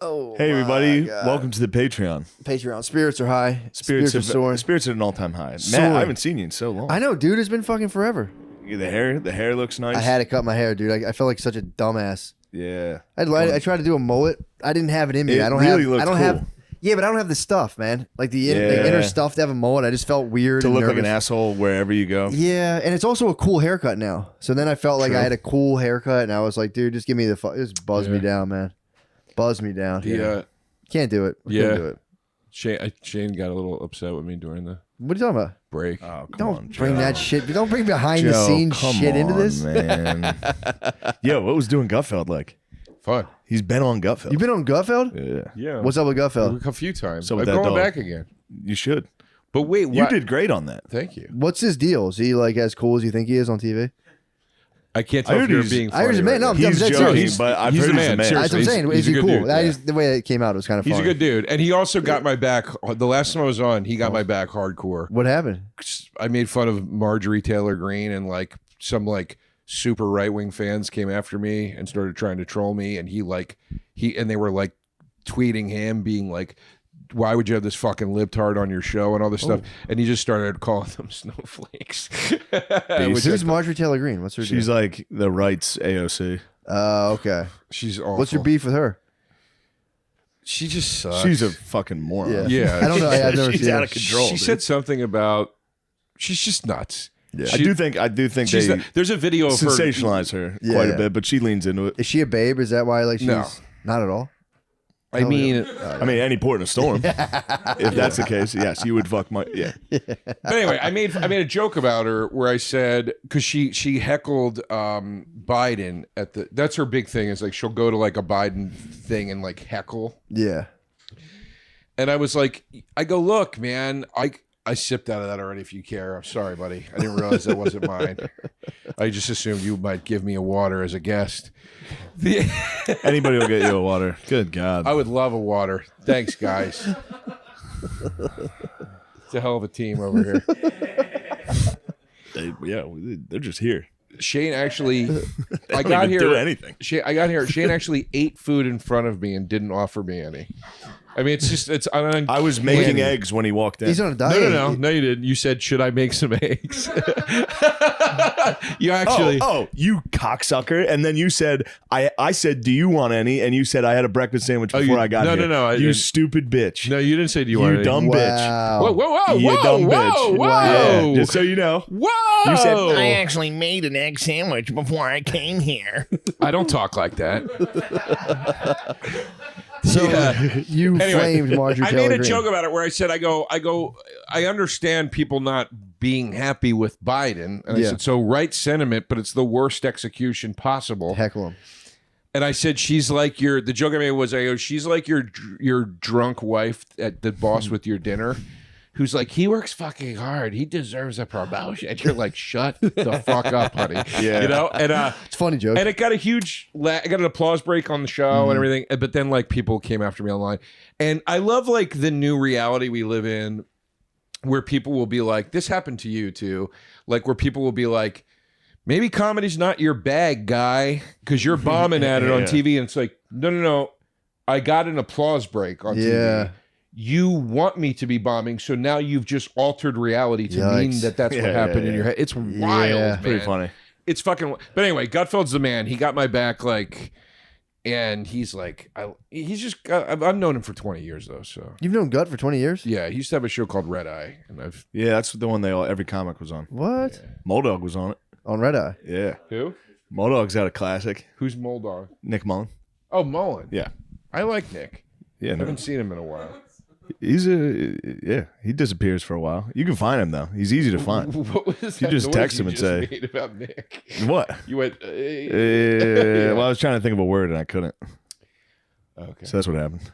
Oh, hey everybody! God. Welcome to the Patreon. Patreon. Spirits are high. Spirits are soaring. Spirits at an all-time high. Soaring. Matt, I haven't seen you in so long. I know, dude. It's been fucking forever. The hair looks nice. I had to cut my hair, dude. I felt like such a dumbass. Yeah. I tried to do a mullet. I didn't have it in me. It I don't really have. looks I don't cool. have. Yeah, but I don't have the stuff, man. Like the Yeah. inner stuff to have a mullet. I just felt weird To and look like nervous. an asshole wherever you go. Yeah, and it's also a cool haircut now. So then I felt like True. I had a cool haircut, and I was like, dude, just give me the just buzz me down, man. Buzz me down. Can't do it. Can't do it. Shane got a little upset with me during the What are you talking about? break. Oh, come Don't on, bring Joe. that shit. Don't bring behind the scenes come shit into on, this. man. Yo, what was doing Gutfeld like? Fun. He's been on Gutfeld. You been on Gutfeld? Yeah. Yeah. What's up with Gutfeld? A few times. So I'm with that going dog. back again. You should. But wait, You what? did great on that. Thank you. What's his deal? Is he like as cool as you think he is on TV? I can't I tell if heard you're he's- being I heard funny he's a man. right No, now. I'm He's dead joking, serious. but I've he's heard a he's a man. man. Seriously. That's what I'm saying. He's Is a he good cool? dude, yeah. The way it came out, it was kind of He's funny. a good dude. And he also got my back. The last time I was on, he got my back hardcore. What happened? I made fun of Marjorie Taylor Greene, and like some like super right wing fans came after me and started trying to troll me, and and they were like tweeting him, being like, "Why would you have this fucking libtard on your show?" and all this stuff, and he just started calling them snowflakes. Who's Marjorie Taylor Greene? What's her She's deal? like the rights AOC. Okay. She's awful. What's your beef with her? She just sucks. She's a fucking moron. Yeah. I don't know. I've never She's seen out her. of control. She dude. said something about she's just nuts. Yeah. She- I do think She's they there's a video of her. sensationalize her Yeah, quite yeah. a bit, but she leans into it. Is she a babe? Is that why? Like she's No. not at all. I mean, I mean, any port in a storm. If that's the case, yes, you would fuck my but anyway, I made a joke about her where I said, because she heckled Biden at the, that's her big thing, is like she'll go to like a Biden thing and like heckle. Yeah. And I was like, I go, look, man, I sipped out of that already if you care. I'm sorry, buddy. I didn't realize that wasn't mine. I just assumed you might give me a water as a guest. Anybody will get you a water. Good God. I would love a water. Thanks, guys. It's a hell of a team over here. They're just here. Shane actually, They I don't got even here. do anything. I got here. Shane actually ate food in front of me and didn't offer me any. I mean, it's. I was making eggs when he walked in. He's on a diet. No, you didn't. You said, "Should I make some eggs?" You actually. Oh, you cocksucker! And then you said, "I said, do you want any?" And you said, "I had a breakfast sandwich before I got here." No. You stupid bitch. No, you didn't say, "Do you want You any?" dumb bitch. Wow. Whoa, You dumb bitch. whoa. Yeah, just so you know. Whoa! You said, I actually made an egg sandwich before I came here. I don't talk like that. So Yeah. you flamed Marjorie I Taylor made a Greene. joke about it where I said, I understand people not being happy with Biden. And I Yeah. said, so right sentiment, but it's the worst execution possible. Heckle him. And I said, she's like the joke I made was, I go, she's like your drunk wife at the boss with your dinner, who's like, he works fucking hard. He deserves a promotion. And you're like, shut the fuck up, honey. Yeah. You know? And It's a funny joke. and it got a huge, I got an applause break on the show and everything. But then like people came after me online. And I love like the new reality we live in where people will be like, this happened to you too. Like where people will be like, maybe comedy's not your bag, guy, because you're bombing at it on Yeah. TV. And it's like, no. I got an applause break on Yeah. TV. You want me to be bombing, so now you've just altered reality to mean Yikes. that that's what Yeah, happened yeah, in your yeah. head. It's wild, Yeah. man. Pretty funny. It's fucking. But anyway, Gutfeld's the man. He got my back, like, and he's like, he's just. I've known him for 20 years though. So You've known Gut for 20 years? yeah, he used to have a show called Red Eye, and I've Yeah, that's the one every comic was on. What? Moldog was on it. On Red Eye. Yeah. who? Moldog's got a classic. Who's Moldog? Nick Mullen. Oh, Mullen. Yeah. I like Nick. Yeah. I No, haven't seen him in a while. he disappears for a while. You can find him though. He's easy to find. What was You that just noise text you him and just say- made about Nick? What? You went. Well, I was trying to think of a word and I couldn't. Okay. So that's what happened.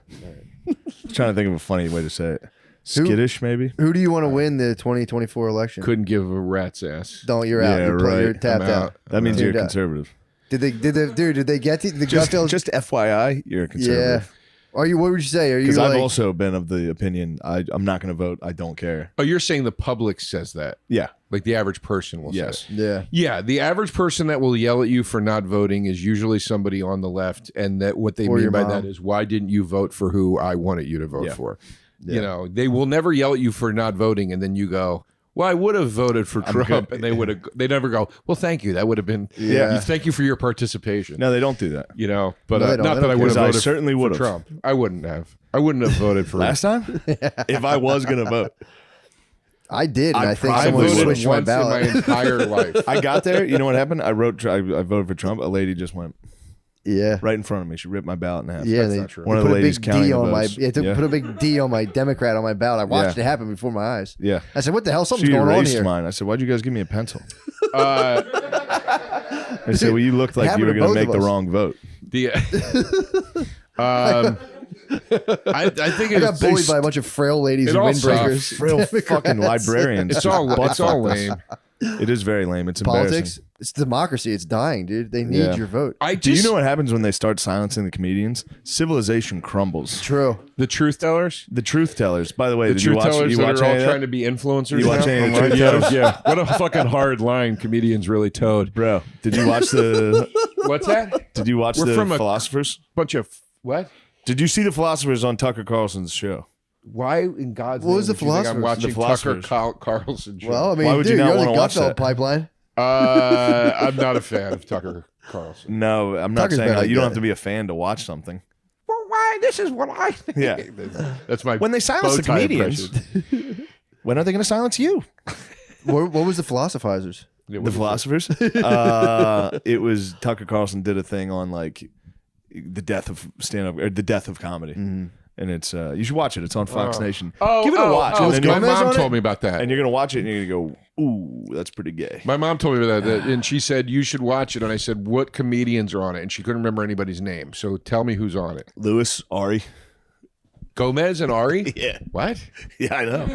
I was trying to think of a funny way to say it. Skittish, maybe? Who do you want to win the 2024 election? Couldn't give a rat's ass. Don't, you're out. Yeah, You're right. tapped I'm out. out. That means Dude, you're conservative. Did they get the Just Gutfeld? FYI, you're a conservative. Are you? What would you say? Are you? Because like, I've also been of the opinion I'm not going to vote. I don't care. Oh, you're saying the public says that? Yeah. Like the average person will Yes. say. Yeah. Yeah, the average person that will yell at you for not voting is usually somebody on the left, and that what they Or mean your by mom. that is, why didn't you vote for who I wanted you to vote for? Yeah. You know, they will never yell at you for not voting, and then you go, well, I would have voted for Trump, and they never go, well, thank you, that would have been, thank you for your participation. No, they don't do that. You know, but No, they don't. not They that don't I would have I voted certainly for would have. Trump. I wouldn't have. I wouldn't have voted for Last time? If I was going to vote. I did, and I think I someone voted switched my once in ballot. my entire life. I got there. You know what happened? I voted for Trump. A lady just went Yeah. right in front of me. She ripped my ballot in half. Yeah, That's they not true. One of the put a ladies big counting D the on my. votes. Yeah, Yeah. put a big D on my Democrat on my ballot. I watched it happen before my eyes. Yeah. I said, "What the hell? Something's She going on erased here." mine. I said, why'd you guys give me a pencil? Uh, I said, well, you looked like you Happened were to going to both make of the us. wrong vote. I think I got bullied by a bunch of frail ladies and all windbreakers. sucks. Frail Democrats. fucking librarians. it's all Butt it's all fuck us. lame. It is very lame. It's Politics. embarrassing. It's democracy. It's dying, dude. They need Yeah. your vote. Do you know what happens when they start silencing the comedians? Civilization crumbles. True. the truth tellers? The truth tellers. By the way, The did you truth watch? tellers You that watch are all any of trying that? to be influencers. You watch now? any of the Online? truth Yeah, tellers? yeah. What a fucking hard line comedians really towed. Bro, did you watch the? What's that? Did you watch We're the from a- philosophers? Bunch of what? Did you see the philosophers on Tucker Carlson's show? Why in God's What name was the would you think I'm philosophers? watching The philosophers. Tucker Carlson show? Well, I mean, Why would dude, you not you're wanna the watch Gutfeld that? pipeline. I'm not a fan of Tucker Carlson. No, I'm not Tucker's saying better that. You than don't have that. to be a fan to watch something. Well, why? This is what I think. Yeah. That's my When they silence the bow tie comedians, impression. when are they going to silence you? What was the philosophizers? The philosophers? It was Tucker Carlson did a thing on like the death of stand-up or the death of comedy. Mm-hmm. And it's you should watch it. It's on Fox Nation. Oh, give it a watch. Oh, and then my Gomez mom on told it? me about that. and you're gonna watch it and you're gonna go, ooh, that's pretty gay. My mom told me about that, and she said you should watch it. And I said, what comedians are on it? And she couldn't remember anybody's name. So tell me who's on it. Louis, Ari. Gomez and Ari? Yeah. What? Yeah, I know.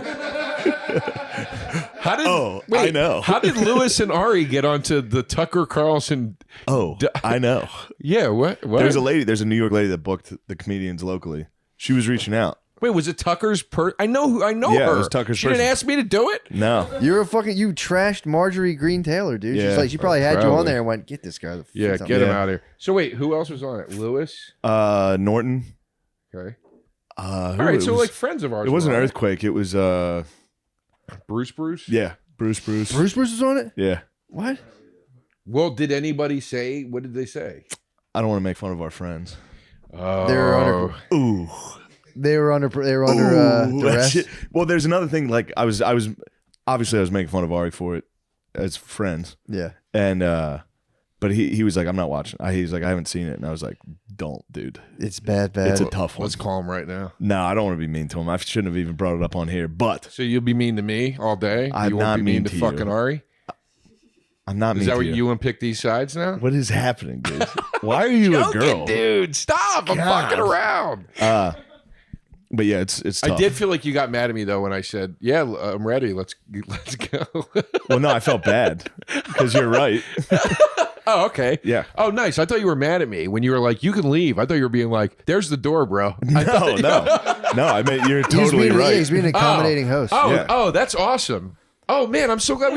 How did? I know. How did Lewis and Ari get onto the Tucker Carlson? I know. Yeah. What? There's a New York lady that booked the comedians locally. She was reaching out. Wait, was it Tucker's I know Yeah, her. it was Tucker's She person. didn't ask me to do it. No. You trashed Marjorie Green Taylor, dude. Yeah. She's like, she probably had you Probably. on there and went, get this guy. Yeah, Get get him Yeah. out of here. So wait, who else was on it? Lewis. Norton. Okay. Who All right. it So was- like friends of ours. it wasn't were on Earthquake. It was Bruce. yeah, Bruce. Bruce was on it? Yeah. What? Well, did anybody say? What did they say? I don't want to make fun of our friends. Oh, They were under. Ooh. They were under Ooh, that duress. shit. Well, there's another thing. Like I was obviously I was making fun of Ari for it as friends, Yeah. and but he was like, I'm not watching. He's like, I haven't seen it, and I was like, don't, dude. It's bad. It's a tough one. Let's call him right now. No, I don't want to be mean to him. I shouldn't have even brought it up on here. But So you'll be mean to me all day? I'm you won't not be mean mean to to you. fucking Ari? I'm not mean Is that to what you. you want to pick these sides now? What is happening, dude? Why are you a girl? Dude, stop. I'm God. fucking around. But yeah, it's tough. I did feel like you got mad at me though when I said, "Yeah, I'm ready. Let's go." Well, no, I felt bad because you're right. Oh, okay. Yeah. Oh, nice. I thought you were mad at me when you were like, "You can leave." I thought you were being like, "There's the door, bro." No. I mean, you're He's totally being, right. he's being an accommodating host. Oh, Yeah. oh, that's awesome. Oh man, I'm so glad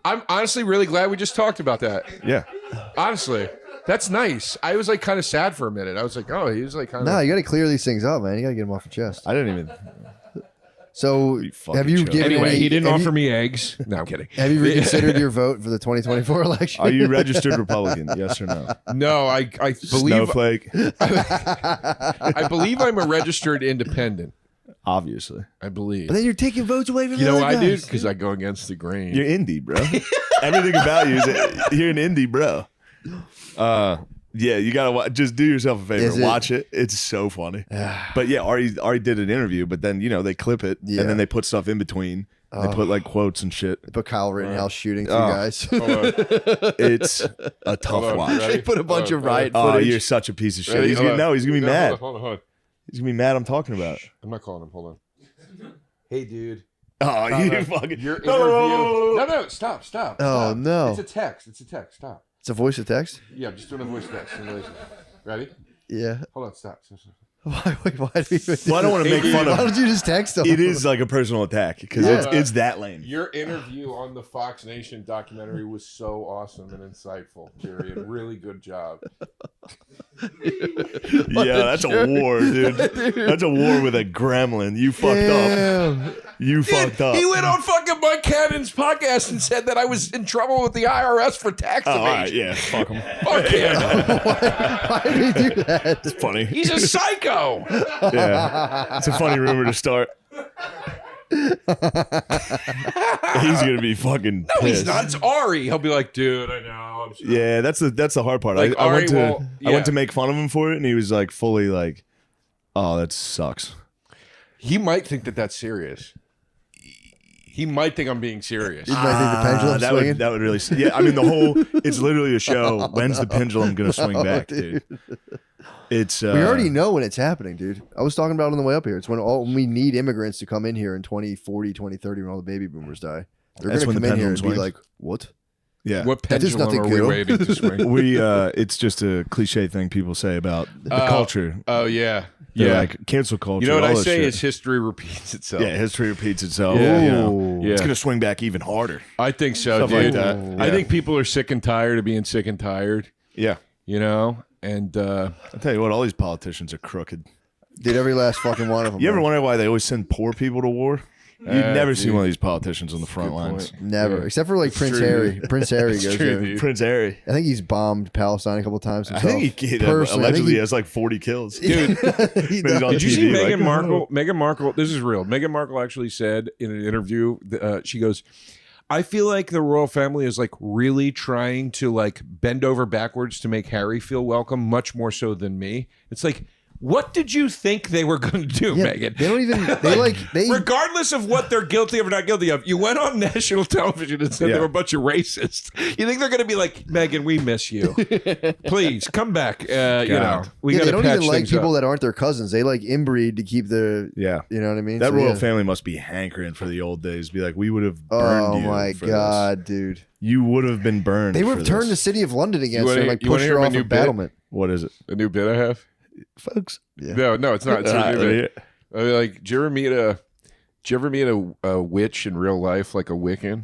I'm honestly really glad we just talked about that. Yeah. Honestly, that's nice. I was like kind of sad for a minute. I was like, oh, he was like kind of. No, you got to clear these things up, man. You got to get them off your chest. I didn't even. So, You fucking have you joke. given Anyway, any, he didn't have offer you, me eggs. No, I'm kidding. Have you reconsidered your vote for the 2024 election? Are you registered Republican? Yes or no? No, I believe Snowflake. I believe I'm a registered independent. Obviously. I believe. But then you're taking votes away from You know the why, other dude? guys. Because I go against the grain. You're indie, bro. Everything about you is you're an indie, bro. Yeah, you gotta just do yourself a favor. Is it- Watch it. It's so funny. But yeah, Ari did an interview, but then they clip it Yeah. and then they put stuff in between. They put like quotes and shit. But Kyle Rittenhouse shooting two Oh. guys. It's a tough on, watch. ready? They put a bunch of riot Oh, footage. you're such a piece of shit. Ready? He's Hold gonna, on. no, he's gonna be No, mad. Hold on. He's gonna be mad. I'm talking about it. I'm not calling him. Hold on. Hey, dude. Oh, you fucking. Your interview. No, stop. Oh, Stop. no. It's a text. Stop. It's a voice to text? Yeah, I'm just doing a voice text. Ready? Yeah. Hold on. Stop. Why do you Well, I don't want to make fun of. Why don't you just text him? It is like a personal attack because it's that lame. Your interview on the Fox Nation documentary was so awesome and insightful, period. Really good job. Yeah, that's a war, dude. That's a war with a gremlin. You fucked up. You fucked up. He went on fucking Mike Cannon's podcast and said that I was in trouble with the IRS for tax evasion. All right, yeah, fuck him. Fuck him. Why did he do that? It's funny. He's a psycho. Yeah, it's a funny rumor to start. He's gonna be fucking. No, he's pissed. not. It's Ari. He'll be like, dude, I know. I'm sorry. Yeah, that's the hard part. Like, I went to Ari will- I went to yeah. make fun of him for it, and he was like fully like, "Oh, that sucks." He might think that that's serious. He might think I'm being serious. You might think the pendulum's swinging. that would really. Yeah, I mean the whole. It's literally a show. When's the pendulum gonna swing back, dude? It's. We already know when it's happening, dude. I was talking about it on the way up here. It's when we need immigrants to come in here in 2040, 2030 when all the baby boomers die. They're going to come in here and be swings. like, what? Yeah. What That is pendulum nothing are we good. waiting to swing? We it's just a cliche thing people say about the culture. Oh, yeah. They're Yeah. like cancel culture. You know what all I this say shit. is history repeats itself. Yeah, history repeats itself. Yeah. You know, Yeah. it's gonna swing back even harder. I think so, Stuff like dude. that. I Yeah. think people are sick and tired of being sick and tired, Yeah, you know? And I'll tell you what, all these politicians are crooked. Did every last fucking one of them. You ever man. wonder why they always send poor people to war? You'd never see dude. one of these politicians on the front lines. Never. Yeah. Except for like Prince true, Harry. dude. Prince Harry It's goes true, there. dude. Prince Harry. I think he's bombed Palestine a couple times I himself. think he Personally, allegedly I has like 40 kills. dude, He But he's does. on did you TV, see like, Meghan Markle? Meghan Markle, this is real. Meghan Markle actually said in an interview, she goes, I feel like the royal family is like really trying to like bend over backwards to make Harry feel welcome, much more so than me. It's like, what did you think they were going to do, Yeah, Megan? They don't even. They Regardless of what they're guilty of or not guilty of, you went on national television and said Yeah. they were a bunch of racists. You think they're going to be like, Megan, we miss you. Please come back. You know, we yeah, got they to don't patch even like things people up. that aren't their cousins. They like inbreed to keep the. Yeah. You know what I mean? That So, royal yeah. family must be hankering for the old days. Be like, we would have burned Oh you. my for god, dude! this. You would have been burned. They would for have turned the this. city of London against wanna- her and like you wanna pushed hear her my off new of bit? battlement. What is it, A new bit I have? folks? Yeah. No, it's not. It's a new bit. Yeah. I mean, like, did you ever meet a witch in real life, like a Wiccan?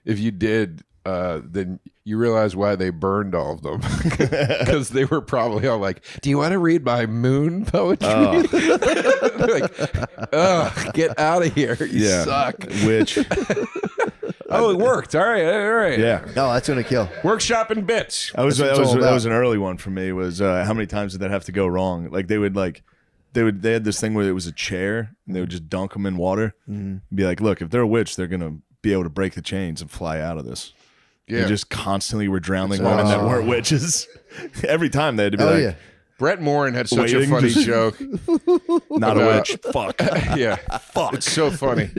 If you did, then you realize why they burned all of them, because they were probably all like, "Do you want to read my moon poetry?" They're like, "Ugh, get out of here! You suck." Which, Oh, it worked. All right. yeah. No, that's gonna kill. Workshopping bits. That was That's what it's all about. an early one for me. Was how many times did that have to go wrong? Like they had this thing where it was a chair and they would just dunk them in water. And be like, look, if they're a witch, they're gonna be able to break the chains and fly out of this. Yeah. They just constantly were drowning women that weren't witches. Every time they had to be Oh like, yeah. Brett Morin had such a Waiting, funny just- joke. not a About- witch. Fuck. Yeah, it's so funny.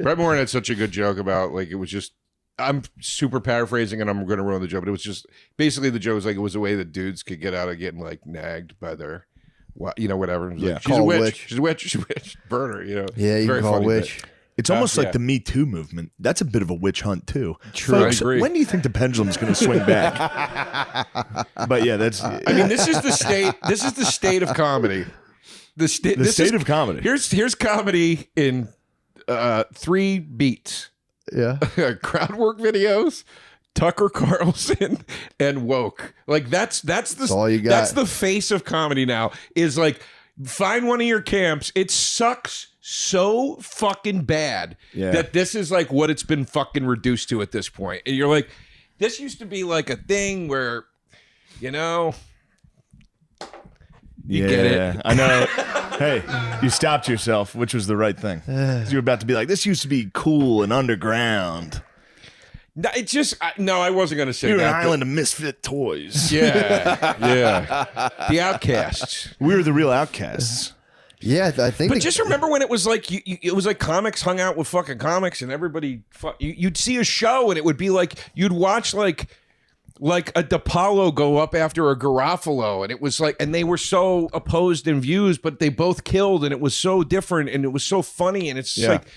Brett Morin had such a good joke about like it was just. I'm super paraphrasing and I'm going to ruin the joke, but it was just basically the joke was like it was a way that dudes could get out of getting like nagged by their, whatever. It was like, Yeah. she's a Call witch. witch. She's a witch. She's a witch. Burn her. You know. Yeah, It's you very can call funny witch. bit. It's almost Yeah. like the Me Too movement. That's a bit of a witch hunt too. True, Folks, I agree. when do you think the pendulum's going to swing back? But yeah, that's I mean, this is the state. This is the state of comedy. The state of comedy. Here's comedy in 3 beats. Yeah. Crowd work videos, Tucker Carlson, and woke. Like that's all you got. That's the face of comedy now. Is like find one of your camps. It sucks so fucking bad that this is like what it's been fucking reduced to at this point. And you're like, this used to be like a thing where, you know. You get it. I know. Hey, you stopped yourself, which was the right thing. 'Cause you were about to be like, this used to be cool and underground. No, it's just no. I wasn't going to say You're that. an but- island of misfit toys. Yeah. The Outcasts. We were the real outcasts. Yeah, I think. But just remember when it was like it was like comics hung out with fucking comics, and everybody you'd see a show, and it would be like you'd watch like a DePaulo go up after a Garofalo, and it was like, and they were so opposed in views, but they both killed, and it was so different, and it was so funny, and it's just like.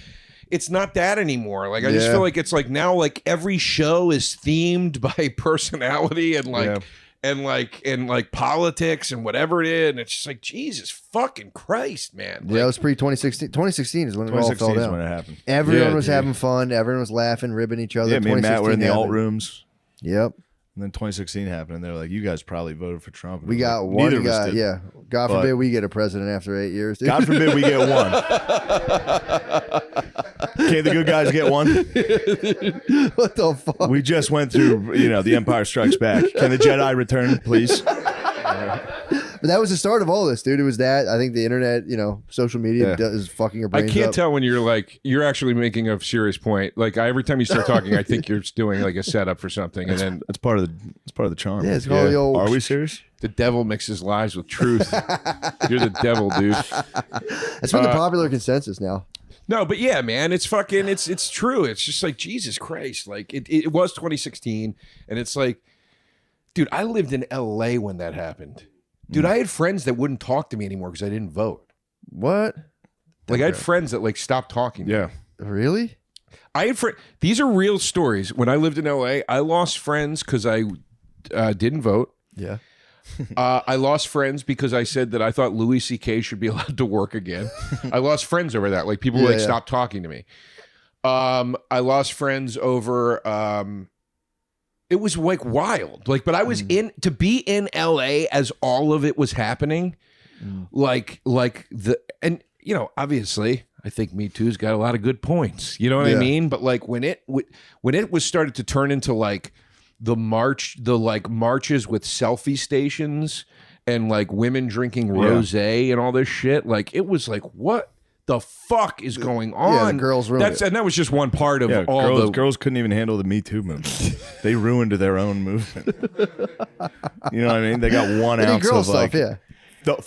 It's not that anymore. Like I just feel like it's like now like every show is themed by personality and like and like politics and whatever it is, and it's just like Jesus fucking Christ, man. Yeah, it was pre 2016. 2016 is when it all 2016 fell is when down. it happened. Everyone Yeah, was dude. having fun. Everyone was laughing, ribbing each other. Yeah, me and Matt were in the 2016 alt happened. rooms. Yep. And then 2016 happened, and they're like, "You guys probably voted for Trump." And We we're got like, one Neither of us guy. did. Yeah. God But- forbid we get a president after 8 years. Dude. God forbid we get one. Can't the good guys get one? What the fuck? We just went through, the Empire Strikes Back. Can the Jedi return, please? But that was the start of all this, dude. It was that. I think the internet, social media Yeah. is fucking your I brains can't up. tell when you're actually making a serious point. Like every time you start talking, I think you're doing like a setup for something, and then That's part of the charm. Yeah, it's called the old. Are we serious? the devil mixes lies with truth. You're the devil, dude. That's been the popular consensus now. No, but yeah, man, it's fucking, it's true. It's just like Jesus Christ. Like it was 2016, and it's like, dude, I lived in LA when that happened. Dude, I had friends that wouldn't talk to me anymore because I didn't vote. What? Like I had friends that like stopped talking to me. Yeah. Really? I had these are real stories. When I lived in LA, I lost friends because I didn't vote. Yeah. I lost friends because I said that I thought Louis C.K. should be allowed to work again. I lost friends over that. Like people Yeah. stopped talking to me. I lost friends over. It was like wild. Like, but I was to be in LA as all of it was happening. Obviously, I think Me Too's got a lot of good points. You know what I Yeah. mean? But like when it was started to turn into like the marches with selfie stations and like women drinking rosé and all this shit, like it was like, what the fuck is going on? the girls ruined it. And that was just one part of Yeah, all girls couldn't even handle the Me Too movement. They ruined their own movement. You know what I mean? They got one They did ounce girl of like. stuff, yeah.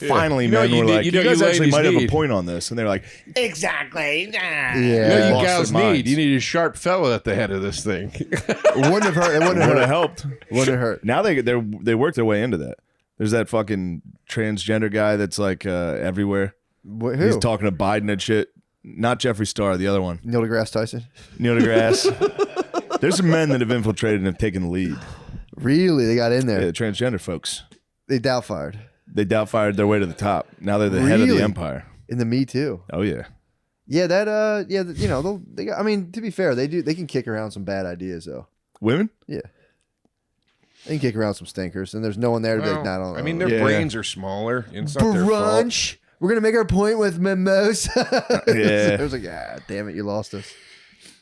Finally, You know, men you were need- like, you "You know, guys you actually ladies might have a need." point on this," and they're like, Exactly. Yeah. You know, you Lost gals their minds. need. You need a sharp fella at the head of this thing. It wouldn't have hurt. It wouldn't "It have would have hurt. helped." It wouldn't have hurt. Now they work their way into that. There's that fucking transgender guy that's like everywhere. Who? He's talking to Biden and shit. Not Jeffree Star, the other one, Neil deGrasse Tyson. Neil deGrasse. There's some men that have infiltrated and have taken the lead. Really? They got in there. Yeah, transgender folks. They doubtfired. They doubtfired their way to the top. Now they're the head of the Really? empire. In the Me Too. Oh yeah. Yeah, that they got, I mean, to be fair, they can kick around some bad ideas though. Women? Yeah. They can kick around some stinkers, and there's no one there to be like, Well, not on. I mean, their Yeah. brains are smaller. And it's not their fault. brunch. We're gonna make our point with mimosa. Yeah. It was like, damn it, you lost us.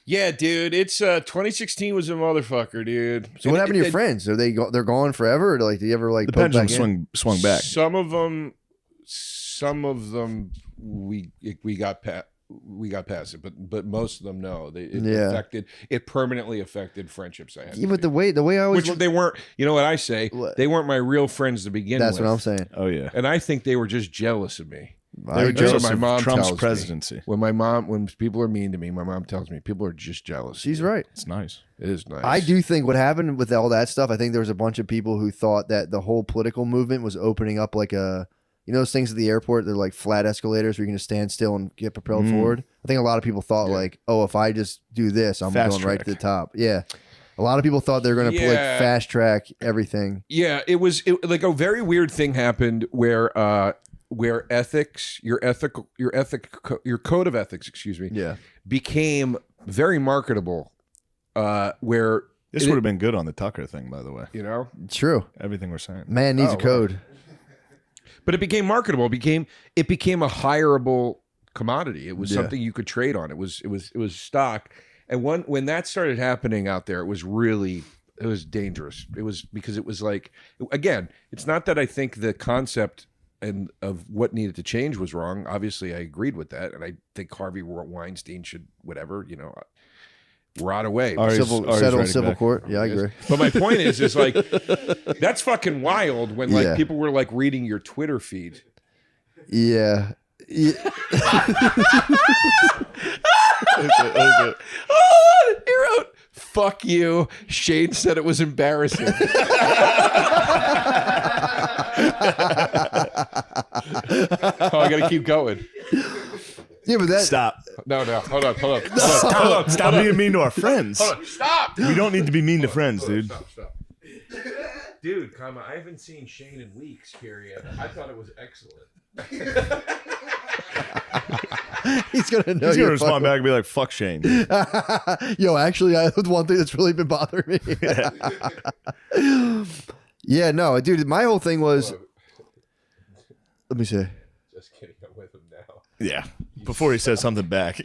Yeah, dude. It's 2016 was a motherfucker, dude. So what happened to your friends? Are they're gone forever? Or like, do you ever like The poke pendulum back in? swung back. Some of them we got past it, but most of them no. It permanently affected friendships I had. Yeah, but the way I always Which look, they weren't. You know what I say? What? They weren't my real friends to begin that's with. what I'm saying. Oh yeah. And I think they were just jealous of me. I They were agree. jealous my of mom Trump's tells me. presidency. When people are mean to me, my mom tells me people are just jealous. She's right. It's nice. It is nice. I do think what happened with all that stuff, I think there was a bunch of people who thought that the whole political movement was opening up like those things at the airport, they're like flat escalators where you can just stand still and get propelled forward. I think a lot of people thought like, oh, if I just do this, I'm Fast going right track. to the top. Yeah. A lot of people thought they were going to like fast track everything. Yeah, it was like a very weird thing happened where ethics, your code of ethics, excuse me, Yeah. became very marketable. Where This would have been good on the Tucker thing, by the way. True. Everything we're saying. Man needs a code. but it became marketable. It became a hireable commodity. It was something you could trade on. It was stock. And when that started happening out there, it was dangerous. It was because it was like, again, it's not that I think the concept and of what needed to change was wrong. Obviously, I agreed with that, and I think Harvey Weinstein should rot away. Settle in civil court. Yeah, I agree. But my point is like that's fucking wild when like Yeah. people were like reading your Twitter feed. Yeah. Yeah. Oh, he wrote, "Fuck you." Shane said it was embarrassing. I gotta keep going. Yeah, but that Stop. No, hold on. Stop being mean to our friends. Stop. We don't need to be mean to friends, dude. Stop. dude, I haven't seen Shane in weeks, period. I thought it was excellent. He's gonna know. He's gonna respond back and be like, "Fuck Shane." Yo, actually, one thing that's really been bothering me. Yeah, no, dude. My whole thing was. Let me see. Just kidding. I'm with him now. Yeah. Before he says something back.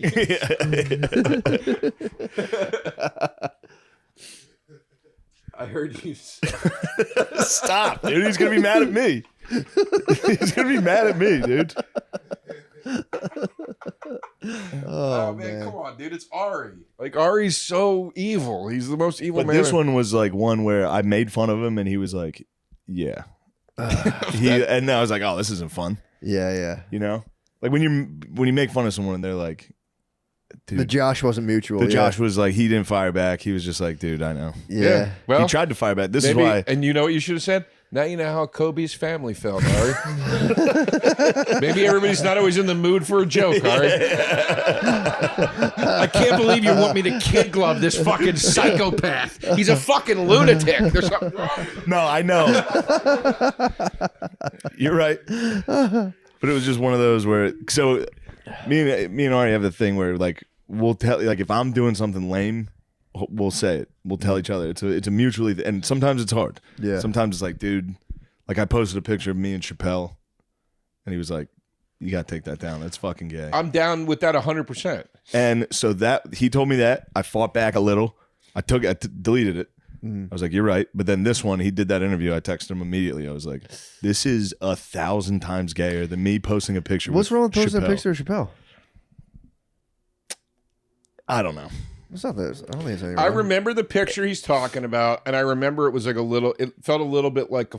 I heard you. Stop, dude. He's gonna be mad at me. He's gonna be mad at me, dude. Oh man, come on, dude. It's Ari. Like Ari's so evil. He's the most evil But man. this one was like one where I made fun of him and he was like, "Yeah." And I was like, "Oh, this isn't fun." Yeah. You know, like when you make fun of someone and they're like, "Dude." The Josh wasn't mutual. The Josh was like, he didn't fire back. He was just like, "Dude, I know." Yeah. Well, He tried to fire back. This maybe, is why. And you know what you should have said? Now you know how Kobe's family felt, Ari. Maybe everybody's not always in the mood for a joke, Ari. I can't believe you want me to kid glove this fucking psychopath. He's a fucking lunatic. There's something wrong. No, I know. You're right. But it was just one of those where, so me and Ari have the thing where like we'll tell, like if I'm doing something lame, we'll say it. We'll tell each other. It's a mutually, and sometimes it's hard. Yeah. Sometimes it's like, dude, like I posted a picture of me and Chappelle, and he was like, "You gotta take that down. That's fucking gay." I'm down with that 100%. And so that he told me that, I fought back a little. I deleted it. I was like, "You're right." But then this one, he did that interview. I texted him immediately. I was like, "This is 1,000 times gayer than me posting a picture." What's wrong with posting Chappelle. a picture of Chappelle? I don't know. It's not this. I don't think it's anything I wrong. remember the picture he's talking about, and I remember it was like it felt a little bit like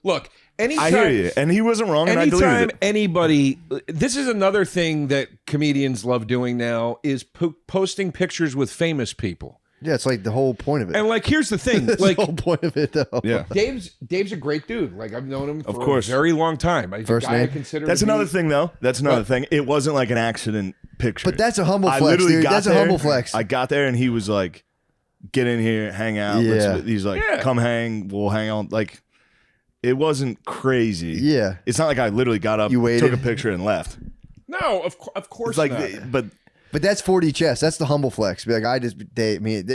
look, anytime. I hear you, and he wasn't wrong, and I deleted Anytime it. anybody, this is another thing that comedians love doing now is posting pictures with famous people. Yeah, it's like the whole point of it. And like, here's the thing, That's like the whole point of it, though. Yeah. Dave's a great dude. Like I've known him for Of course. a very long time. He's First a guy I name? consider That's to be- another thing, though. That's another thing. It wasn't like an accident picture. But that's a humble I flex, literally dude. got That's a there, humble flex. I got there, and he was like, "Get in here, hang out." Yeah. He's like, Yeah. "Come hang. We'll hang out." Like, it wasn't crazy. Yeah. It's not like I literally got up, You waited. took a picture, and left. No, of course It's like, not. but But that's 4D chess. That's the humble flex. Be like,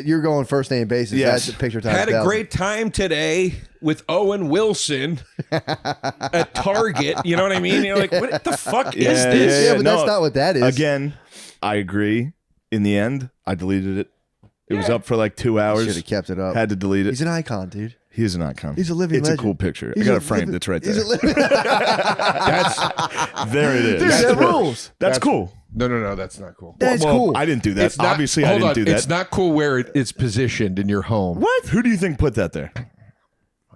you're going first name basis. Yes. That's a picture time. Had a great time today with Owen Wilson at Target. You know what I mean? You're like, what the fuck is Yeah, this? Yeah, but that's not what that is. Again, I agree. In the end, I deleted it. It was up for like 2 hours. Should have kept it up. Had to delete it. He's an icon, dude. He is an icon. He's a living It's legend. a cool picture. He's I got a it framed. living- It's right He's there. a living. There it is. Dude, that rules. That's cool. No, that's not cool. That's Well, cool. I didn't do that. It's not- Obviously, I hold didn't on, do that. It's not cool where it's positioned in your home. What? Who do you think put that there?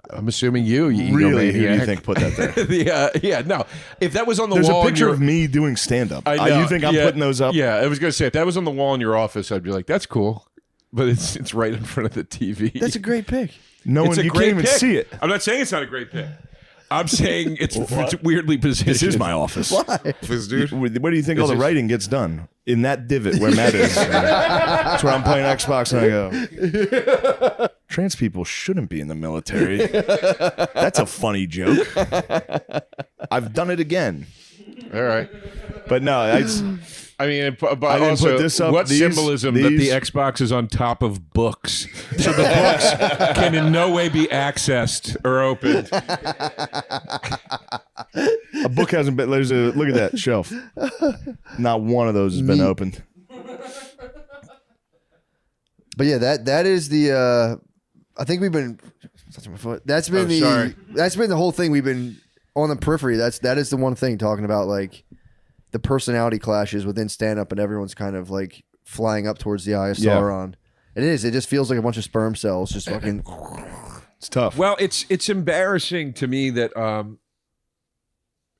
I'm assuming you Really? Who do you egomaniac. think put that there? Yeah, no. If that was on the There's wall, a in picture your- of me doing stand up. I know, You think I'm yeah, putting those up? Yeah, I was gonna say if that was on the wall in your office, I'd be like, that's cool, but it's right in front of the TV. That's a great pick. No It's one. a You great can't even pick. see it. I'm not saying it's not a great pick. I'm saying it's weirdly positioned. This is my office. Why? dude. Where do you think all This the is- writing gets done? In that divot where Matt is. That's where I'm playing Xbox and I go, trans people shouldn't be in the military. That's a funny joke. I've done it again. All right. But no, I mean, but I didn't also, put this up. what These- symbolism that the these- Xbox is on top of books, so the books can in no way be accessed or opened. a book hasn't been. Look at that shelf. Not one of those has been opened. But yeah, that is the. I think we've been. Touching my foot. That's been sorry. That's been the whole thing. We've been on the periphery. That is the one thing talking about like the personality clashes within stand up, and everyone's kind of like flying up towards the ISR Yeah. on. It is. It just feels like a bunch of sperm cells just fucking. It's tough. Well, it's embarrassing to me that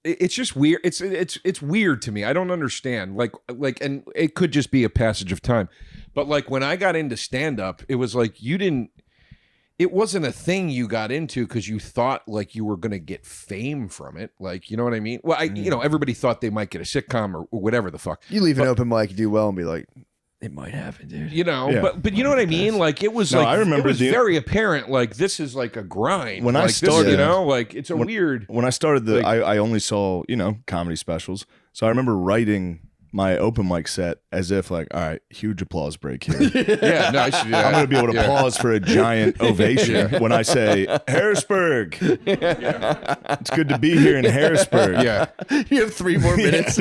it's just weird. It's weird to me. I don't understand. Like, and it could just be a passage of time, but like when I got into stand up, it was like you didn't. It wasn't a thing you got into because you thought like you were going to get fame from it. Like, you know what I mean? Well, everybody thought they might get a sitcom or whatever the fuck. You leave an open mic, do well, and be like, It might happen, dude. You know, Yeah. but you know what I mean? Like it was No, like I remember it was the- very apparent. Like this is like a grind. When I like, this, started- you know, like it's a weird. When I started I only saw, comedy specials. So I remember writing my open mic set as if like, all right, huge applause break here. Yeah, no, I should do that. I'm going to be able to pause for a giant ovation when I say Harrisburg. It's good to be here in Harrisburg. Yeah, You have 3 more minutes.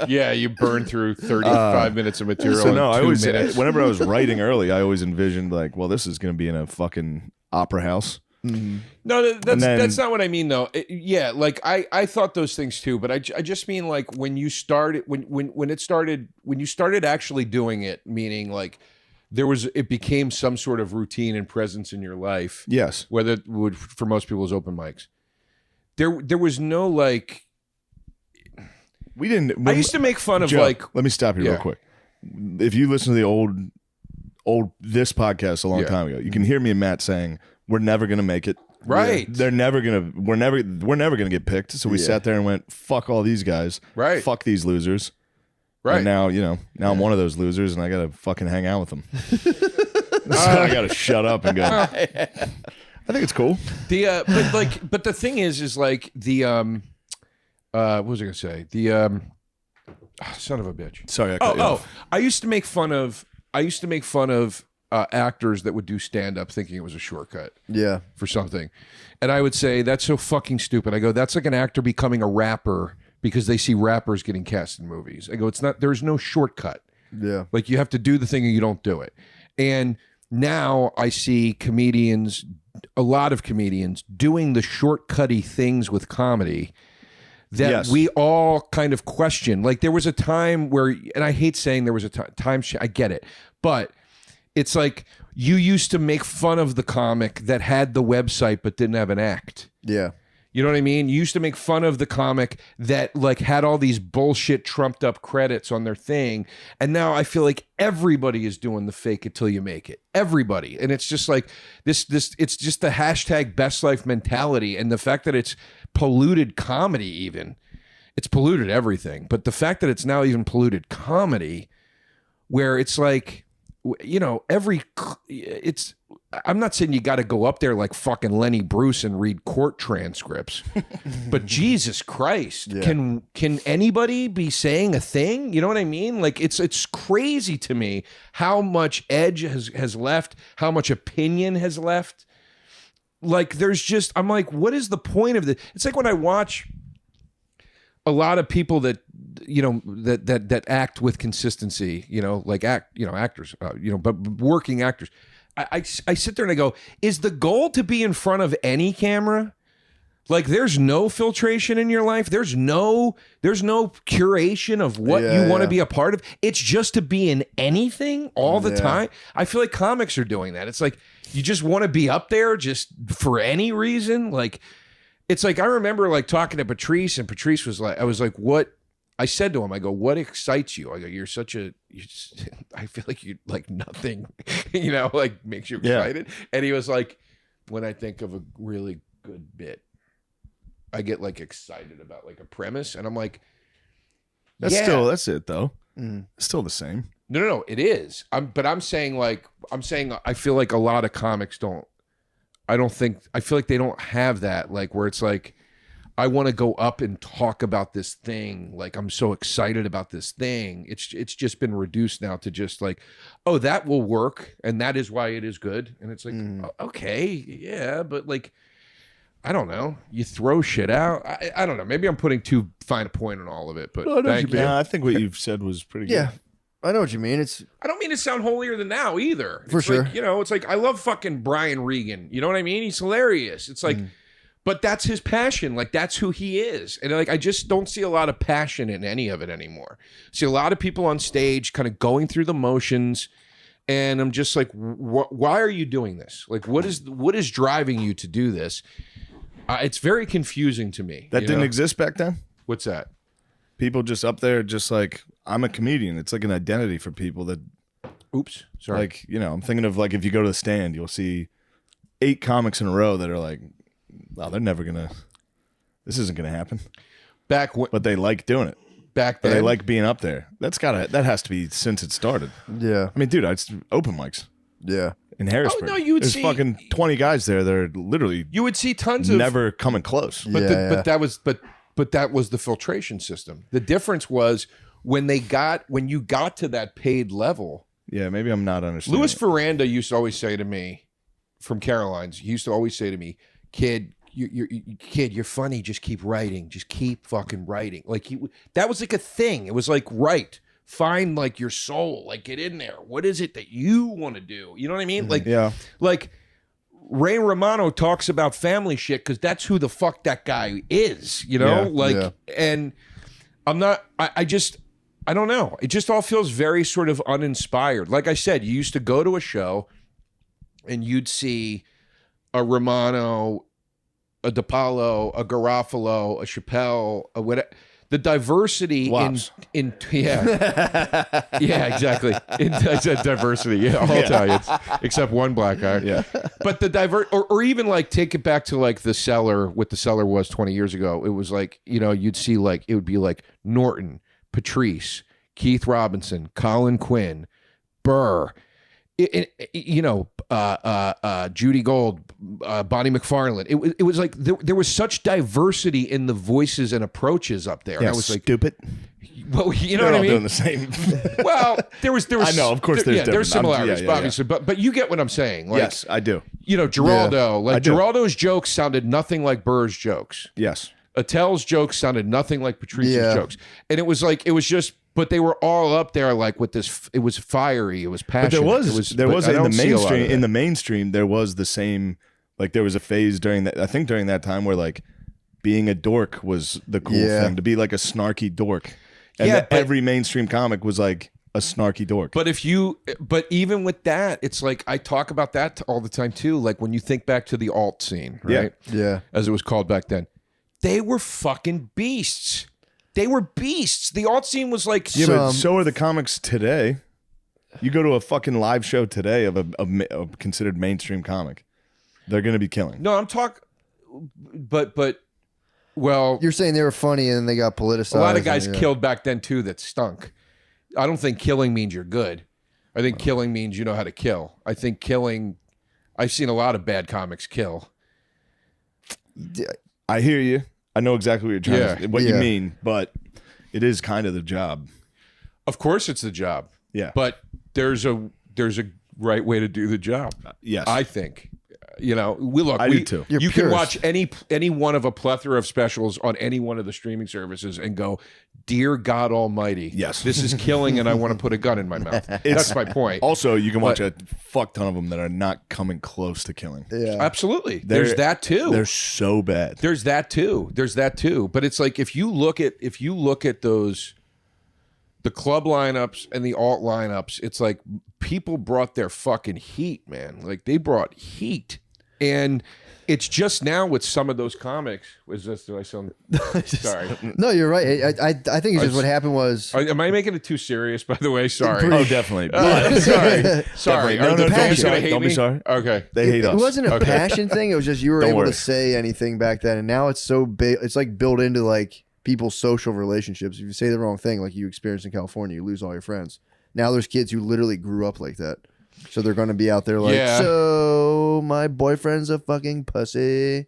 yeah. You burn through 35 minutes of material. So no, in I 2 always, minutes. whenever I was writing early, I always envisioned like, well, this is going to be in a fucking opera house. No, that's then- that's not what I mean though. Yeah, like I thought those things too, but I just mean like when you started when you started actually doing it, meaning like it became some sort of routine and presence in your life. Yes. Whether it would for most people was open mics. There was no like We didn't. I used to make fun of Joe, like let me stop you real Yeah. quick. If you listen to the old this podcast a long Yeah. time ago, you can hear me and Matt saying we're never gonna make it. Right. They're never gonna. We're never gonna get picked. So we sat there and went, "Fuck all these guys. Right. Fuck these losers." right. And now now I'm one of those losers, and I gotta fucking hang out with them. So I gotta shut up and go. I think it's cool. The but the thing is like the what was I gonna say? The son of a bitch. Sorry, I cut you off. I used to make fun of actors that would do stand up thinking it was a shortcut Yeah. for something. And I would say that's so fucking stupid. I go, that's like an actor becoming a rapper because they see rappers getting cast in movies. I go, it's not, there's no shortcut. Yeah. Like you have to do the thing or you don't do it. And now I see comedians, a lot of comedians doing the shortcutty things with comedy that Yes. we all kind of question. Like there was a time where, and I hate saying there was a time, I get it, but it's like you used to make fun of the comic that had the website but didn't have an act. Yeah. You know what I mean? You used to make fun of the comic that like had all these bullshit trumped up credits on their thing. And now I feel like everybody is doing the fake it till you make it. Everybody. And it's just like this it's just the hashtag best life mentality. And the fact that it's polluted comedy even. It's polluted everything. But the fact that it's now even polluted comedy where it's like, I'm not saying you got to go up there like fucking Lenny Bruce and read court transcripts, but Jesus Christ, can anybody be saying a thing? You know what I mean? Like it's crazy to me how much edge has left, how much opinion has left. Like I'm like, what is the point of this? It's like when I watch a lot of people that that act with consistency, actors, but working actors. I sit there and I go, is the goal to be in front of any camera? Like there's no filtration in your life. There's no curation of what you want to be a part of. It's just to be in anything all the time. I feel like comics are doing that. It's like you just want to be up there just for any reason. Like it's like I remember like talking to Patrice, and Patrice was like, I was like, what? I said to him, I go, what excites you? I go, I feel like you like nothing, like makes you excited. And he was like, when I think of a really good bit, I get like excited about like a premise. And I'm like, That's it though. Still the same. No, it is. I'm saying I feel like a lot of comics I feel like they don't have that, like where it's like, I want to go up and talk about this thing. Like I'm so excited about this thing. It's just been reduced now to just like, oh, that will work, and that is why it is good. And it's like, okay, yeah, but like, I don't know. You throw shit out. I don't know. Maybe I'm putting too fine a point on all of it. But thank you. Yeah, I think what you've said was pretty good. Yeah. I know what you mean. I don't mean to sound holier than thou either. For It's sure. like, it's like I love fucking Brian Regan. You know what I mean? He's hilarious. It's like. But that's his passion. Like, that's who he is. And, like, I just don't see a lot of passion in any of it anymore. See a lot of people on stage kind of going through the motions. And I'm just like, why are you doing this? Like, what is driving you to do this? It's very confusing to me. That didn't exist back then? What's that? People just up there just like, I'm a comedian. It's like an identity for people that, Oops. Sorry. like, I'm thinking of like if you go to the stand, you'll see 8 comics in a row that are like, wow, this isn't going to happen. Back when, But they like doing it. back But then. they like being up there. That has to be since it started. Yeah. I mean, dude, it's open mics Yeah. in Harrisburg. no, you would There's see- fucking 20 guys there that are literally you would see tons of never coming close. But Yeah, but that was that was the filtration system. The difference was when you got to that paid level. Yeah, maybe I'm not understanding. Louis Ferranda used to always say to me, from Caroline's, he used to always say to me, "Kid, you're funny. Just keep writing. Just keep fucking writing." Like that was like a thing. It was like find like your soul. Like get in there. What is it that you want to do? You know what I mean? Like Yeah. like Ray Romano talks about family shit because that's who the fuck that guy is. You know, and I'm not. I don't know. It just all feels very sort of uninspired. Like I said, you used to go to a show and you'd see a Romano, a DePaulo, a Garofalo, a Chappelle, a whatever. The diversity in yeah exactly. I said diversity, yeah, all Italians except one black guy. Yeah. But the or even like take it back to like the Cellar, what the Cellar was 20 years ago. It was like, you'd see like it would be like Norton, Patrice, Keith Robinson, Colin Quinn, Burr, Judy Gold, Bonnie McFarlane. It was like there was such diversity in the voices and approaches up there. Yeah, I was like, stupid. well, you know They're what I all mean? doing the same. Well, there was. I know, of course, there's there's different- similarities, yeah, obviously, but you get what I'm saying. Like, Yes, I do. Geraldo, I like do. Geraldo's jokes sounded nothing like Burr's jokes. Yes. Attell's jokes sounded nothing like Patrice's Yeah. jokes, and it was just. But they were all up there, like with this. It was fiery. It was passionate. But there was I in the don't see a lot of mainstream. that. In the mainstream, there was the same. Like there was a phase during that. I think during that time where like being a dork was the cool Yeah. thing, to be like a snarky dork, and Yeah, that but- every mainstream comic was like a snarky dork. But even with that, it's like I talk about that all the time too. Like when you think back to the alt scene, right? Yeah. As it was called back then, they were fucking beasts. They were beasts. The alt scene was like, yeah, but so are the comics today. You go to a fucking live show today of a considered mainstream comic, they're gonna be killing. no, I'm talking, but well, You're saying they were funny and then they got politicized. a lot of guys and, yeah. killed back then too that stunk. I don't think killing means you're good. I think killing means you know how to kill. I think killing. I've seen a lot of bad comics kill. I hear you. I know exactly what you're trying what you Yeah. mean, but it is kind of the job. Of course, it's the job. Yeah. But there's a right way to do the job. Yes. I think. We I do too. You're You can purist. watch any one of a plethora of specials on any one of the streaming services and go, "Dear God Almighty, Yes. this is killing, and I want to put a gun in my mouth." That's my point. Also, you can watch a fuck ton of them that are not coming close to killing. Yeah. Absolutely, there's that too. They're so bad. There's that too. But it's like if you look at those, the club lineups and the alt lineups, it's like people brought their fucking heat, man. Like they brought heat, and it's just now with some of those comics. Was this? Do I sound sorry? No, you're right. I think it's just what happened was. Am I making it too serious? By the way, sorry. Oh, definitely. Sorry. No, Are the don't be fans sorry. gonna hate Don't be me? sorry. Okay. They hate us. It wasn't a Okay. passion thing. It was just you were Don't able worry. to say anything back then, and now it's so big. It's like built into like people's social relationships. If you say the wrong thing, like you experienced in California, you lose all your friends. Now there's kids who literally grew up like that, so they're going to be out there like, Yeah. so my boyfriend's a fucking pussy.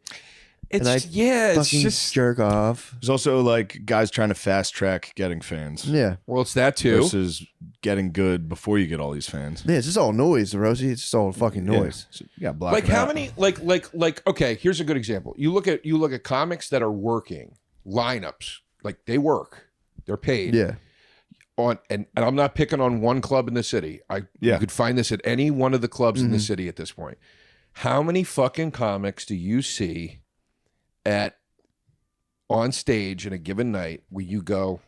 It's And I it's fucking just jerk off. There's also like guys trying to fast track getting fans Yeah, well, it's that too. versus getting good before you get all these fans. yeah. It's just all noise, Rosie. It's just all fucking noise. Yeah. So you got block Like it how out. many like okay, here's a good example. You look at comics that are working lineups, like they work, they're paid. Yeah, On and I'm not picking on one club in the city. You could find this at any one of the clubs in the city at this point. How many fucking comics do you see at on stage in a given night where you go,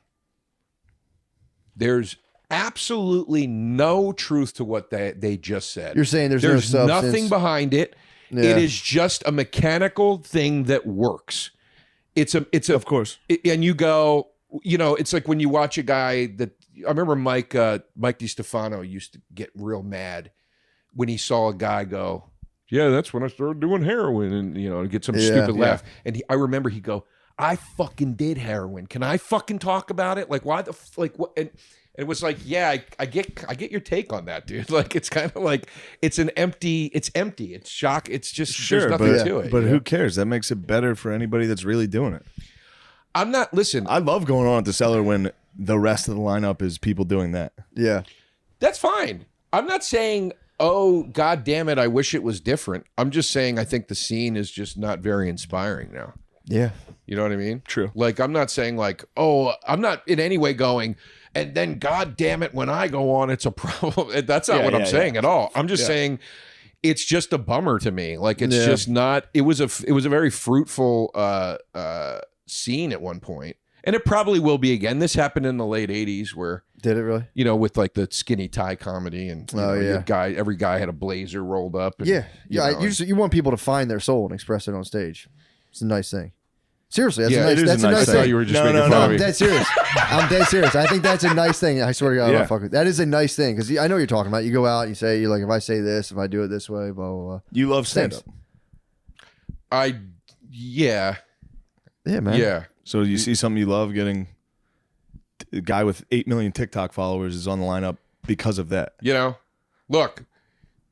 there's absolutely no truth to what they just said. you're saying there's no substance. nothing behind it. Yeah. It is just a mechanical thing that works. It's a Of course. and you go, it's like when you watch a guy that I remember Mike DiStefano used to get real mad when he saw a guy go, yeah, that's when I started doing heroin, and get some Yeah, stupid yeah. laugh. And I remember he'd go, I fucking did heroin. Can I fucking talk about it? Like, why the like what? And it was like, yeah, I get your take on that, dude. Like, it's kind of like it's empty. It's shock. It's just there's nothing to it. But who cares? That makes it better for anybody that's really doing it. I'm not. Listen, I love going on at the cellar when the rest of the lineup is people doing that. Yeah. that's fine. I'm not saying, oh, God damn it, I wish it was different. I'm just saying I think the scene is just not very inspiring now. Yeah. You know what I mean? True. Like, I'm not saying like, oh, I'm not in any way going, and then God damn it, when I go on, it's a problem. That's not what I'm saying at all. I'm just saying it's just a bummer to me. Like, it's just not, it was a very fruitful scene at one point. And it probably will be again. This happened in the late 80s where, Did it really? you know, with like the skinny tie comedy and you know, your every guy had a blazer rolled up. And, Yeah. Yeah. you know, You want people to find their soul and express it on stage. It's a nice thing. Seriously, that's Yeah, a nice, it is that's a a nice nice thing. thing. I thought you were just making fun No, of I'm me. dead serious. I'm dead serious. I think that's a nice thing. I swear to God, I don't fuck with that. Is a nice thing because I know what you're talking about. You go out and you say, you're like, if I say this, if I do it this way, blah, blah, blah. You love stand-up. Yeah, man. yeah. So you see something you love, getting a guy with 8 million TikTok followers is on the lineup because of that. You know, look,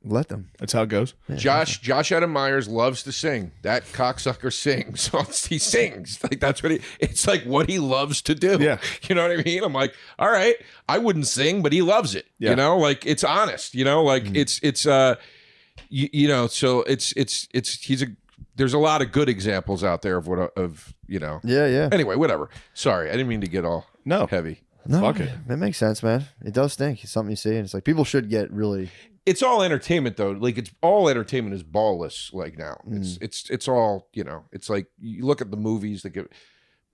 Let them. That's how it goes. Josh Adam Myers loves to sing. That cocksucker sings. He sings. Like, that's what it's like what he loves to do. Yeah. You know what I mean? I'm like, all right, I wouldn't sing, but he loves it. Yeah. You know, like, it's honest, you know, like you know, so there's a lot of good examples out there of you know. Yeah. Anyway, whatever. Sorry, I didn't mean to get all heavy. No, Fuck it. That makes sense, man. It does stink. It's something you see, and it's like people should get really. It's all entertainment though. Like, it's all entertainment is ballless. Like, now it's all, you know, it's like you look at the movies that get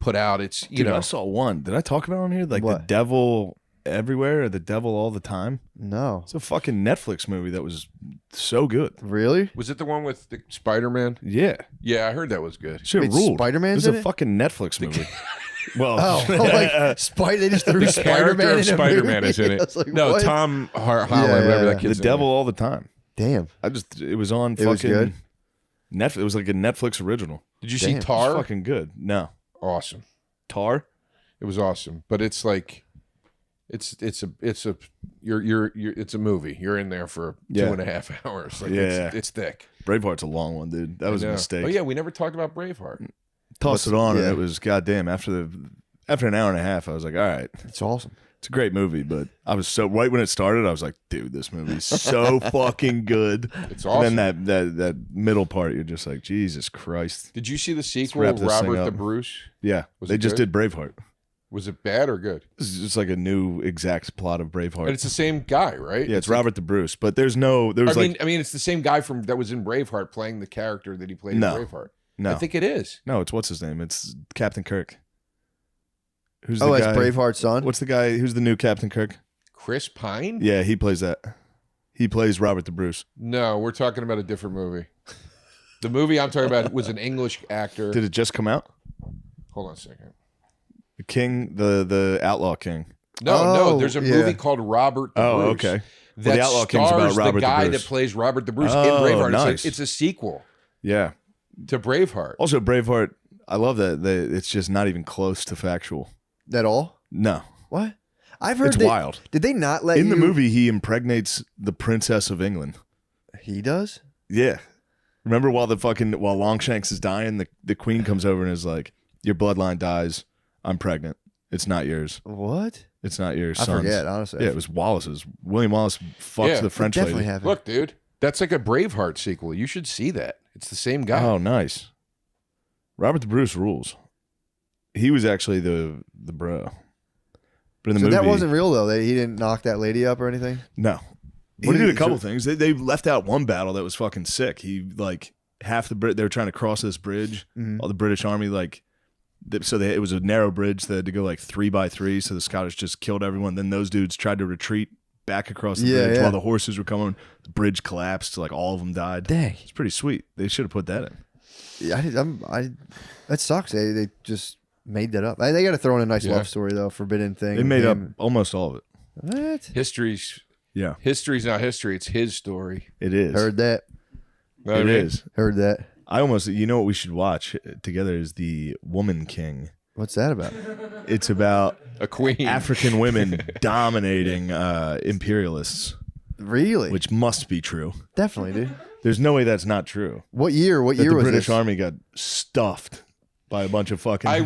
put out. It's you Dude, know, I saw one. Did I talk about it on here? Like What? The Devil Everywhere or The Devil All the Time? No, It's a fucking Netflix movie that was so good. really. was it the one with the Spider-Man? Yeah. Yeah, I heard that was good. Shit Wait, ruled. Spider-Man's It in was a it? fucking Netflix movie. Well, Oh, like They just threw The Spider-Man character in of a Spider-Man movie. is in I it. was like, No, what? Tom Holland, Yeah, whatever yeah, that The kid's Devil name. All the Time. Damn. It was on fucking It was good? Netflix. It was like a Netflix original. Did you see Damn. It was Tar? fucking good. No. Awesome. Tar? It was awesome, but it's like, it's a movie. You're in there for Yeah. 2.5 hours. Like, Yeah. it's thick. Braveheart's a long one, dude. That was I a know. mistake. Oh yeah, we never talked about Braveheart. Tossed it on and yeah. it was goddamn after an hour and a half, I was like, all right, It's awesome. it's a great movie, but I was so right when it started, I was like, dude, this movie's so fucking good. It's awesome. And then that middle part, you're just like, Jesus Christ. Did you see the sequel, wrap this thing Robert the up. Bruce? Yeah. Was They it just good? did Braveheart. Was it bad or good? This is just like a new exact plot of Braveheart. But it's the same guy, right? Yeah, it's like- Robert the Bruce, but there was I mean, it's the same guy that was in Braveheart playing the character that he played No. in Braveheart. no, I think it is. no, it's what's his name? It's Captain Kirk. Who's the Oh, it's guy? Braveheart's son. What's the guy? Who's the new Captain Kirk? Chris Pine? Yeah, he plays that. He plays Robert the Bruce. No, we're talking about a different movie. The movie I'm talking about was an English actor. Did it just come out? Hold on a second. The King, the Outlaw King. No, Oh, there's a yeah. movie called Robert the Oh, Bruce. okay. That Well, the Outlaw King's about stars Robert the the guy Bruce. that plays Robert the Bruce in Oh, Braveheart. nice. It's a sequel Yeah. to Braveheart. Also, Braveheart. I love that. It's just not even close to factual. That all? No, What? I've heard it's they- wild. Did they not let In the you- movie, he impregnates the Princess of England. He does? Yeah. Remember while Longshanks is dying, the Queen comes over and is like, "Your bloodline dies. I'm pregnant. It's not yours. What? It's not yours." I forget, honestly. Yeah, it was Wallace's. William Wallace fucks Yeah, the French Definitely lady. have it. Look, dude, that's like a Braveheart sequel. You should see that. It's the same guy. Oh, nice. Robert the Bruce rules. He was actually the bro. But in the So movie, that wasn't real though. He didn't knock that lady up or anything. no. He What did did a he- couple things. They left out one battle that was fucking sick. He like half the Brit. They were trying to cross this bridge. Mhm. All the British army it was a narrow bridge. They had to go like 3x3. So the Scottish just killed everyone. Then those dudes tried to retreat back across the Yeah, bridge yeah. while the horses were coming. The bridge collapsed. Like all of them died. Dang. It's pretty sweet. They should have put that in. Yeah, that sucks. They just made that up. They got to throw in a nice Yeah. love story though. Forbidden thing. They with made up him. almost all of it. What? History's Yeah, not history. It's his story. it is. Heard that. Know what It I mean? is. Heard that. You know what we should watch together is The Woman King. What's that about? It's about A queen. African women dominating imperialists, Really? which must be true. Definitely, dude. There's no way that's not true. What year? What year The was British this? Army got stuffed by a bunch of fucking I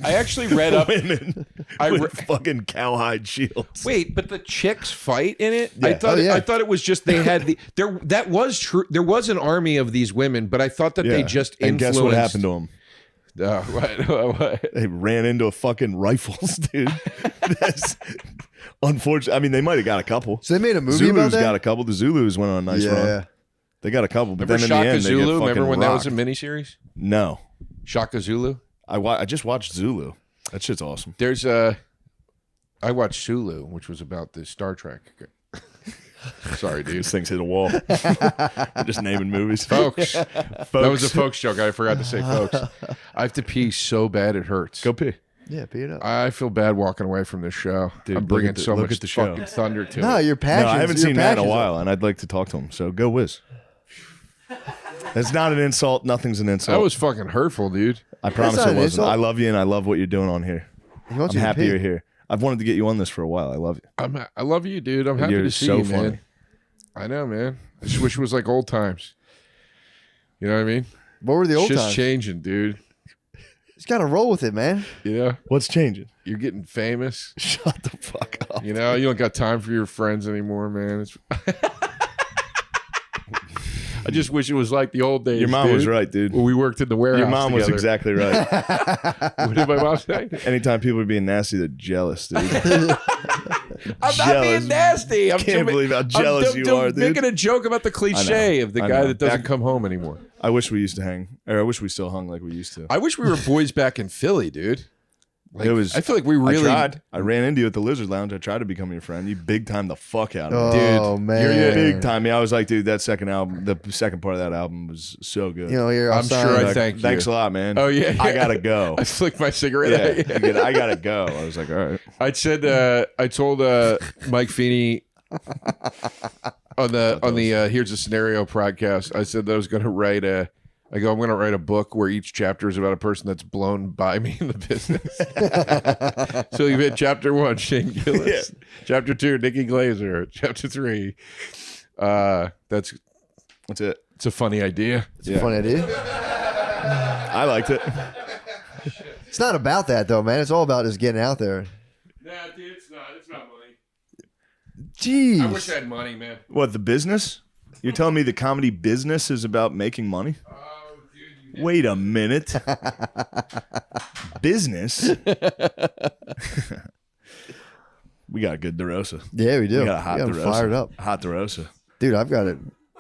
actually read up. women with fucking cowhide shields. Wait, but the chicks fight in it? Yeah. I thought Oh, yeah. I thought it was just they had that was true. There was an army of these women, but I thought that they just and influenced. guess what happened to them? What? They ran into fucking rifles, dude. That's unfortunate. I mean, they might have got a couple. So they made a movie about Zulu's that? got a couple. The Zulus went on a nice run. Yeah. They got a couple, but Remember then in Shaka the end, they get Zulu? fucking Remember when that was a rocked. miniseries? No, Shaka Zulu. I just watched Zulu. That shit's awesome. There's I watched Sulu, which was about the Star Trek. Sorry, dude. These things hit a wall. We're just naming movies, Folks. That was a folks joke. I forgot to say folks. I have to pee so bad it hurts. Go pee. Yeah, beat it up. I feel bad walking away from this show. Dude, I'm look bringing at the- so look much at the show. fucking thunder to No, it. your passion. No, I haven't seen Matt in a while, and I'd like to talk to him. So go whiz. It's not an insult. Nothing's an insult. That was fucking hurtful, dude. I promise not it an wasn't. insult. I love you, and I love what you're doing on here. He wants I'm you to happy pee. you're here. I've wanted to get you on this for a while. I love you. I love you, dude. I'm happy You're to see so you, funny. man. I know, man. I just wish it was like old times. You know what I mean? What were the old It's just times? changing, dude. He's got to roll with it, man. Yeah. What's changing? You're getting famous. Shut the fuck up. You know, you don't got time for your friends anymore, man. It's I just wish it was like the old days. Your mom dude, was right, dude. when we worked in the warehouse. Your mom was together. exactly right. What did my mom say? Anytime people are being nasty, they're jealous, dude. I'm not Jealous. being nasty. I Can't believe how jealous you are, dude. Making a joke about the cliche of the I guy know. that doesn't Back- come home anymore. I wish we used to hang, or I wish we still hung like we used to. I wish we were boys back in Philly, dude. Like, It was- I feel like we really I tried. I ran into you at the Lizard Lounge. I tried to become your friend. You big time the fuck out of me. Oh, Dude, man. You're big time. Yeah, I was like, dude, that second album, the second part of that album was so good. You know, here I'm sure I Like, thank you. Thanks a lot, man. Oh, yeah. I gotta go. I flicked my cigarette. Yeah, at you. I gotta go. I was like, all right. I said I told Mike Feeney on the Here's a Scenario podcast. I said that I was going to write I'm going to write a book where each chapter is about a person that's blown by me in the business. So you've had chapter 1, Shane Gillis. Chapter 2, Nikki Glazer. Chapter 3, that's it. it's a funny idea. It's a funny idea. I liked it. It's not about that, though, man. It's all about just getting out there. Nah, dude, it's not money. Jeez. I wish I had money, man. What, the business? You're telling me the comedy business is about making money? Oh, dude, Wait a minute. Business? We got a good DeRosa. Yeah, we do. We got a hot We got 'em DeRosa. fired up. Hot DeRosa. Dude, I got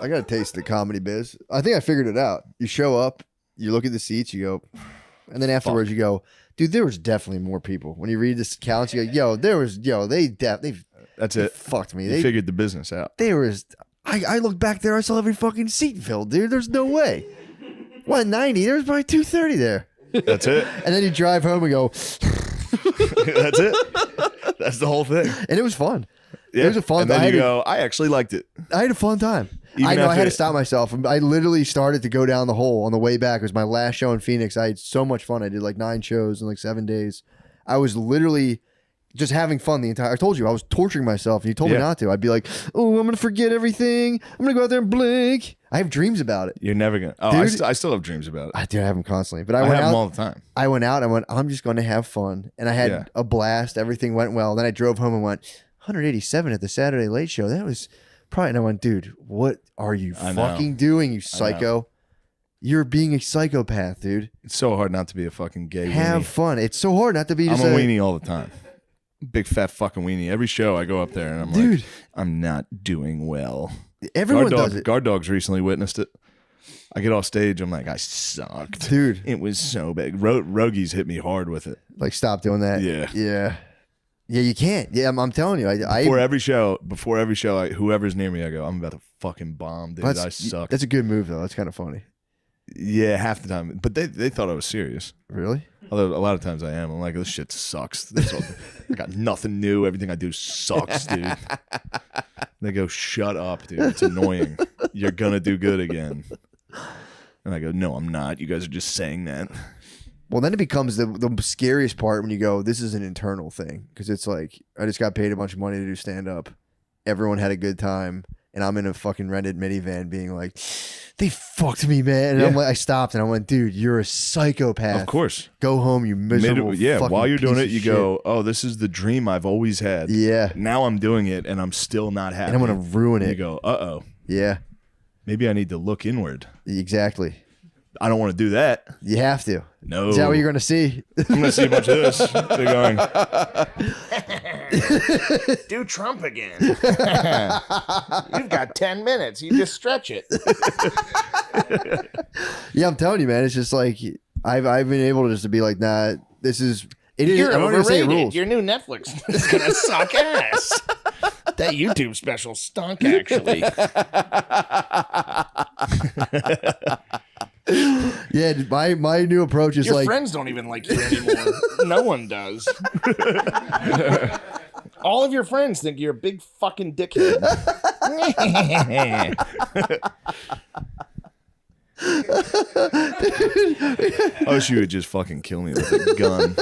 to taste the comedy biz. I think I figured it out. You show up, you look at the seats, you go, and then afterwards you go, dude, there was definitely more people. When you read this counts, you go, they That's it. fucked me. You They figured the business out. there was I looked back there, I saw every fucking seat filled, dude. There's no way. 190, there was probably 230 there. That's it. And then you drive home and go, That's it. That's the whole thing. and it was fun. Yeah. It was a fun And then I you had to- go, I actually liked it. I had a fun time. Even I know I had after- to stop myself. I literally started to go down the hole on the way back. It was my last show in Phoenix. I had so much fun. I did like 9 shows in like 7 days. I was literally just having fun the entire. I told you I was torturing myself, and you told me Yeah. not to. I'd be like, "Oh, I'm gonna forget everything. I'm gonna go out there and blink." I have dreams about it. You're never going to. Oh, Dude. I still have dreams about it. I do have them constantly, but I I went have them out. all the time. I went out. I went. I'm just going to have fun, and I had Yeah. a blast. Everything went well. Then I drove home and went 187 at the Saturday Late Show. That was probably. And I went, dude, what are you I know. fucking doing, you psycho? You're being a psychopath, dude. It's so hard not to be a fucking gay Have weenie. fun. It's so hard not to be I'm just a weenie all the time. Big fat fucking weenie. Every show I go up there and I'm Dude. like, I'm not doing well. Everyone Guard, does it, Guard Dogs recently witnessed it. I get off stage, I'm like, I sucked. dude. It was so big. Rogies hit me hard with it. Like, stop doing that. Yeah. yeah. You can't. Yeah, I'm telling you. Before every show, whoever's near me, I go, I'm about to fucking bomb, dude. I suck. That's a good move, though. That's kind of funny. Yeah, half the time. But they thought I was serious. Really? Although a lot of times I am. I'm like, this shit sucks. I got nothing new. Everything I do sucks, dude. They go, shut up, dude. It's annoying. You're gonna do good again. And I go, no, I'm not. You guys are just saying that. Well, then it becomes the scariest part when you go, this is an internal thing. Because it's like, I just got paid a bunch of money to do stand-up. Everyone had a good time. And I'm in a fucking rented minivan being like, they fucked me, man. And I'm like, I stopped and I went, dude, you're a psychopath. Of course. Go home, you miserable fucking while you're doing piece it, of you shit. go, oh, this is the dream I've always had. Yeah. Now I'm doing it and I'm still not happy. And I'm going to ruin And it. you go, uh-oh. Yeah, Maybe I need to look inward. exactly. I don't want to do that. You have to. No. Is that what you're going to see? I'm going to see a bunch of this. They're going, Do Trump again. You've got 10 minutes. You just stretch it. Yeah, I'm telling you, man. It's just like, I've been able to just to be like, nah, this is, it is, You're I don't even say overrated. rules. Your new Netflix is going to suck ass. That YouTube special stunk, actually. Yeah, my new approach is Your like, friends don't even like you anymore. No one does. All of your friends think you're a big fucking dickhead. I wish you would just fucking kill me with a gun.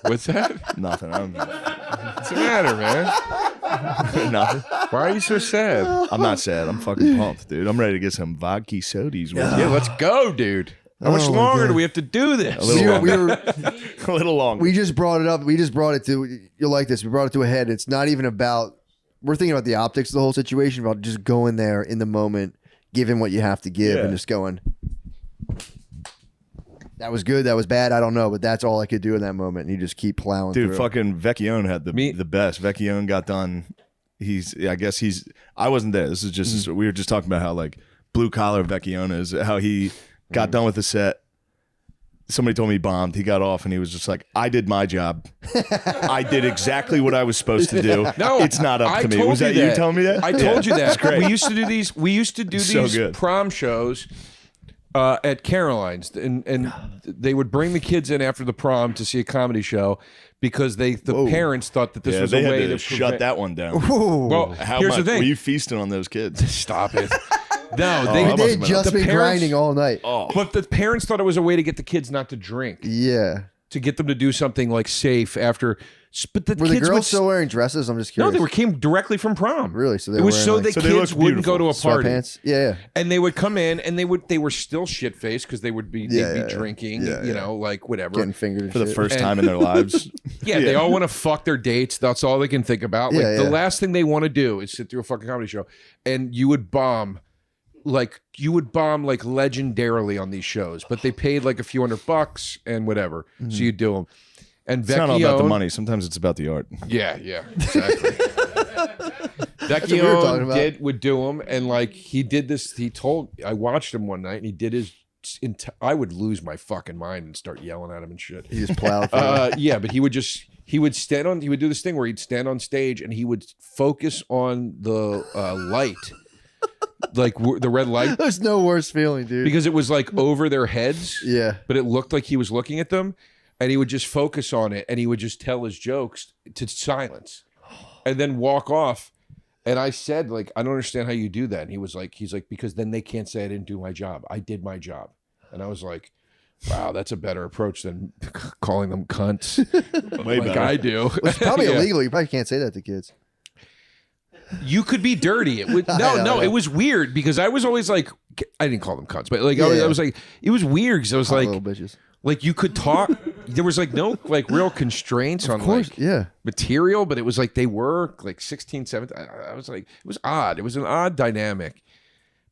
What's that? Nothing. What's the matter, man? Nothing. Why are you so sad? I'm not sad. I'm fucking pumped, dude. I'm ready to get some vodka sodies with Yeah, let's go, dude. How much Oh, my longer God. do we have to do this? little we were a little longer. we just brought it up. We just brought it to, you'll like this. We brought it to a head. It's not even about, we're thinking about the optics of the whole situation, about just going there in the moment, giving what you have to give, Yeah. and just going, that was good, that was bad, I don't know, but that's all I could do in that moment. And you just keep plowing Dude, through. fucking Vecchione had the best. Vecchione got done. I wasn't there. This is just, we were just talking about how like blue collar Vecchione is, how he got done with the set. Somebody told me he bombed. He got off and he was just like, I did my job. I did exactly what I was supposed to do. No, it's not up I to me. told Was that you telling me that? I told you that. great. We used to do these. We used to do So these good. prom shows at Caroline's, and they would bring the kids in after the prom to see a comedy show because the parents thought that this Yeah, was they a had way to to shut prevent- that one down. Ooh. Well, How here's much the thing. were you feasting on those kids? Stop it. No, Oh, they I must They have had been just the been parents- grinding all night. But the parents thought it was a way to get the kids not to drink, Yeah. to get them to do something like safe after. But the Were the kids girls would still wearing dresses? I'm just no, curious. they came directly from prom. Really? So they it was were so wearing, the like, So they kids look wouldn't go to a beautiful. party. sweatpants? Yeah. And they would come in and they were still shit faced because they would be Yeah, they'd yeah, be drinking, yeah, you yeah. know, like whatever. Getting fingered and For the shit. first And- time in their lives. Yeah, they all want to fuck their dates. That's all they can think about. Like Yeah, the yeah. last thing they want to do is sit through a fucking comedy show. And you would bomb legendarily on these shows, but they paid like a few $100 and whatever. Mm-hmm. So you do them. And It's not all about the Vecchione- money. Sometimes it's about the art. Yeah, exactly. what we were talking about. would do him, and like he did this. I watched him one night, and he did his. I would lose my fucking mind and start yelling at him and shit. He just plowed through. Yeah, but he would do this thing where he'd stand on stage and he would focus on the light, like the red light, There's no worse feeling, dude. because it was like over their heads. Yeah. But it looked like he was looking at them, and he would just focus on it, and he would just tell his jokes to silence, and then walk off. And I said, like, I don't understand how you do that. And he's like, because then they can't say I didn't do my job. I did my job. And I was like, wow, that's a better approach than calling them cunts Way like better. I do. It's probably Yeah. illegal. You probably can't say that to kids. You could be dirty. It would, no, it was weird because I was always like, I didn't call them cunts, but like Yeah. I was like, it was weird because I was Hot like, little bitches. like you could talk. There was like no like real constraints on Of course, like yeah. material, but it was like they were like 16, 17. I was like, it was odd. It was an odd dynamic.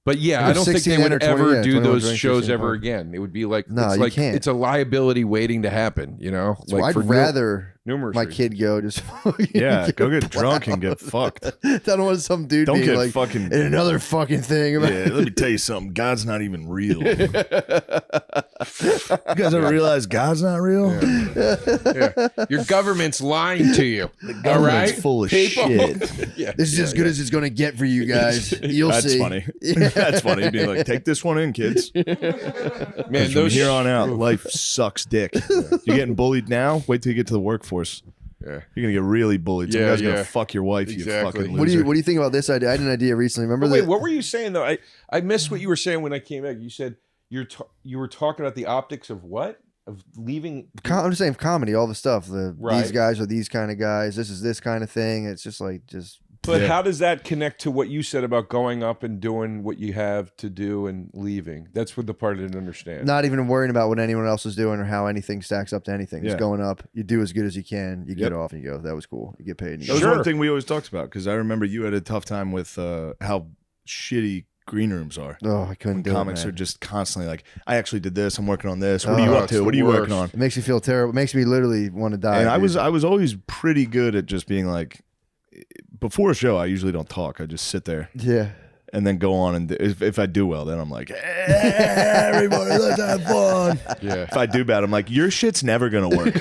But yeah, If I it's don't think 16 they would or 20, ever yeah, do 21 those drinks, shows 16 ever party. again. It would be like, No, it's you like can't. it's a liability waiting to happen, you know? So Like I'd for rather numerous my reasons. kid go just fucking Yeah, go get drunk and get fucked. I don't want some dude Don't being get like fucking- and another fucking thing about Yeah, let me tell you something. God's not even real. You guys ever realize God's not real? Yeah. Your government's lying to you. All Government's right? full of People. shit. Yeah. this is as good as it's gonna get for you guys. You'll That's see. funny. That's funny. You'd be like, take this one in, kids. Man, From those here on out, life sucks dick. You're getting bullied now. Wait till you get to the workforce. Yeah. You're gonna get really bullied. Some Yeah, guy's yeah. gonna fuck your wife. You Exactly. fucking What do loser. you think about this idea? I had an idea recently. Remember Wait, that? what were you saying though? I missed what you were saying when I came back. You said you were talking about the optics of what? Of leaving. I'm just saying comedy, all the stuff. Right. These guys are these kind of guys. This is this kind of thing. It's just like But how does that connect to what you said about going up and doing what you have to do and leaving? That's what the part I didn't understand. not even worrying about what anyone else is doing or how anything stacks up to anything. Just going up. You do as good as you can. You get off and you go, that was cool. You get paid. And you That was go. one thing we always talked about because I remember you had a tough time with how shitty green rooms are. Oh, I couldn't do Comics it, are man. just constantly like, I actually did this. I'm working on this. What are you up it's to? the What are you worst. working on? It makes me feel terrible. It makes me literally want to die. And I dude. was always pretty good at just being like, before a show, I usually don't talk. I just sit there Yeah. and then go on. And if I do well, then I'm like, hey, everybody, let's have fun. Yeah. If I do bad, I'm like, your shit's never going to work.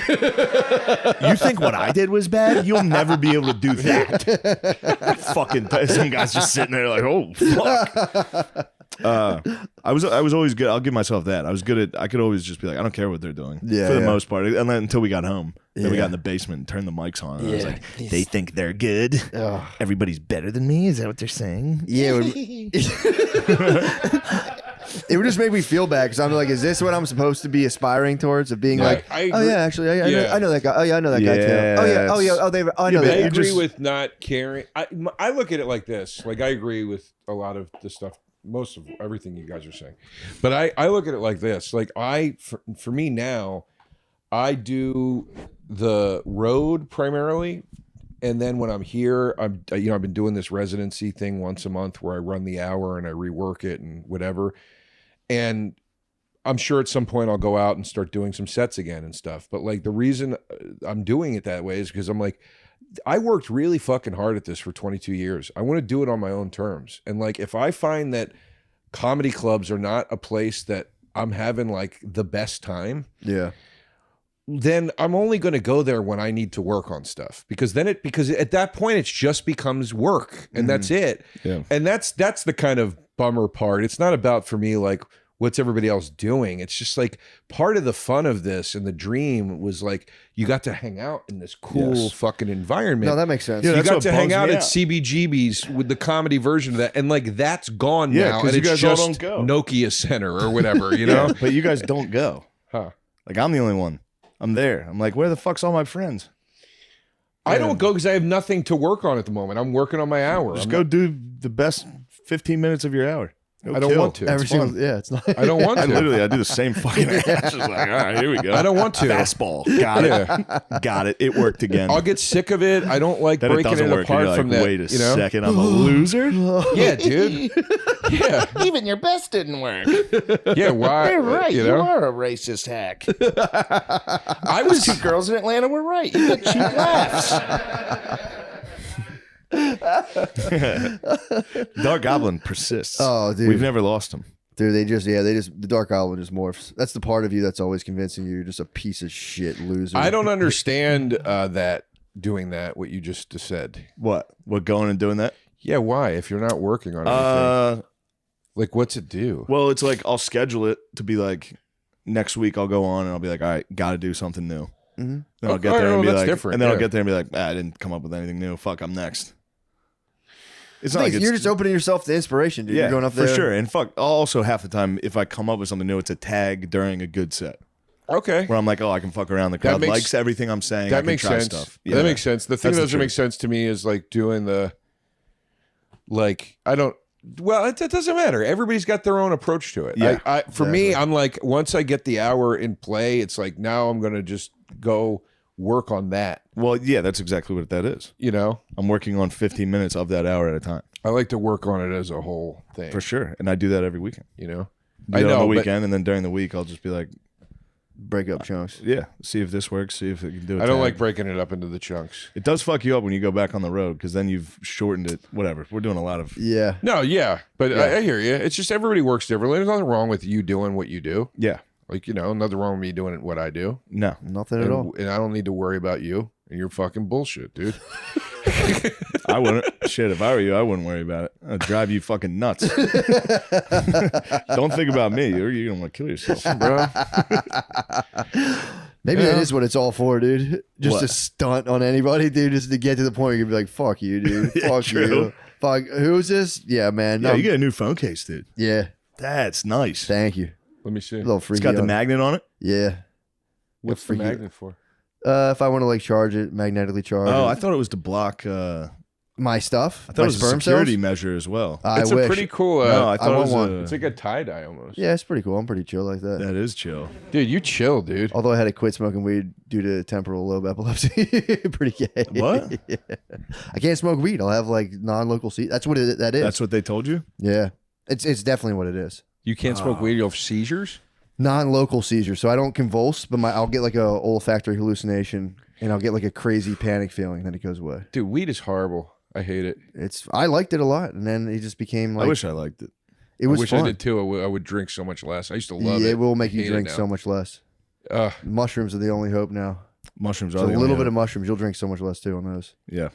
You think what I did was bad? You'll never be able to do that. Fucking some guy's just sitting there like, oh, fuck. I was always good. I'll give myself that. I was good at, I could always just be like, I don't care what they're doing for the most part. And then until we got home, then we got in the basement and turned the mics on. And I was like, they think they're good. Ugh. Everybody's better than me. Is that what they're saying? Yeah. It would just make me feel bad because I'm like, is this what I'm supposed to be aspiring towards? Of being like, I oh agree. yeah, actually, Yeah. I know that guy. Oh yeah, I know that guy too. Oh yeah, oh yeah, I know I that. agree just- with not caring. I look at it like this. Like I agree with a lot of the stuff, most of everything you guys are saying. But I look at it like this. Like for me now, I do the road primarily. And then when I'm here, I've been doing this residency thing once a month where I run the hour and I rework it and whatever. And I'm sure at some point I'll go out and start doing some sets again and stuff. But like the reason I'm doing it that way is because I'm like, I worked really fucking hard at this for 22 years. I want to do it on my own terms. And like, if I find that comedy clubs are not a place that I'm having like the best time, Yeah. then I'm only going to go there when I need to work on stuff because at that point it just becomes work and that's it. Yeah. And that's the kind of bummer part. It's not about for me like what's everybody else doing. It's just like part of the fun of this and the dream was like you got to hang out in this cool fucking environment. No, that makes sense. Yeah, You that's got what to hang bugs out me at out. CBGB's with the comedy version of that, and like that's gone Yeah, now, 'cause and you it's guys all just don't go. Nokia Center or whatever, you know? But you guys don't go. Huh. Like, I'm the only one. I'm there. I'm like, where the fuck's all my friends? I don't go because I have nothing to work on at the moment. I'm working on my hour. Just I'm go not- do the best 15 minutes of your hour. Go I don't kill. want to. Every It's fun. single, yeah, it's not. I don't want I to. do the same fucking ass. Just like, all right, here we go. I don't want to. Fastball. Got it. Got it. It worked again. I'll get sick of it. I don't like then it breaking doesn't it work. And apart you're from like, that. wait a you know? second, I'm a loser? Yeah, dude. Yeah, Even your best didn't work. yeah. Why? You're right. You You, know, are a racist hack. I was. Two girls in Atlanta were right. You get cheap laughs. Dark Goblin persists. Oh, dude. We've never lost him. Dude, the Dark Goblin just morphs. That's the part of you that's always convincing you you're just a piece of shit loser. I don't understand that doing that. What you just said. What? What, going and doing that? Yeah, why? If you're not working on anything, like, what's it do? Well, it's like I'll schedule it to be like next week I'll go on and I'll be like, all right, got to do something new. Mm-hmm. Then I'll Okay, get there and be that's like, different, and then I'll yeah. get there and be like, I didn't come up with anything new. Fuck, I'm next. It's The not thing like is, you're it's- just opening yourself to inspiration, dude. yeah, You're going up there for sure. And fuck, also half the time, if I come up with something new, it's a tag during a good set Okay, where I'm like, oh, I can fuck around. The crowd makes- likes everything I'm saying. I that can makes try sense. Stuff. That makes sense. The thing That's that the doesn't make truth. sense to me is like doing the, like I don't. Well, it doesn't matter. Everybody's got their own approach to it. Yeah, For me, I'm like, once I get the hour in play, it's like now I'm gonna just go work on that. Well, yeah, that's exactly what that is. You know, I'm working on 15 minutes of that hour at a time. I like to work on it as a whole thing. For sure. And I do that every weekend. You know, Do I that know on the but- weekend, and then during the week, I'll just be like, break up chunks. yeah, see if this works, see if it can do it. I don't like breaking it up into the chunks. It does fuck you up when you go back on the road because then you've shortened it. Whatever. We're doing a lot of. Yeah. No, yeah, but I hear you. It's just everybody works differently. There's nothing wrong with you doing what you do. Yeah. Like, you know, nothing wrong with me doing what I do. No. Nothing at all. And I don't need to worry about you and your fucking bullshit, dude. I wouldn't. Shit, if I were you, I wouldn't worry about it. I'd drive you fucking nuts. Don't think about me. You're going to want to kill yourself. Bro. Maybe Yeah. that is what it's all for, dude. Just What? to stunt on anybody, dude. Just to get to the point where you'd be like, fuck you, dude. Yeah, Fuck true. you. Fuck. Who's this? Yeah, man. No. Yeah, you get a new phone case, dude. Yeah. That's nice. Thank you. Let me see. A little It's freaky. got the on it. magnet on it. Yeah. What's the for you. magnet for? If I want to like charge it, magnetically charge. Oh, it. I thought it was to block. My stuff. I thought my it was a sperm security cells. measure as well. I It's wish. a pretty cool. No, I thought it want was one. it's like a tie-dye almost. Yeah, it's pretty cool. I'm pretty chill like that. That is chill. Dude, you chill, dude. Although I had to quit smoking weed due to temporal lobe epilepsy. Pretty gay. What? Yeah. I can't smoke weed. I'll have like non-local seizures. That's what that is. That's what they told you. Yeah. It's definitely what it is. You can't smoke weed. You'll have seizures. Non-local seizures. So I don't convulse, but I'll get like a olfactory hallucination and I'll get like a crazy panic feeling. Then it goes away. Dude, weed is horrible. I hate it. I liked it a lot, and then it just became like I wish I liked it. it was I wish fun. I did too. I would drink so much less. I used to love it. It will make I you hate it drink now. so much less. Ugh. Mushrooms are the only hope now. Mushrooms So are a the little only bit of hope. mushrooms, you'll drink so much less too on those. Yeah.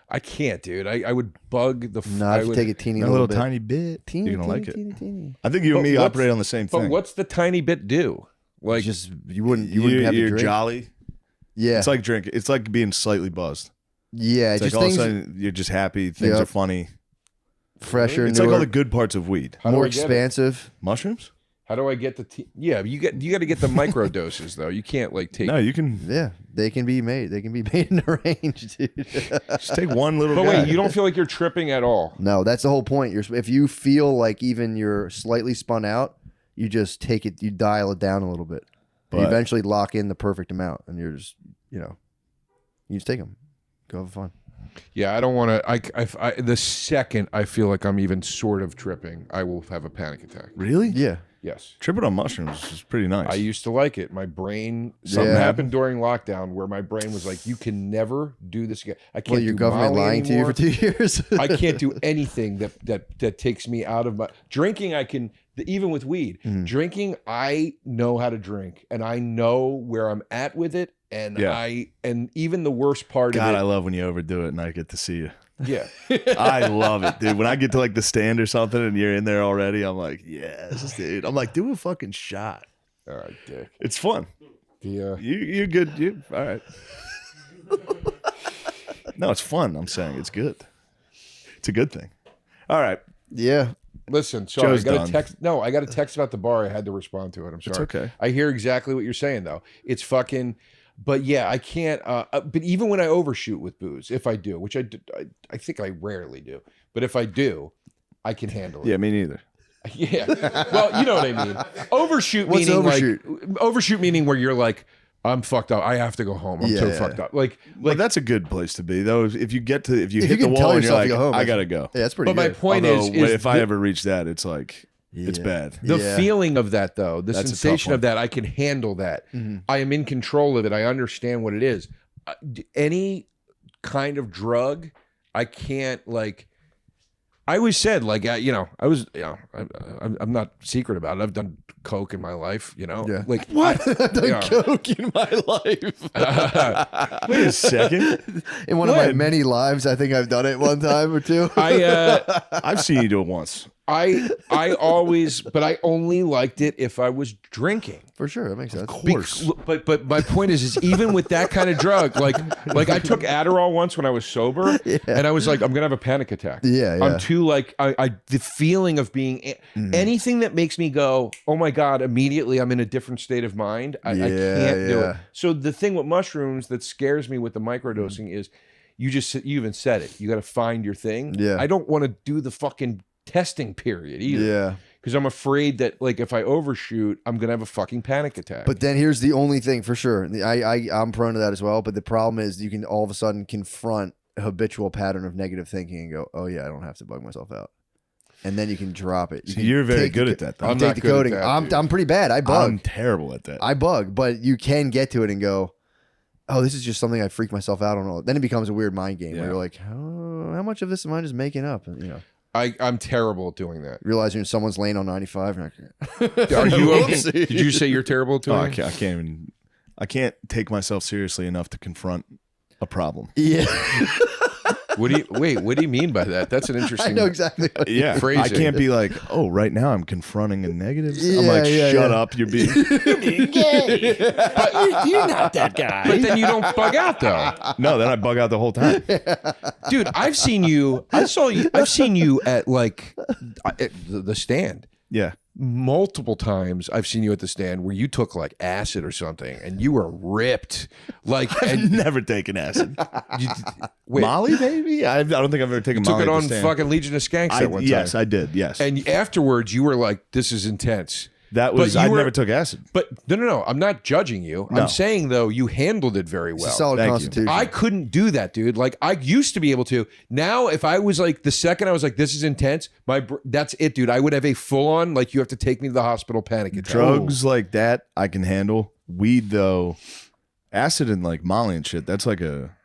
I can't, dude. I would bug the. Not if you take a teeny A little little bit. tiny bit. Teeny, You're gonna like teeny, it. teeny, teeny. I think you and But me what's- operate on the same But thing. what's the tiny bit do? Like, Just you wouldn't have to you're drink. jolly. Yeah, It's like drinking. It's like being slightly buzzed. yeah, It's just like all of things a sudden you're just happy. Things Yep. are funny. fresher, It's like newer, all the good parts of weed. how do more I get it? expansive. How Mushrooms? do I get the? Yeah, you got to get the micro doses though. You can't like take. No, you can Yeah, they can be made. They can be made in a range, dude. just take one little. But guy. wait, you don't feel like you're tripping at all. No, that's the whole point. If you feel like even you're slightly spun out, you just take it, you dial it down a little bit. You But- eventually lock in the perfect amount, and you're just, you just take them. Go have fun. Yeah, I don't want to. The second I feel like I'm even sort of tripping, I will have a panic attack. Really? Yeah. Yes. Tripping on mushrooms is pretty nice. I used to like it. My brain, something Yeah. happened during lockdown where my brain was like, "You can never do this again. I can't." Well, your do government Molly lying to you anymore. for 2 years. I can't do anything that takes me out of my drinking. I can even with weed. Mm. Drinking, I know how to drink, and I know where I'm at with it. And Yeah. and even the worst part God, I of love when you overdo it and I get to see you. it, yeah. I love it, dude. When I get to like the stand or something and you're in there already, I'm like, yes, dude. I'm like, do a fucking shot. All right, Dick. It's fun. The You're good. You all right? No, it's fun. I'm saying it's good. It's a good thing. All right. yeah. listen, sorry, Joe's I got done. a text. No, I got a text about the bar. I had to respond to it. I'm sorry. It's okay. I hear exactly what you're saying though. It's fucking. But yeah, I can't. But even when I overshoot with booze, if I do, which I think I rarely do, but if I do, I can handle it. Yeah, me neither. Yeah. Well, you know what I mean. Overshoot What's meaning overshoot? like overshoot meaning where you're like, I'm fucked up. I have to go home. I'm so Yeah. fucked up. Like Well, that's a good place to be, though. If you get to, if you If hit you the can tell wall and you're yourself like, to go home, I that's- gotta go. Yeah, that's pretty but my good. point Although, is if I the, ever reach that, it's like, it's Yeah. bad. the Yeah. feeling of that though, the That's a tough sensation of one. that, I can handle that. Mhm. I am in control of it. I understand what it is. Any kind of drug, I can't like. I always said like I was I'm not secret about it. I've done coke in my life. Yeah. Like What? I've done Yeah. coke in my life. Wait a second. In one of my When? many lives, I think I've done it one time or two. I've seen you do it once. I always, but I only liked it if I was drinking. For sure, that makes sense. But my point is even with that kind of drug, like I took Adderall once when I was sober, and I was like, I'm gonna have a panic attack. Yeah, yeah. I'm too like I the feeling of being anything that makes me go, oh my god, immediately I'm in a different state of mind. I can't do it. yeah. So the thing with mushrooms that scares me with the microdosing is you even said it. You got to find your thing. Yeah. I don't want to do the fucking testing period either. Yeah. Because I'm afraid that like if I overshoot, I'm gonna have a fucking panic attack. But then here's the only thing for sure. I'm prone to that as well. But the problem is you can all of a sudden confront a habitual pattern of negative thinking and go, oh yeah, I don't have to bug myself out. And then you can drop it. You can You're very take good the- at that, though. I'm take not the good at coding. that, dude. I'm pretty bad. I bug. I'm terrible at that. I bug, but you can get to it and go, oh, this is just something I freaked myself out on. Then it becomes a weird mind game where Yeah. you're like, oh, how much of this am I just making up? And, I'm terrible at doing that. realizing someone's laying on 95. And like, Are you okay? Whoopsie. Did you say you're terrible at Oh, doing I it? can't. I can't take myself seriously enough to confront a problem. yeah, What do you mean by that? That's an I interesting. know exactly. What Yeah, Phrasing. I can't be like, oh, right now I'm confronting a negative. I'm Yeah, like, yeah, shut yeah. up, you're being. You're not that guy. But then you don't bug out though, No, then I bug out the whole time. dude. I've seen you. I've seen you at like at the stand. Yeah, multiple times I've seen you at the stand where you took like acid or something and you were ripped. Like, I've and never taken acid. you, wait, Molly, maybe? I don't think I've ever taken took Molly it at the on stand. fucking Legion of Skanks at one time. Yes, I did. Yes. And afterwards, you were like, "This is intense." That was, But you I were- never took acid. But no. I'm not judging you. No. I'm saying though, you handled it very It's well. a solid Thank you. constitution. I couldn't do that, dude. Like I used to be able to. Now, if I was like the second I was like, "This is intense," that's it, dude. I would have a full on like, you have to take me to the hospital panic attack. Drugs like that, I can handle. Weed, though, acid and like Molly and shit, that's like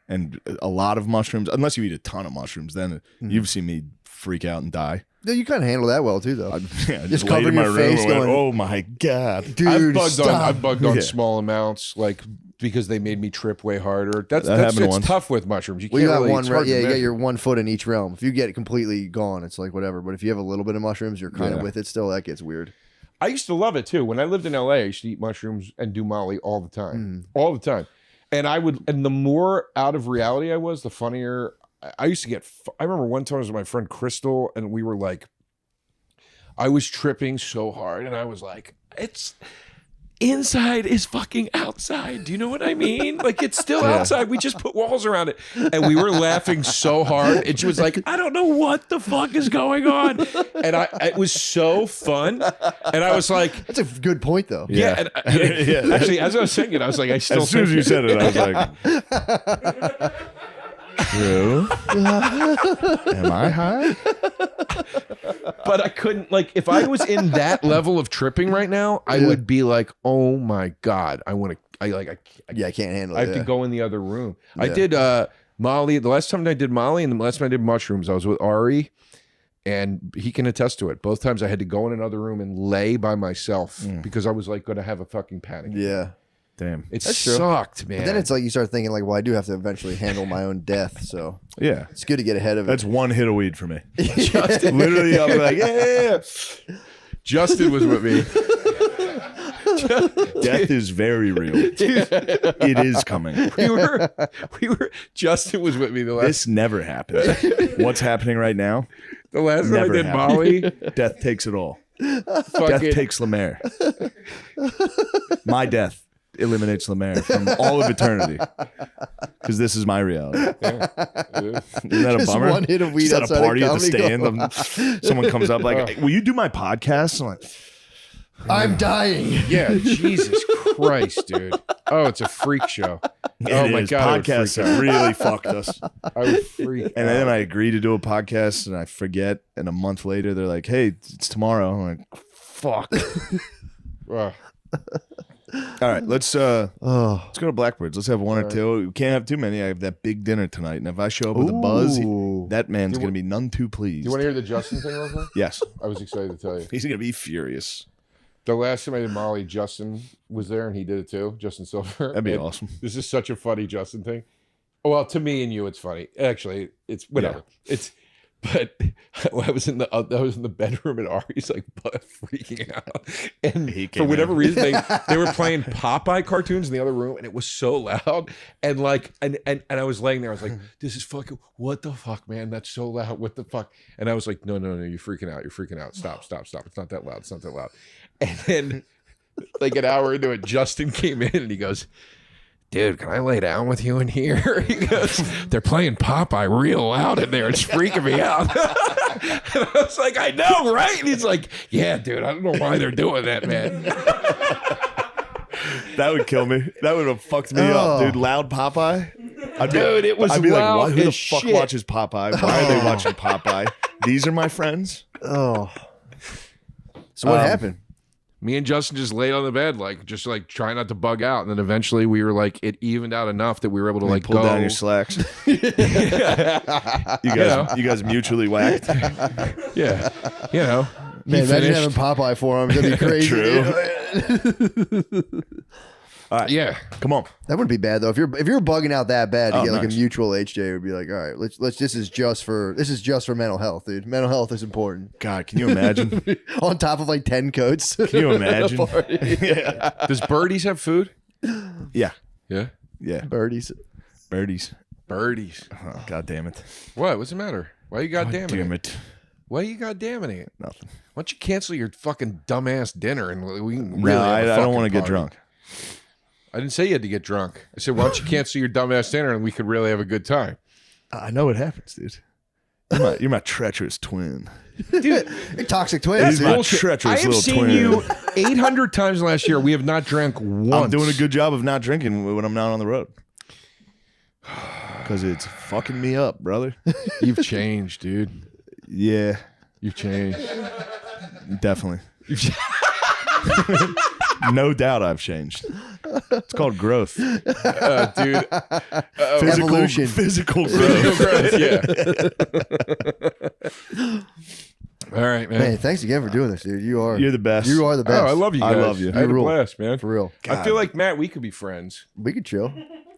and a lot of mushrooms, unless you eat a ton of mushrooms, then you've seen me freak out and die. No, you kind of handle that well too, though. Just laid covering in my your room face and went, going- oh my God. Dude, I've bugged on Yeah. small amounts, like because they made me trip way harder. That's happened it's once. tough with mushrooms. You Well, can't you got really. one, It's hard to you got measure. your 1 foot in each realm. If you get it completely gone, it's like whatever. But if you have a little bit of mushrooms, you're kind of Yeah. with it still. That gets weird. I used to love it too. When I lived in LA, I used to eat mushrooms and do Molly all the time, all the time. And the more out of reality I was, the funnier. I used to get. I remember one time I was with my friend Crystal, and we were like, I was tripping so hard, and I was like, it's. Inside is fucking outside. Do you know what I mean? Like it's still outside. We just put walls around it. And we were laughing so hard. And she was like, I don't know what the fuck is going on. And it was so fun. And I was like, That's a good point, though. yeah. And actually, as I was saying it, I was like, I still As soon as think you said it, I was like, true. Am I high? but I couldn't, like, if I was in that level of tripping right now, I would be like, oh my God, I Yeah, I can't handle I it. have to go in the other room. I Yeah. did Molly. The last time I did Molly and the last time I did mushrooms, I was with Ari, and he can attest to it. Both times I had to go in another room and lay by myself because I was like going to have a fucking panic. Yeah. Damn. It That's true. sucked, man. But then it's like you start thinking, like, well, I do have to eventually handle my own death. So Yeah. it's good to get ahead of it. That's one hit of weed for me. Justin, Literally, I'll be like, yeah. Justin was with me. Death is very real. It is coming. We were. Justin was with me the last. This never happens. What's happening right now? The last time I never did happened. Molly. Death takes it all. Death Fucking, takes Lemaire. My death eliminates Lemaire from all of eternity. Because this is my reality. Isn't that a Just bummer? one hit of weed Just at a outside of party at the Comedy stand. Someone comes up like, will you do my podcast? I'm like, I'm dying. yeah, Jesus Christ, dude. Oh, it's a freak show. Oh it my is. God, I would Podcasts freak have really fucked us. I would freak. And out. then I agree to do a podcast and I forget. And a month later, they're like, hey, it's tomorrow. I'm like, fuck. Ugh. All right, let's go Oh. to Blackbirds. Let's have one or two. We can't have too many. I have that big dinner tonight. And if I show up with a buzz, Ooh. that man's going to be none too pleased. You want to hear the Justin thing real quick? Yes. I was excited to tell you. He's going to be furious. The last time I did Molly, Justin was there and he did it too. Justin Silver. That'd be And awesome. This is such a funny Justin thing. Well, to me and you, it's funny. Actually, it's whatever. It's. But I was in the bedroom and Ari's like freaking out, and He for came whatever in. reason they were playing Popeye cartoons in the other room, and it was so loud. And like, and I was laying there. I was like, "This is fucking what the fuck, man? That's so loud. What the fuck?" And I was like, "No, you're freaking out. You're freaking out. Stop. It's not that loud. It's not that loud." And then, like an hour into it, Justin came in and he goes, dude, can I lay down with you in here? He goes, they're playing Popeye real loud in there. It's freaking me out. And I was like, I know, right? And he's like, yeah, dude, I don't know why they're doing that, man. That would kill me. That would have fucked me up, dude. Loud Popeye? Dude, it was I'd be loud like, who the as fuck shit. watches Popeye? Why are they watching Popeye? These are my friends? Oh. So what happened? Me and Justin just laid on the bed, just trying not to bug out. And then eventually we were like, it evened out enough that we were able to Pull go. down your slacks. You guys mutually whacked. Yeah. You know. Man, he imagine finished. having Popeye forearms. That'd be crazy. True. All right. Yeah. Come on. That wouldn't be bad though. If you're bugging out that bad to Oh, get like nice. a mutual HJ, would be like, all right, let's this is just for mental health, dude. Mental health is important. God, can you imagine? On top of like 10 coats. Can you imagine? Does Birdies have food? Yeah. Yeah. Yeah. Birdies. Birdies. Birdies. Oh, God damn it. What? What's the matter? Why you goddamn Damn it? it. Why are you goddamming it? Nothing. Why don't you cancel your fucking dumbass dinner and we can really No, have a I don't want to get party? drunk. I didn't say you had to get drunk. I said, why don't you cancel your dumbass dinner and we could really have a good time? I know what happens, dude. You're my treacherous twin. Dude, You're toxic twins, He's dude. my bullshit. treacherous I have little seen twin. you 800 times last year. We have not drank once. I'm doing a good job of not drinking when I'm not on the road. Because it's fucking me up, brother. You've changed, dude. Yeah, You've changed. definitely. No doubt I've changed. It's called growth. Dude. Evolution. Physical growth. Yeah. All right, man. Hey, thanks again for doing this, dude. You're the best. You are the best. Oh, I love you guys. I love you. I had a rule. blast, man. For real. I feel like, Matt, we could be friends. We could chill.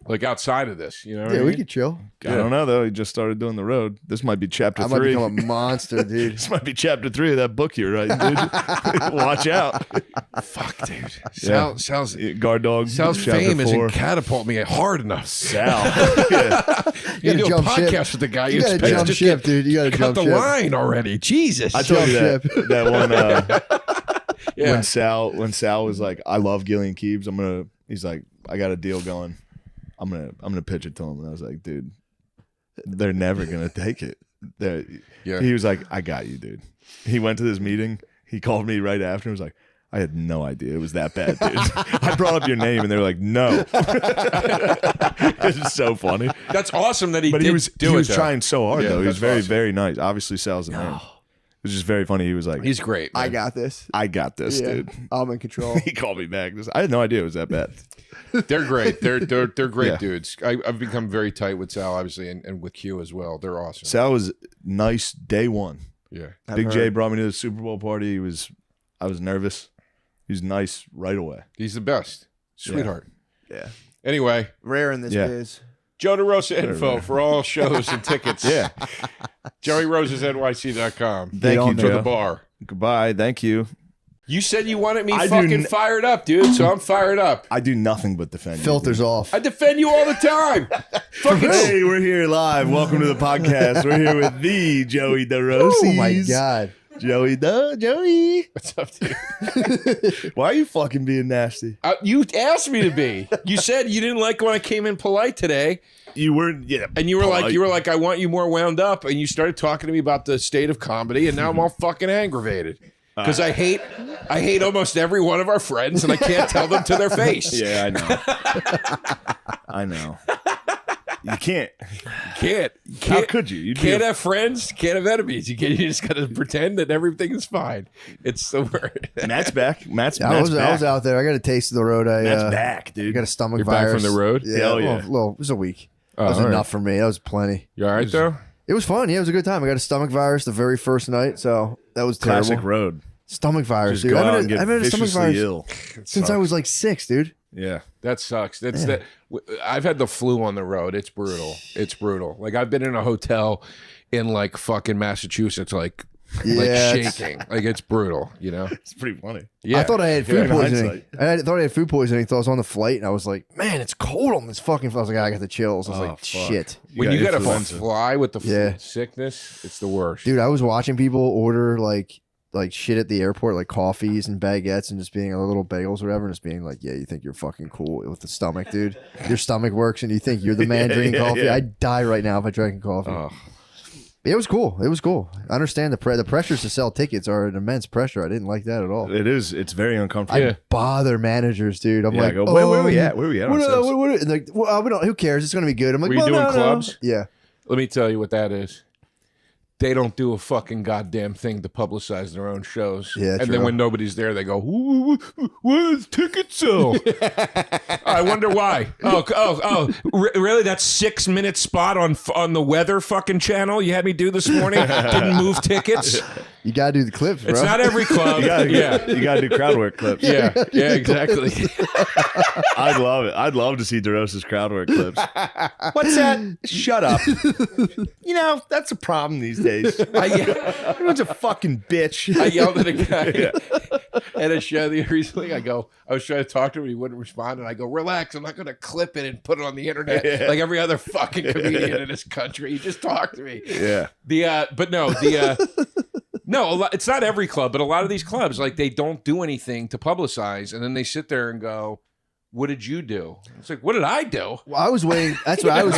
Like outside of this, you know? what Yeah, I we mean? could chill. I don't know though. He just started doing the road. This might be chapter I might 3. become a monster, dude. This might be chapter 3 of that book you're writing, dude. Watch out. Fuck, dude. Yeah. Sal's Guard dog. Sal's chapter fame 4. isn't catapult me hard enough. Sal. Yeah. You do a jump ship. podcast with the guy. You gotta expect jump just ship, get- dude. You gotta Cut jump the ship. line already. Jesus. I told you Jump that, that one Yeah. when Sal was like, I love Gillian Keeves. He's like, I got a deal going. I'm gonna pitch it to him. And I was like, dude, they're never gonna take it. Yeah. He was like, I got you, dude. He went to this meeting. He called me right after and was like, I had no idea it was that bad, dude. I brought up your name and they were like, no. This is so funny. That's awesome that he But did he was do it, though. trying so hard Yeah, though. He was that's very, awesome. very nice. Obviously Sal's a man. It was just very funny. He was like, He's great. Man. I got this. I got this, Yeah, dude. I'm in control. He called me back. I had no idea it was that bad. They're great. They're great Yeah. dudes. I've become very tight with Sal, obviously, and with Q as well. They're awesome. Sal was nice day one. Yeah. Big J brought me to the Super Bowl party. I was nervous. He was nice right away. He's the best. Sweetheart. Yeah. Anyway, Rare in this Yeah. biz. Joe DeRosa info for all shows and tickets. Yeah. JoeyRosesNYC.com. Thank you, For Joe. the bar. Goodbye. Thank you. You said you wanted me I do fucking n- fired up, dude, so I'm fired up. I do nothing but defend you, Filters dude. off. I defend you all the time. Fucking Hey, we're here live. Welcome to the podcast. We're here with the Joey DeRosa. Oh my god. Joey. What's up, dude? Why are you fucking being nasty? You asked me to be. You said you didn't like when I came in polite today. You weren't, yeah. And you were polite. like, I want you more wound up, and you started talking to me about the state of comedy, and now I'm all fucking aggravated because I hate almost every one of our friends, and I can't tell them to their face. Yeah, I know. I know. You can't. Can't. How could you? You'd be Can't a- have friends. Can't have enemies. You just gotta pretend that everything is fine. It's the word. Matt's back. Matt's I was back. out there. I got a taste of the road. Matt's I back, I dude. got a stomach You're back virus from the road? Yeah, Hell yeah. Well, it was a week. Oh, That was all right. enough for me. That was plenty. You all right though? It was fun. Yeah, it was a good time. I got a stomach virus the very first night, so that was terrible. Classic road. Stomach virus, Just dude. go out I've and get had a stomach viciously virus ill. since I was like 6, dude. Yeah. That sucks. I've had the flu on the road. It's brutal. It's brutal. Like I've been in a hotel in like fucking Massachusetts, like Yeah, shaking. Like it's brutal. You know? It's pretty funny. Yeah. I thought I had food in poisoning. I thought I had food poisoning. So I was on the flight, and I was like, "Man, it's cold on this fucking." I was like, "I got the chills." I was Oh, like, fuck. "Shit, when you got to influenza. fly with the Yeah. sickness, it's the worst. dude." I was watching people order like shit at the airport, like coffees and baguettes, and just being little bagels or whatever, and just being like, "Yeah, you think you're fucking cool with the stomach, dude? Your stomach works, and you think you're the man drinking coffee? yeah. I'd die right now if I drank coffee." Oh. But it was cool. It was cool. I understand the pressures to sell tickets are an immense pressure. I didn't like that at all. It is. It's very uncomfortable. Yeah. Bother managers, dude. I'm Yeah, like, I go, where we at? Where we at? What, on sales? what, and like, well, we don't, who cares? It's gonna be good. I'm like, Were you well, doing no, no. clubs? Yeah. Let me tell you what that is. They don't do a fucking goddamn thing to publicize their own shows. Yeah, and true. then when nobody's there, they go, "What is ticket sell?" I wonder why. Really? That 6-minute spot on the weather fucking channel you had me do this morning didn't move tickets. You gotta do the clips, bro. It's not every club. You gotta, yeah. you gotta do crowd work clips. Yeah, exactly. I'd love it. I'd love to see DeRosa's crowd work clips. What's that? Shut up. You know, that's a problem these days. Everyone's a fucking bitch. I yelled at a guy at a show recently. I was trying to talk to him and he wouldn't respond. And I go, relax, I'm not going to clip it and put it on the internet like every other fucking comedian in this country. You just talk to me. Yeah. No, it's not every club, but a lot of these clubs, like they don't do anything to publicize, and then they sit there and go, "What did you do?" It's like, "What did I do?" Well, I was waiting. That's what I was.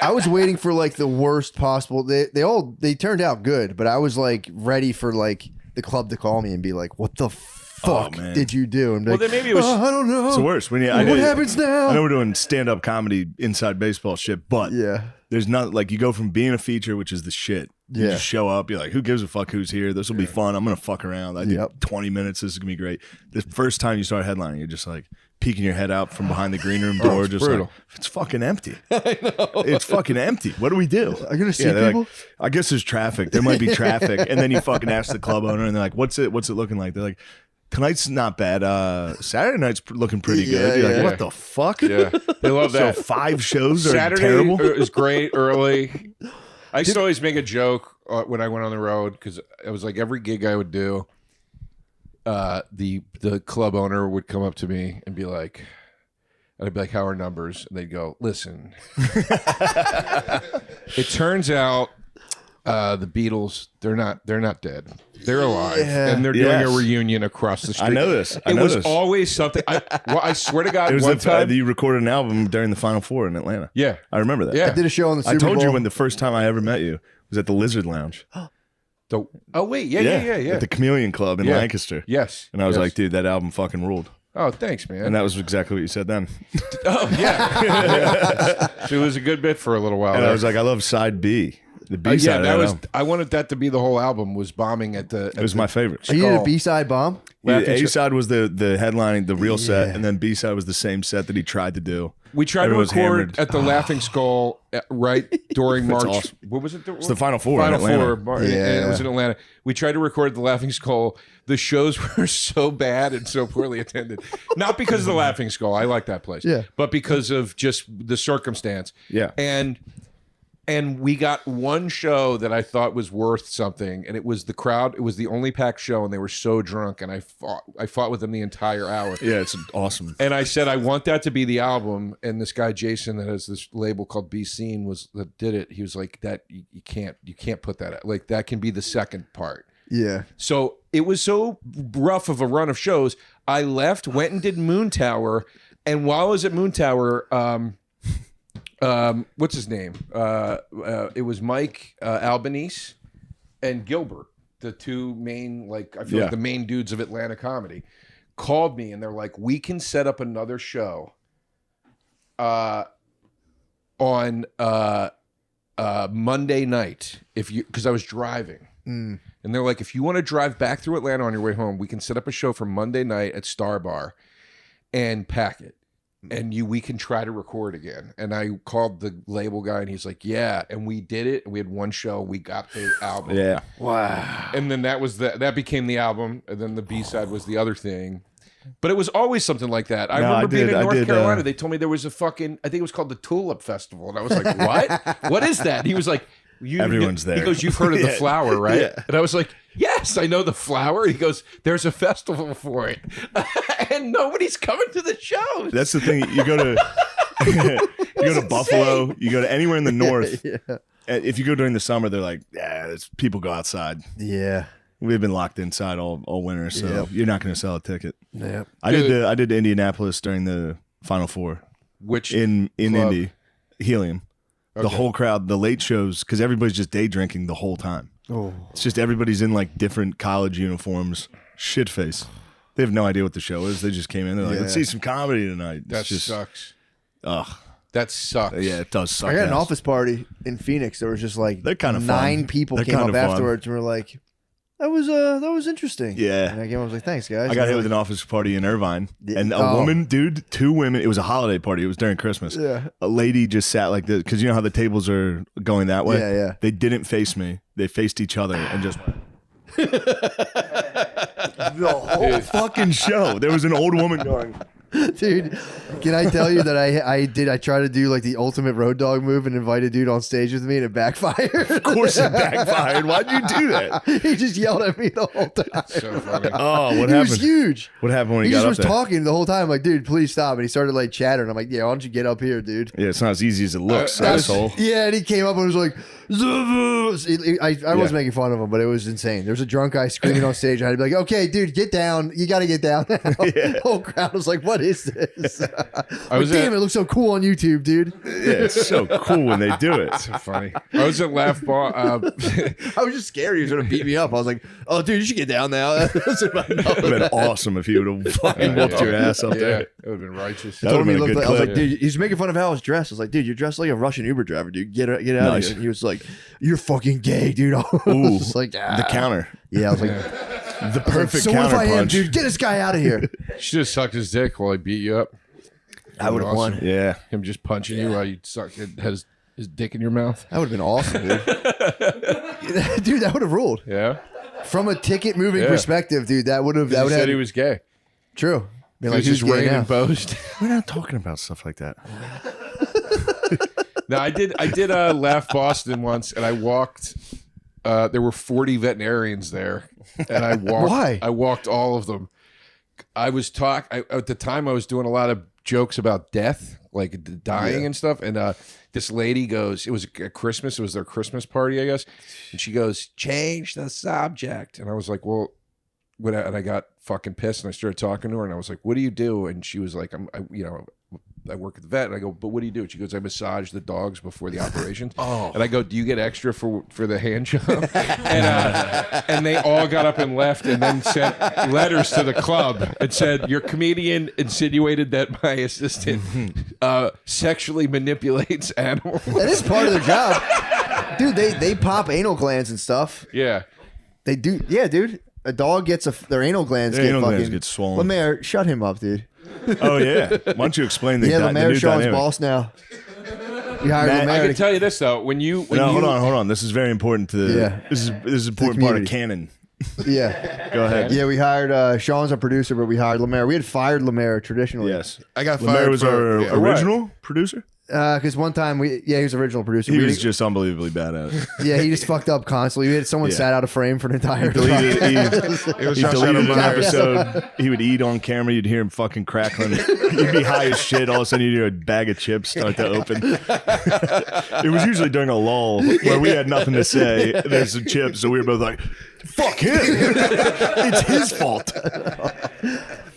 I was waiting for like the worst possible. They turned out good, but I was like ready for like the club to call me and be like, "What the fuck man. did you do?" And be Well, like, then maybe it was. I don't know. It's the worst. When what happens now? I know we're doing stand-up comedy inside baseball shit, but Yeah. there's not like you go from being a feature, which is the shit. You Yeah. just show up. You're like, who gives a fuck who's here? This will be fun. I'm gonna fuck around. I did Yep. 20 minutes. This is gonna be great. The first time you start headlining, you're just like peeking your head out from behind the green room door, it's just brutal. like it's fucking empty. I know. It's fucking empty. What do we do? Are you gonna see they're people? like, I guess there's traffic. There might be traffic, and then you fucking ask the club owner, and they're like, "What's it looking like?" They're like, "Tonight's not bad. Saturday night's looking pretty good." You're like, yeah. "What the fuck?" Yeah, they love So that. 5 shows are Saturday terrible. is great early. I used to always make a joke when I went on the road because it was like every gig I would do, the club owner would come up to me and be like, and I'd be like, "How are numbers?" And they'd go, "Listen, it turns out the Beatles they're not dead. They're alive, Yeah. and they're doing Yes. a reunion across the street." I know this. I It know was this. always something. I swear to God, It was one the time. you recorded an album during the Final Four in Atlanta. Yeah, I remember that. yeah. I did a show on the Super I told Bowl. you when the first time I ever met you was at the Lizard Lounge. Oh wait, yeah. At the Chameleon Club in Yeah. Lancaster. Yes, And I was yes. like, dude, that album fucking ruled. "Oh, thanks, man." And that was exactly what you said then. Oh yeah. Yeah. So it was a good bit for a little while. And there. I was like, I love side B. The B Yeah, side of that that was. album. I wanted that to be the whole album was bombing at the. It was my favorite. Are you did a Skull. B-side bomb? Laughing A side was the headlining, the real set, Yeah. and then B side was the same set that he tried to do. We tried Everyone's to record hammered. at the Laughing Skull right during That's March. awesome. What was it? It's the Final Four in Final Atlanta. Four. And it was in Atlanta. We tried to record at the Laughing Skull. The shows were so bad and so poorly attended. Not because of the Laughing Skull. I like that place. Yeah. But because of just the circumstance. Yeah. And we got one show that I thought was worth something, and it was the crowd. It was the only packed show, and they were so drunk, and I fought with them the entire hour. Yeah, it's awesome. And I said, I want that to be the album. And this guy Jason that has this label called Be Seen that did it. He was like, "That you can't put that like that can be the second part." Yeah. So it was so rough of a run of shows. I left, went and did Moon Tower, and while I was at Moon Tower, what's his name? It was Mike Albanese and Gilbert, the two main, like I feel like the main dudes of Atlanta comedy, called me and they're like, "We can set up another show on Monday night if you," because I was driving. And they're like, "If you want to drive back through Atlanta on your way home, we can set up a show for Monday night at Star Bar and pack it. And we can try to record again." And I called the label guy and he's like, "Yeah." And we did it. And we had one show. We got the album. Yeah. Wow. And then that became the album. And then the B-side was the other thing. But it was always something like that. I remember being in North Carolina. They told me there was a fucking, I think it was called the Tulip Festival. And I was like, "What? What is that?" And he was like, Everyone's there. He goes, "You've heard of the Yeah. flower, right?" Yeah. And I was like, "Yes, I know the flower." He goes, "There's a festival for it." And nobody's coming to the shows. That's the thing. You go to Buffalo. You go to anywhere in the north. Yeah. If you go during the summer, they're like, "Yeah, people go outside." Yeah. We've been locked inside all winter, so Yep. you're not going to sell a ticket. Yeah. I did Indianapolis during the Final Four Which in club? Indy, Helium. The Okay. whole crowd, the late shows, because everybody's just day drinking the whole time. Oh. It's just everybody's in like different college uniforms, shit face. They have no idea what the show is. They just came in. They're like, "Let's Yeah. see some comedy tonight." It's that just, sucks. ugh, That sucks. yeah, it does suck. I got an ass. office party in Phoenix. There was just like They're kinda fun. 9 people They're came kinda up fun. afterwards and were like, that was interesting. Yeah. And I came up and was like, "Thanks, guys." I got And hit they're with an office party in Irvine, Yeah. and a Oh. woman, dude, 2 women. It was a holiday party. It was during Christmas. Yeah. A lady just sat like this because you know how the tables are going that way. Yeah, yeah. They didn't face me. They faced each other and just went. The whole fucking show. There was an old woman going. Dude, can I tell you that I tried to do like the ultimate road dog move and invite a dude on stage with me and it backfired. Of course, it backfired. Why'd you do that? He just yelled at me the whole time. So funny. Oh, what He happened? was huge. What happened when he He got just up was there? talking the whole time, like, "Dude, please stop." And he started like chattering. I'm like, "Yeah, why don't you get up here, dude?" Yeah, it's not as easy as it looks, That was- asshole. Yeah, and he came up and was like, I was making fun of him, but it was insane. There was a drunk guy screaming on stage. I had to be like, okay, dude, get down. You got to get down now. The whole crowd was like, what is this? Damn, it looks so cool on YouTube, dude. Yeah, it's so cool when they do it. So funny. I was at Laugh Bar. I was just scared he was going to beat me up. I was like, oh, dude, you should get down now. It would have been awesome if he would have fucking whooped your ass up there. It would have been righteous. That would've been a good I was clip. like, dude, he's making fun of how I was dressed. I was like, dude, you're dressed like a Russian Uber driver, dude. Get out of here. And he was like, you're fucking gay, dude. I was just like, The counter. Yeah, I was like, The perfect so what if counter I am, punch. dude? Get this guy out of here. You should have sucked his dick while he beat you up. I would have won. Yeah. Him just punching you while you had his dick in your mouth. That would have been awesome, dude. Dude, that would have ruled. Yeah. From a ticket moving perspective, dude, that would have. That He would said have. he was gay. True. He was just rain and boast. We're not talking about stuff like that. No, I did Laugh Boston once, and I walked. There were 40 veterinarians there, and I walked. Why? I walked all of them. I was at the time. I was doing a lot of jokes about death, like dying and stuff. And this lady goes, "It was a Christmas. It was their Christmas party, I guess." And she goes, "Change the subject." And I was like, "Well." And I got fucking pissed, and I started talking to her, and I was like, "What do you do?" And she was like, I work at the vet." And I go, "But what do you do?" And she goes, "I massage the dogs before the operations." And I go, "Do you get extra for the hand job?" And they all got up and left, and then sent letters to the club and said, "Your comedian insinuated that my assistant sexually manipulates animals." That is part of their job, dude. They pop anal glands and stuff. Yeah. They do. Yeah, dude. A dog gets their anal glands. Their anal glands get swollen. Lemaire, shut him up, dude. Oh, yeah. Why don't you explain the, Yeah, the Lemaire new Sean's dynamic? boss now. You hired Matt, Lemaire. I can tell you this though, when you Hold on. This is very important to Yeah. This is important part of community. canon. Yeah. Go ahead. Yeah, we hired Sean's our producer, but we hired Lemaire. We had fired Lemaire traditionally. Yes. I got Lemaire fired was for our original producer. Because one time he was original producer. He We- was just unbelievably bad at it. yeah, he just fucked up constantly. We had someone Yeah. sat out of frame for an entire Deleted, time. It was he Josh deleted an Adam Myers. episode. He would eat on camera. You'd hear him fucking crackling. You'd be high as shit. All of a sudden, you'd hear a bag of chips start to open. It was usually during a lull where we had nothing to say. There's some chips, so we were both like, "Fuck him! It's his fault."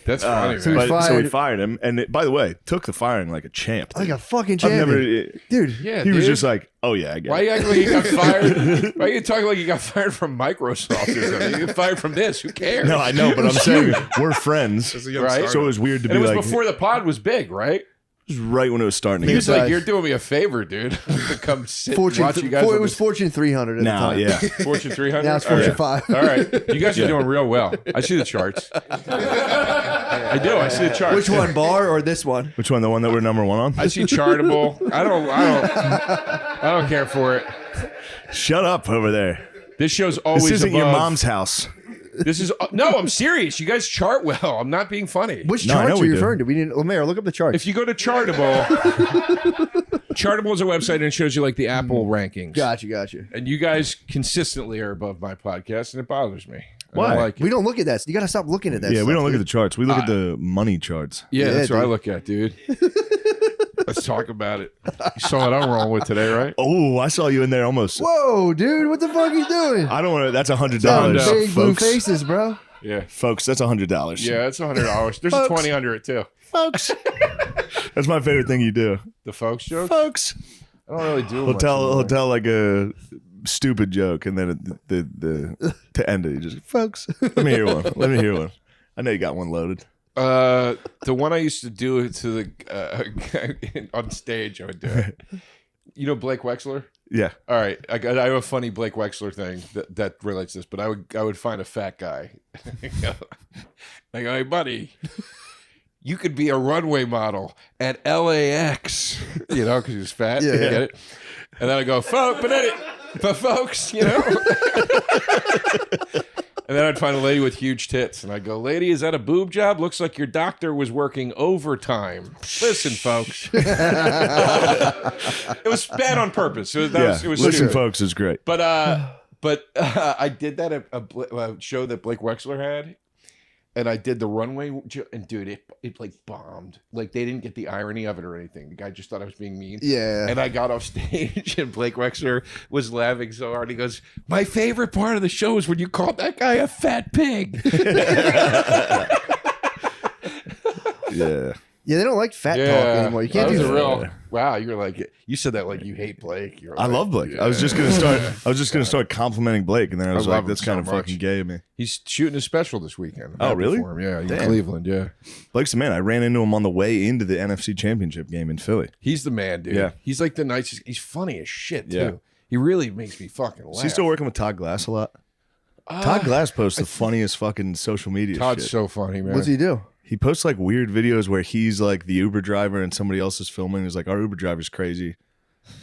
That's funny. so man. we So we fired- fired him, and by the way, took the firing like a champ. Like a fucking I've champion. never. Dude. Yeah, He was dude. just like, "Oh yeah, I get Why it." you acting like you got fired? Why are you talking like you got fired from Microsoft or something? You got fired from this. Who cares? No, I know, but I'm saying we're friends. As a young Right? startup. So it was weird to And be it was like, before the pod was big, right? it was right when it was starting to He get was like, guys- "You're doing me a favor, dude. to come sit and Fortune, watch you guys." it on was this- Fortune 300 at now, the time. yeah. Fortune 300. Now it's All right. Fortune 5. All right, you guys are doing real well. I see the charts. I do. I see the charts. Which one, bar or this one? Which one? The one that we're number one on? I see Chartable. I don't care for it. Shut up over there. This show's always This isn't above. your mom's house. This is no. I'm serious. You guys chart well. I'm not being funny. Which No, I know charts are we you do. referring to? We didn't. Lemaire, look up the charts. If you go to Chartable, Chartable is a website and it shows you like the Apple rankings. Gotcha. And you guys consistently are above my podcast, and it bothers me. I Why? don't like it. We don't look at that. You got to stop looking at that. Yeah, we stuff, don't look at dude. the charts. We look at the money charts. Yeah, Yeah, that's what I dude. look at, dude. Let's talk about it. You saw what I'm rolling with today, right? Oh, I saw you in there almost. Whoa, dude! What the fuck are you doing? I don't want to. That's $100, No. Big blue folks. faces, bro. Yeah. Folks, that's $100. Yeah, it's $100. There's a Folks. 20 under it too. folks. That's my favorite thing you do, The folks joke. folks. I don't really do. He'll much tell anymore. like a stupid joke, and then the to end it, you just folks. Let me hear one. Let me hear one. I know you got one loaded. The one I used to do to the on stage, I would do it. You know Blake Wexler? Yeah. All right, I have a funny Blake Wexler thing that relates to this, but I would find a fat guy. I go, hey buddy, you could be a runway model at LAX, you know, because he was fat. Yeah, You yeah. get it? And then I go, but folks, you know. And then I'd find a lady with huge tits, and I'd go, lady, is that a boob job? Looks like your doctor was working overtime. Listen, folks. It was bad on purpose. It was Listen, stupid. folks, is great. But I did that at a show that Blake Wexler had, and I did the runway, and dude, it like bombed. Like they didn't get the irony of it or anything. The guy just thought I was being mean. Yeah. And I got off stage, and Blake Wexler was laughing so hard. He goes, "My favorite part of the show is when you called that guy a fat pig." Yeah. Yeah, they don't like fat talk anymore. You can't that do was a that. real. Wow, you're like you said that like you hate Blake. You're I like, love Blake. yeah. I was just gonna start complimenting Blake, and then I was love like, "That's him kind so of much. fucking gay of me." He's shooting a special this weekend. Oh, Happy really? for him. Yeah, in Damn. Cleveland. Yeah, Blake's the man. I ran into him on the way into the NFC Championship game in Philly. he's the man, dude. Yeah. He's like the nicest. He's funny as shit too. Yeah. He really makes me fucking laugh. Is he still working with Todd Glass a lot? Todd Glass posts the funniest fucking social media Todd's shit. so funny, man. What's he do? He posts like weird videos where he's like the Uber driver and somebody else is filming. He's like, our Uber driver's crazy.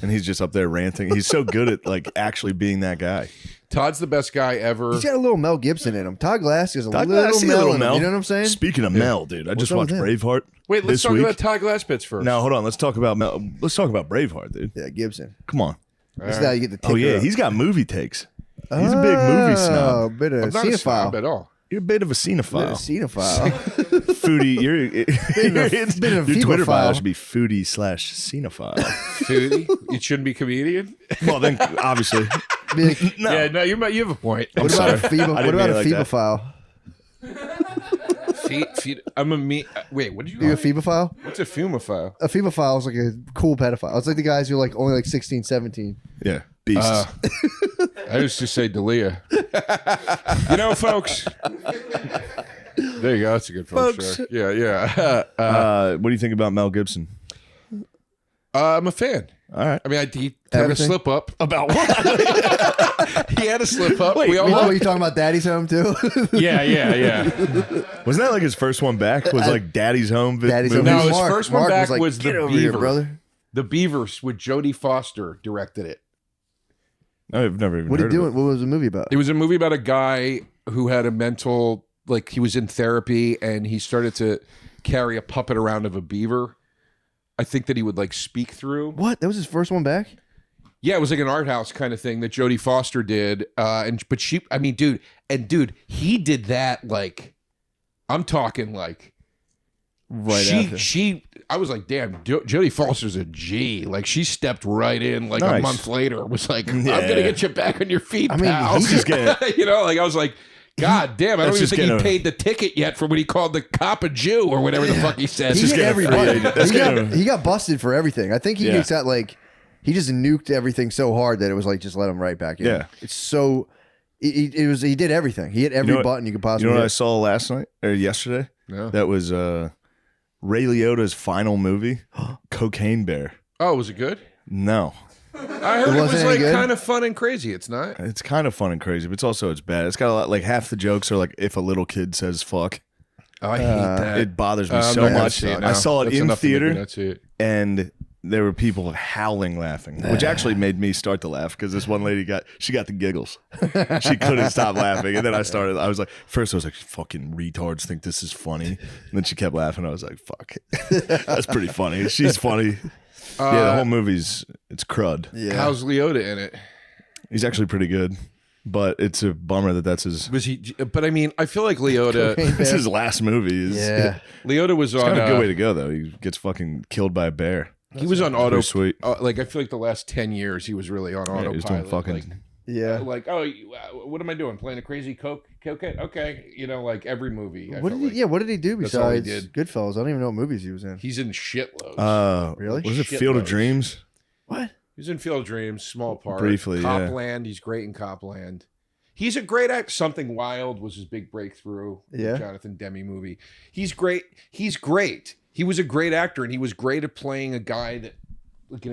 And he's just up there ranting. He's so good at like actually being that guy. Todd's the best guy ever. He's got a little Mel Gibson in him. Todd Glass is a Todd little Glass, see a Mel little in him. Mel. You know what I'm saying? Speaking of Mel, dude, I just up watched with him? Braveheart. Wait, let's this talk week. about Todd Glass bits first. No, hold on. Let's talk about Mel. Let's talk about Braveheart, dude. Yeah, Gibson. Come on. That's how you get the ticker Oh yeah, up. he's got movie takes. He's a big movie Oh, snob. bit of I'm not a snob cinephile. at all. You're a bit of a Bit cinephile. of cinephile. Foodie. bit of Your Twitter bio feedophile. should be foodie/cinephile. Foodie? You shouldn't be comedian? Well, then obviously, Be like, no. Yeah, no, you have a point. what about sorry. a I what didn't about a mean it like that. feebophile? I'm a me. Wait, what did you You a call it? feebophile? What's a fumophile? A feebophile is like a cool pedophile. It's like the guys who are like only like 16, 17. Yeah, beasts. I used to say Dalia. You know, folks. There you go. That's a good folks. Folks. Yeah, yeah. What do you think about Mel Gibson? I'm a fan. All right. I mean, he had a Everything? slip up. About what? He had a slip up. Wait, we all Oh, you talking about Daddy's Home too? yeah. Wasn't that like his first one back? Was like Daddy's Home? Daddy's movie? Home. No, his Mark- first one Mark back like, was "Get The over here, Beaver. brother." The Beavers with Jodie Foster directed it. I've never even What are you heard of doing? What was the movie about? It was a movie about a guy who had a mental, like he was in therapy and he started to carry a puppet around of a beaver. I think that he would like speak through. What? That was his first one back? Yeah, it was like an art house kind of thing that Jodie Foster did. But she, I mean, dude, he did that like, I'm talking like, Right after. she, I was like, damn, Jodie Foster's a G. Like she stepped right in like a Nice. month later. Was like, I'm Yeah. gonna get you back on your feet, I mean, pal. he's just getting- you know, like I was like, God damn, I don't That's even just think he getting a- paid the ticket yet for when he called the cop a Jew or whatever the fuck he said. He just hit getting a everybody. free- that's He got, getting a- he got busted for everything. I think he Yeah. just got like, he just nuked everything so hard that it was like, just let him right back in. Yeah. It's so, he did everything. He hit every what- button you could You possibly know what I hit. saw last night or yesterday? No. That was Ray Liotta's final movie, Cocaine Bear. Oh, was it good? No, I heard it wasn't was any like good? kind of fun and crazy. It's not. it's kind of fun and crazy, but it's bad. It's got a lot. Like half the jokes are like if a little kid says "fuck." Oh, I hate that. It bothers me I'm so not gonna much. see it I now. saw it That's in enough to make me theater, not see it. and there were people howling laughing, which actually made me start to laugh because this one lady got the giggles. She couldn't stop laughing, and then I was like, first I was like, fucking retards think this is funny, and then she kept laughing. I was like, fuck, that's pretty funny. She's funny. Yeah, the whole movie's it's crud. Yeah. How's Leota in it? He's actually pretty good, but it's a bummer that that's his. Was he? But I mean, I feel like Leota. This is his last movie. Is Yeah. Leota was on. kind of a good way to go though. He gets fucking killed by a bear. He was on auto. Pretty sweet. Like I feel like the last 10 years he was really on Yeah, autopilot. he was doing fucking. like, Yeah. what am I doing? Playing a crazy cocaine? Okay, you know, like every movie. I What felt did he? like. Yeah. What did he do That's all he besides did. Goodfellas? I don't even know what movies he was in. He's in shitloads. Really? Was it Shitloads. Field of Dreams? What? He's in Field of Dreams, small part. Briefly, yeah. Copland. He's great in Copland. He's a great actor. Something Wild was his big breakthrough. Yeah. The Jonathan Demme movie. He's great. He's great. He was a great actor, and he was great at playing a guy that like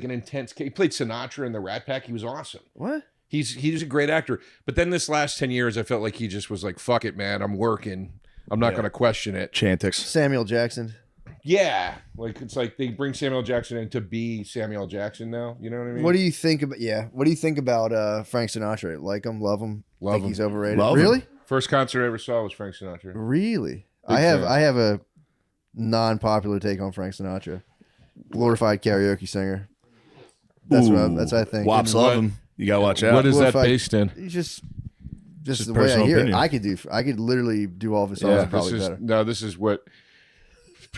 an intense. He played Sinatra in the Rat Pack. He was awesome. What? He's a great actor. But then this last 10 years, I felt like he just was like, fuck it, man. I'm working. I'm not going to question it. Chantix. Samuel Jackson. Yeah. Like, it's like they bring Samuel Jackson in to be Samuel Jackson now. You know what I mean? What do you think about? Yeah. What do you think about Frank Sinatra? Like him? Love him? Love think him. he's overrated? Love him. Really? First concert I ever saw was Frank Sinatra. Really? Big I have fan. I have a non-popular take on Frank Sinatra. Glorified karaoke singer. That's what I think. Wops And love what- him. You gotta watch out. What is that Glorified- based in? He's just Just Just the way I personal hear opinion. it, I could literally do all of his songs probably better. No, this is what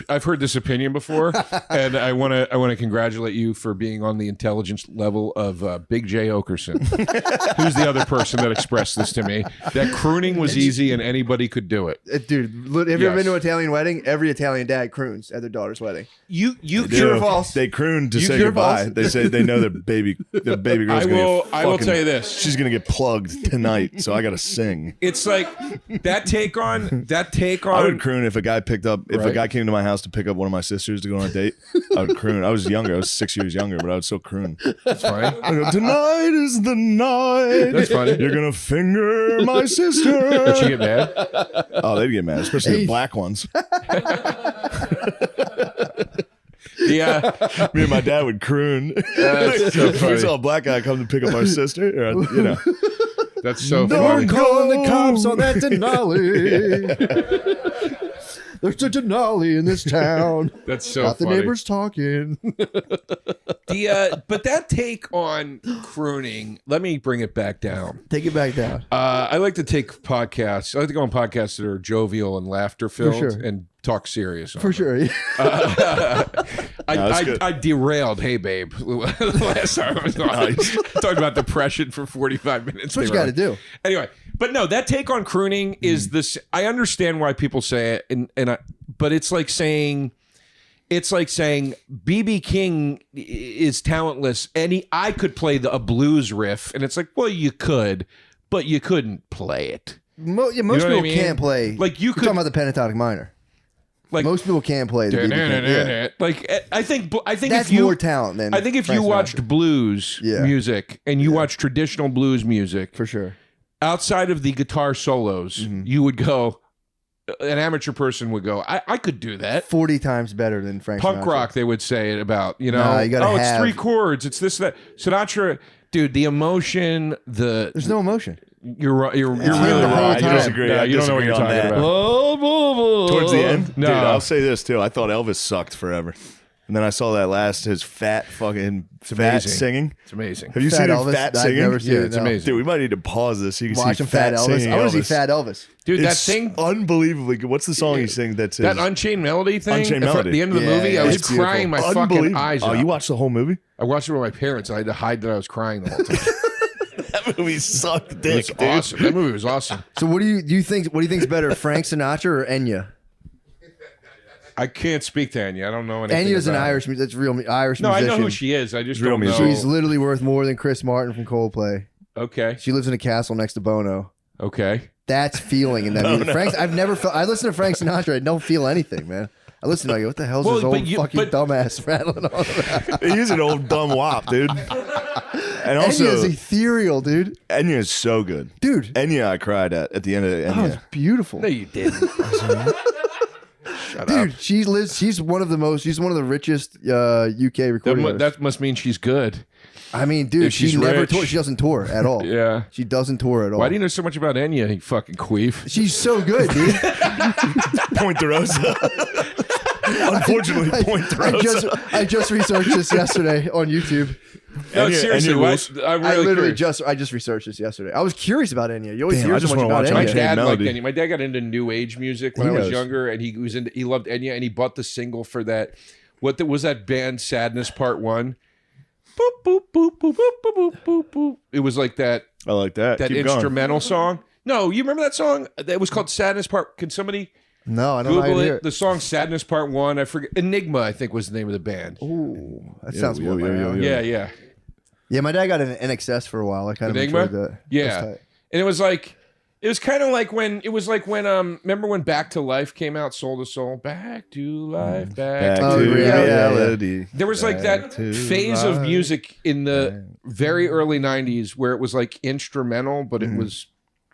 I've heard this opinion before, and I want to congratulate you for being on the intelligence level of Big J Okerson, who's the other person that expressed this to me. That crooning was easy and anybody could do it. Dude, have you ever Yes. been to an Italian wedding? Every Italian dad croons at their daughter's wedding. You True or false? They croon to You say true or goodbye. false? They say they know their baby girl's I will tell you this. She's gonna get plugged tonight, so I gotta sing. It's like that take on. I would croon if a guy picked up if a Right. guy came to my house to pick up one of my sisters to go on a date. I would croon. I was younger. I was 6 years younger, but I would still croon. That's funny. I go, tonight is the night. That's funny. You're gonna finger my sister. Did she get mad? Oh, they'd get mad, especially the black ones. Yeah. Me and my dad would croon. That's so If we funny. saw a black guy come to pick up our sister, or, you know. That's so No, funny. go. Calling the cops on that Denali. There's a Denali in this town. That's so Got the funny. neighbors talking. But that take on crooning, let me bring it back down. Take it back down. I like to take podcasts. I like to go on podcasts that are jovial and laughter filled sure. and talk serious. on For them. sure. that's good. I derailed. Hey, babe. Last time I was on, talking about depression for 45 minutes. That's what you got to do. Anyway, but no, that take on crooning is this. I understand why people say it, but it's like saying BB King is talentless, and I could play a blues riff, and it's like, well, you could, but you couldn't play it. Most know what I people mean? can't play. Like, you You're could- talking about the pentatonic minor. Like Most people can't play the BB King. Yeah. Like I think That's if you more talent than I think if Frank you watched Sinatra. blues Yeah. music and you watched traditional blues music, For sure. outside of the guitar solos, Mm-hmm. you would go. An amateur person would go, I could do that. 40 times better than Frank Punk Sinatra. rock, they would say it about, you know, Nah, you gotta it's have- 3 chords, it's this, that. Sinatra, dude, the emotion, There's no emotion. you're right, you're him really the whole right. time. I disagree. No, I you don't know what disagree you're on talking that. about. Towards the end, No. dude, I'll say this too. I thought Elvis sucked forever, and then I saw that his fat fucking fat amazing. singing. It's amazing. Have you Fat seen him Elvis? fat I've singing? never seen Yeah, it. it's no. amazing. Dude, we might need to pause this. You can Watch see him Fat Elvis. singing I want to see Elvis. Fat Elvis. Dude, that It's thing, unbelievably good. What's the song he sings? That's his, that Unchained Melody thing, Unchained at Melody. the end of the Yeah, movie, I yeah, was it's beautiful. crying my fucking unbelievable. eyes Oh, out. you watched the whole movie? I watched it with my parents. I had to hide that I was crying the whole time. That movie sucked It dick, was dude. awesome. That movie was awesome. So what do you think? What do you think's better, Frank Sinatra or Enya? I can't speak to Anya. I don't know anything. Enya's an about her. Irish. That's real Irish No, I musician. know who she is. I just Real don't know. musician. She's literally worth more than Chris Martin from Coldplay. Okay. She lives in a castle next to Bono. Okay. That's feeling in that music. Frank's, I've never felt. I listen to Frank Sinatra. I don't feel anything, man. I listen to it, I go, what the hell's Well, this but old you- fucking but- dumbass rattling on about? He's an old dumb wop, dude. And Enya's also, ethereal, dude. Enya is so good. Dude, Enya, I cried at the end of that Enya. was beautiful. No, you didn't. Shut Dude, up. she's one of the richest UK recording artists. That must mean she's good. I mean, dude, if she's she never rich. tour. She doesn't tour at all. Yeah. She doesn't tour at all. Why do you know so much about Enya, you fucking queef? She's so good, dude. Point de Rosa. Unfortunately, Point de Rosa. I just researched this yesterday on YouTube. No, Enya- seriously, Enya what? rules. I'm I really literally curious. I just researched this yesterday. I was curious about Enya. You always Damn, hear I so just much wanna about watch My Enya. Unchained dad liked Melody. Enya. My dad got into new age music when He I was does. younger, and he loved Enya, and he bought the single for that. Was that band Sadness Part 1? Boop boop boop boop boop boop boop boop boop. It was like that I like that. Keep going. instrumental song. No, you remember that song? That was called Sadness Part. Can somebody No, I don't know. Google How it? The song Sadness Part 1. I forget. Enigma, I think, was the name of the band. Ooh, that sounds yo, more yo, my yo, alley. yo. Yeah. Yeah, my dad got an NXS for a while. I kind of Enigma? enjoyed that. Yeah. That's tight. And it was kind of like when remember when Back to Life came out, Soul to Soul, Back to Life, Back Back Oh, to to yeah, reality. There was like that Back to phase of life. music in the very early 90s where it was like instrumental, but it was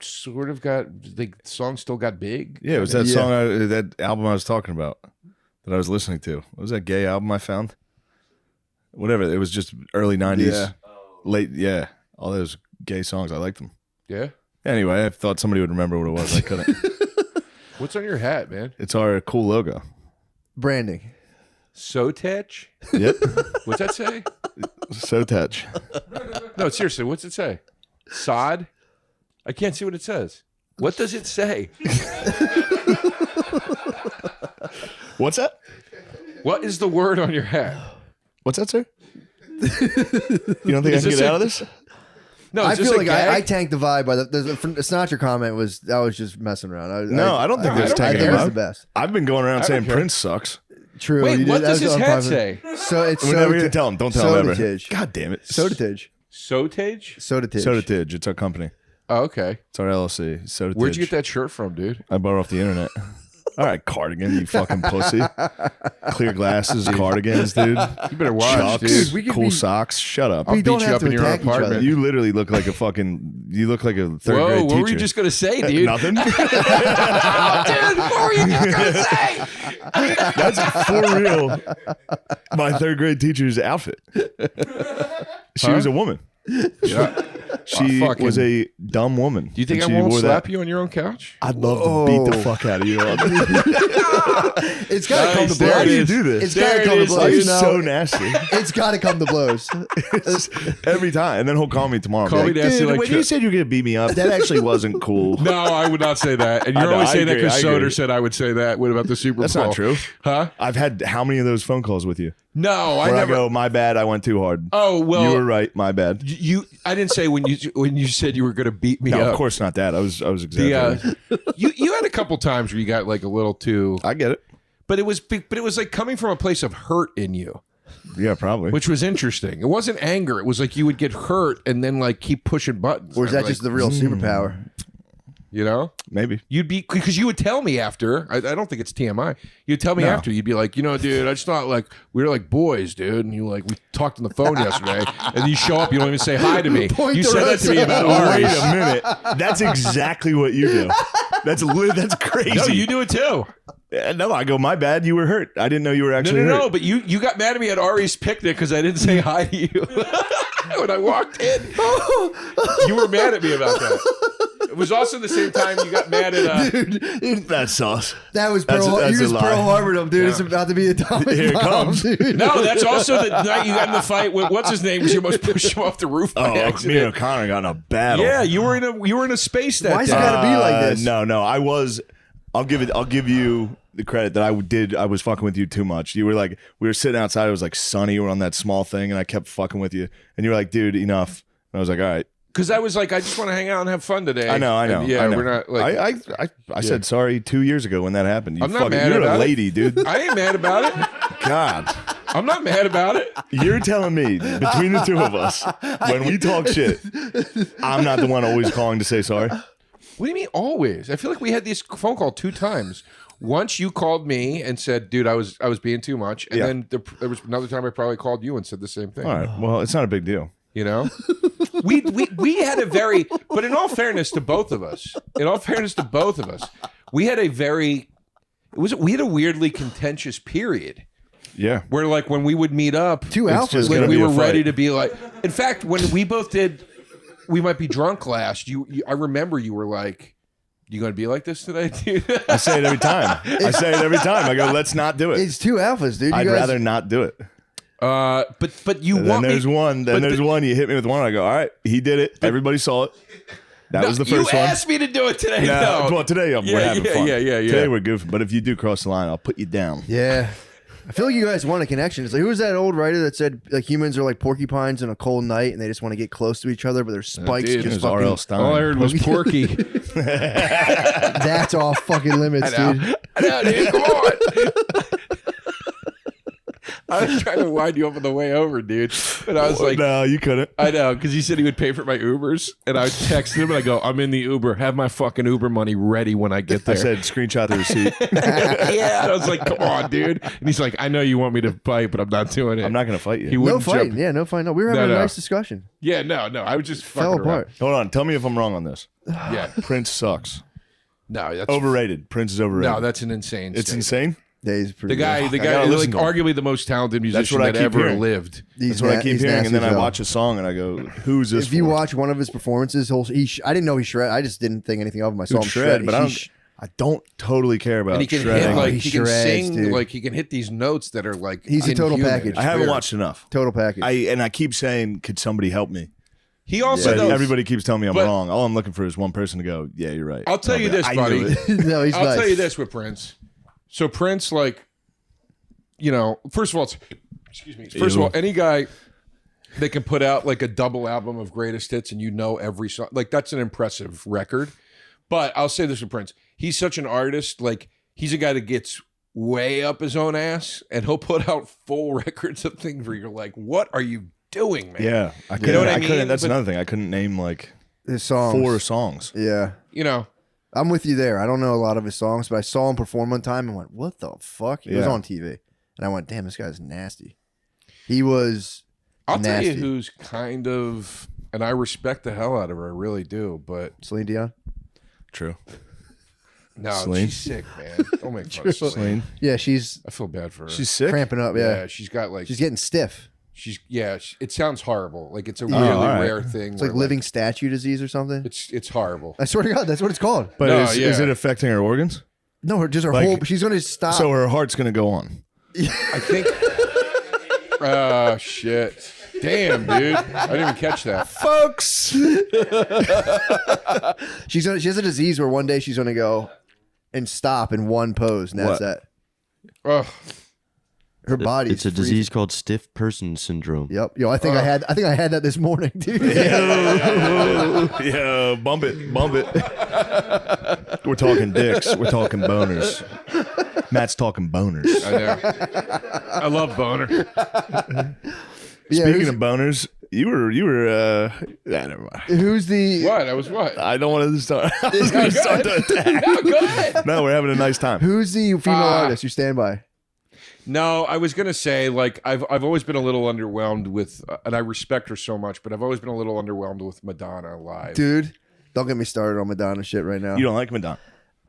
sort of the song still got big. Yeah, it was that Yeah. song, that album I was talking about that I was listening to. What was that gay album I found? Whatever. It was just early 90s. Yeah. Late, yeah. All those gay songs. I liked them. Yeah. Anyway, I thought somebody would remember what it was. I couldn't. What's on your hat, man? It's our cool logo. Branding. Sotech? Yep. What's that say? So touch. No, seriously, what's it say? Sod? I can't see what it says. What does it say? What's that? What is the word on your hat? What's that, sir? You don't think I Is can this get a- out of this? No, I is this feel a like gag? I tanked the vibe by the Sinatra comment was just messing around. No, I don't think there's I tanking think the it's the vibe. best. I've been going around saying care. Prince sucks. True. Wait, you what did- that does was his hat unpopular. say? So it's We're never gonna tell him. Don't tell him ever. Sodatage. God damn it. Sodatage. Sotage? Sodatage. Sodatage. It's our company. Oh, okay. It's our LLC. Sodatage. Where'd you get that shirt from, dude? I bought it off the internet. All right, cardigan, you fucking pussy. Clear glasses, cardigans, dude. You better watch, Chucks, dude. we could cool be- socks. Shut up. I'll We don't beat you have up to in your attack each other. apartment. You literally look like a fucking. You look like a third Whoa, grade what teacher. were you just gonna say, dude? Nothing. Dude, what were you just gonna say? That's for real. My third grade teacher's outfit. She was a woman. Yeah. She fucking- was a dumb woman. Do you think and I she won't wore slap that. you on your own couch? I'd love to beat the fuck out of you. It's got to come to Nice, there Why it do blows. you is. do this? It's There got to it come to is, Why are blows. you dude. so nasty? It's got to come to blows. Every time. And then he'll call me tomorrow. Call and me be to ask you, Dude, like, when you said you were going to beat me up, that actually wasn't cool. No, I would not say that. And you're I know, only I saying that agree, because I agree. Soder said I would say that. What about the Super That's Bowl? not true. Huh? I've had how many of those phone calls with you? No, I Where never. I go, my bad, I went too hard. Oh well, You were right, my bad. I didn't say when you said you were going to beat me No, up. of course not that. I was The, exaggerating. you had a couple times where you got like a little too, I get it. but it was like coming from a place of hurt in you, Yeah, probably. which was interesting. It wasn't anger. It was like you would get hurt and then like keep pushing buttons. Or is that Like, just the real superpower? you know? Maybe. You'd be because you would tell me after. I don't think it's TMI. You'd tell me No. after. You'd be like, dude, I just thought like we were like boys, dude. And you like we talked on the phone yesterday, and then you show up. You don't even say hi to me. Point You the said that to me rest about out. Wait Ari's. a minute. That's exactly what you do. That's crazy. No, you do it too. No, I go, my bad, you were hurt. I didn't know you were No, actually no, hurt. but you got mad at me at Ari's picnic because I didn't say hi to you when I walked in. You were mad at me about that. It was also the same time you got mad at. That's sauce. That was That's Pearl. a- You that's a just lie. Pearl Harbored him, dude. It's about to be atomic Here it bomb, comes. dude. No, that's also the night you got in the fight with what's his name? Was you almost pushed him off the roof by Oh, me and accident? O'Connor got in a battle. Yeah, you were in a space that Why's day. it gotta be like this? No, I was. I'll give you the credit that I was fucking with you too much. You were like, we were sitting outside. It was like sunny. We were on that small thing, and I kept fucking with you. And you were like, dude, enough. And I was like, all right. Because I was like, I just want to hang out and have fun today. I know. And yeah, I know. we're not like. I said sorry 2 years ago when that happened. You I'm not mad you're about a it. lady, dude. I ain't mad about it. God. I'm not mad about it. You're telling me between the two of us, when we talk shit, I'm not the one always calling to say sorry. What do you mean always? I feel like we had this phone call 2 times. Once you called me and said, "Dude, I was being too much," and Yeah. then there was another time I probably called you and said the same thing. All right. Well, it's not a big deal. You know, we had a very, but in all fairness to both of us, we had a very, we had a weirdly contentious period Yeah. where like when we would meet up, Two alphas. just when gonna we be a were ready fight. to be like, in fact, when we both did, we might be drunk last. I remember you were like, "You gonna be like this today, dude?" I say it every time. I go, let's not do it. It's two alphas, dude. You I'd guys- rather not do it. But you And want then there's me, one. Then but there's one. You hit me with one. I go, all right, he did it. Everybody saw it. That was the first you one. asked me to do it today. No, No. well, today we're having fun. Yeah. Today we're goofing. But if you do cross the line, I'll put you down. Yeah. I feel like you guys want a connection. It's like, who was that old writer that said like humans are like porcupines in a cold night and they just want to get close to each other, but their spikes dude, It just was fucking. R.L. Stein. All I heard was Porky. That's off fucking limits, dude. I know, dude. Come on. I was trying to wind you up on the way over, dude. And I was like, no, you couldn't. I know, because he said he would pay for my Ubers. And I texted him and I go, I'm in the Uber. Have my fucking Uber money ready when I get I there. said, screenshot the receipt. yeah. And I was like, come on, dude. And he's like, I know you want me to fight, but I'm not doing it. I'm not going to fight you. He No wouldn't fight. jump. Yeah, no fight. No, we were having No. a nice discussion. Yeah, no. I was just Fell fucking apart. Hold on. Tell me if I'm wrong on this. around. Yeah. Prince sucks. No, that's Overrated. Prince is overrated. No, that's an insane It's statement. insane. Yeah, he's pretty The guy, good. the I guy, gotta like listen to him. arguably the most talented musician what I that keep ever hearing. lived. He's That's what I na- keep he's hearing. nasty And then as I hell. watch a song and I go, who's this If you for? watch one of his performances, I didn't know he shred. I just didn't think anything of him. I saw him shred, but I don't totally care about And he can shredding. hit like He he can shreds, sing dude. like he can hit these notes that are like He's a total inhuman. package. I haven't Weird. watched enough. total package. I keep saying, could somebody help me? He also But knows. everybody keeps telling me I'm But- wrong. All I'm looking for is one person to go, yeah, you're right. I'll tell you this, I knew buddy. it. No, he's I'll nice. tell you this with Prince. So Prince, like, you know, first of all, first of all, any guy that can put out like a double album of greatest hits and you know every song, like that's an impressive record. But I'll say this with Prince. He's such an artist. Like, he's a guy that gets way up his own ass and he'll put out full records of things where you're like, what are you doing, man? Yeah. I couldn't, know what I couldn't. mean? That's But- another thing. I couldn't name like His songs. 4 songs. Yeah. You know, I'm with you there. I don't know a lot of his songs, but I saw him perform one time and went, what the fuck? It was Yeah. on TV. And I went, damn, this guy's nasty. He was I'll tell you nasty. who's kind of, and I respect the hell out of her. I really do. But Celine Dion? True. no, Celine? she's sick, man. Don't make fun of Celine. Celine. Yeah, she's I feel bad for her. She's sick. cramping up. yeah. Yeah. She's got like She's getting stiff. it sounds horrible. Like it's a Yeah. really all right. rare thing. It's like where, living statue disease or something. It's horrible. I swear to God, that's what it's called. But No, is yeah. it affecting her organs? No, her Like- whole. She's going to stop. So her heart's going to go on. I think. Shit. Damn, dude. I didn't even catch that. Folks. she has a disease where one day she's going to go and stop in one pose, and that's What? that. Ugh. Her body. It's a disease called stiff person syndrome. Yep. Yo, I think I had that this morning, dude. Yeah, bump it. We're talking dicks. We're talking boners. Matt's talking boners. I know. I love boner. Yeah, Speaking of boners, you were never mind. who's the What? I was what? I don't want to start. I was going to start the attack. No, go ahead. No, we're having a nice time. who's the female artist you stand by? No, I was gonna say like I've always been a little underwhelmed with, and I respect her so much, but I've always been a little underwhelmed with Madonna live. Dude, don't get me started on Madonna shit right now. You don't like Madonna?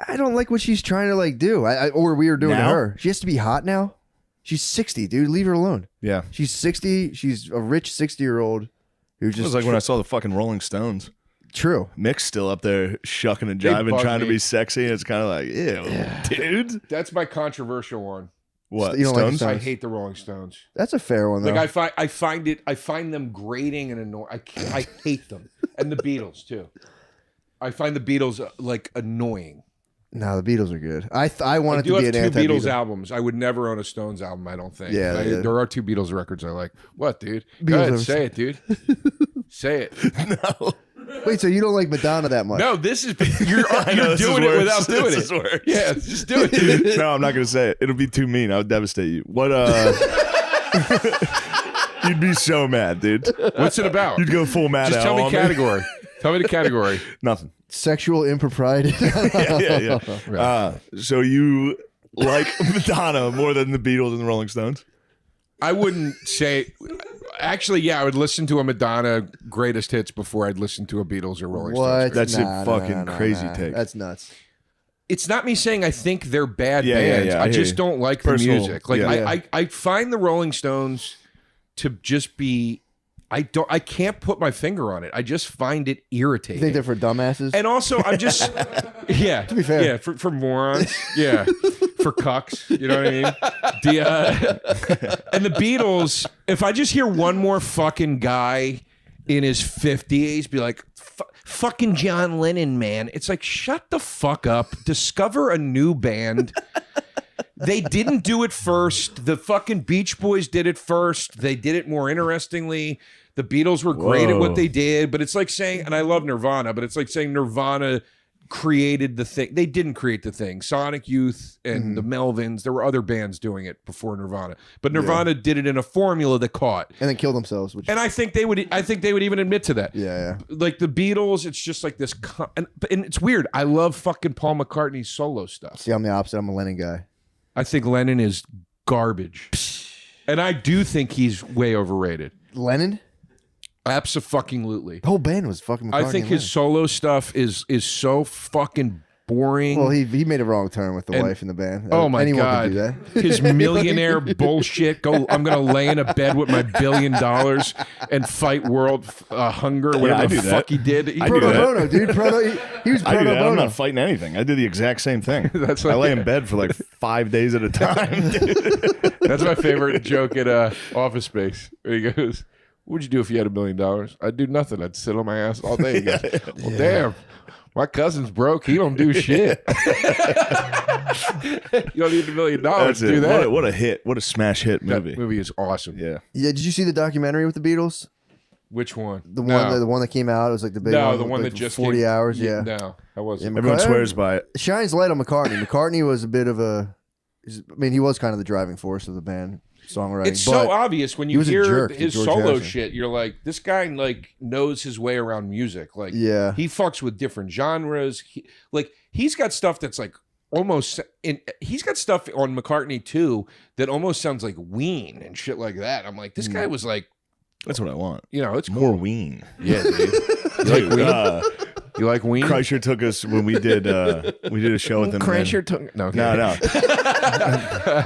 I don't like what she's trying to like do. Or we were doing Now? to her. She has to be hot now. She's 60, dude. Leave her alone. Yeah. She's 60. She's a rich 60-year-old who It just was like when I saw the fucking Rolling Stones. true. Mick's still up there shucking and They jiving, bug trying to me. be sexy. And it's kind of like, ew, dude. That's my controversial one. What? You don't like the Stones? Stones? I hate the Rolling Stones. That's a fair one though. Like I find them grating and annoying. I hate them, and the Beatles too. I find the Beatles like annoying. no, the Beatles are good. I I wanted do to be have an two Beatles anti-Beatle. albums. I would never own a Stones album. I don't think. Yeah, yeah. There are two Beatles records I like. What, dude? Beatles Go ahead, are- say it, dude. Say it. No. Wait, so you don't like Madonna that much? No, this is you're know, this doing is it worse. without doing This is it. worse. Yeah, just do it. No, I'm not gonna say it. It'll be too mean. I would devastate you. What? You'd be so mad, dude. What's it about? You'd go full mad. Just out tell me on category. Tell me the category. Nothing. Sexual impropriety. Yeah. So you like Madonna more than the Beatles and the Rolling Stones? I wouldn't say. Actually, yeah, I would listen to a Madonna greatest hits before I'd listen to a Beatles or Rolling What? Stones. That's a Nah, fucking crazy take. That's nuts. It's not me saying I think they're bad Yeah, yeah, bands. yeah, I I hear just you. don't like Personal- the music. Like yeah. I find the Rolling Stones to just be. I can't put my finger on it. I just find it You irritating. think they're for dumbasses? And also, I'm just, yeah. To be fair. yeah, for morons, yeah, for cucks. You know what I mean? And the Beatles. If I just hear one more fucking guy in his 50s be like, "Fucking John Lennon, man," it's like, shut the fuck up. Discover a new band. They didn't do it first. The fucking Beach Boys did it first. They did it more interestingly. The Beatles were great at what they did, but it's like saying, and I love Nirvana, but it's like saying Nirvana created the thing. They didn't create the thing. Sonic Youth and the Melvins, there were other bands doing it before Nirvana, but Nirvana did it in a formula that caught. and then kill themselves. Which, And I think they would even admit to that. yeah. Like the Beatles, it's just like this, and it's weird. I love fucking Paul McCartney's solo stuff. See, I'm the opposite. I'm a Lennon guy. I think Lennon is garbage. And I do think he's way overrated. Lennon? Abso-fucking-lutely. The whole band was fucking McCartney I think and his solo stuff is so fucking boring. Well, he made a wrong turn with the And- wife in the band. Oh my Anyone god! can do that. His millionaire bullshit. I'm gonna lay in a bed with my $1 billion and fight world hunger. Whatever I the do fuck that. he did. I do Pro that. bono, dude. He was I pro do that. I'm bono. not fighting anything. I do the exact same thing. That's I like- lay in bed for like 5 days at a time. That's my favorite joke at Office Space. Where he goes, What'd you do if you had $1 million? I'd do nothing. I'd sit on my ass all day. He goes, well, damn. My cousin's broke. He don't do shit. You don't need $1 million to do that. What a hit. What a smash hit movie. That movie is awesome. Yeah. Yeah, did you see the documentary with the Beatles? Which one? The No. one that came out. It was like the big one. No, the with, one like, that just 40 came- hours. Yeah. No, I wasn't. Yeah, Everyone McCartney- swears by it. Shines light on McCartney. McCartney was a bit of a. I mean, he was kind of the driving force of the band songwriting. It's but so obvious when he you was a hear jerk to his George solo Harrison. shit. You're like, this guy like knows his way around music. Like, Yeah. he fucks with different genres. He's got stuff that's like almost. He's got stuff on McCartney too that almost sounds like Ween and shit like that. I'm like, this guy was like, That's what I want. it's More cool. Ween. Yeah, dude. You like Ween? You like Ween? Kreischer took us when we did a show with him. Kreischer took no, okay. No.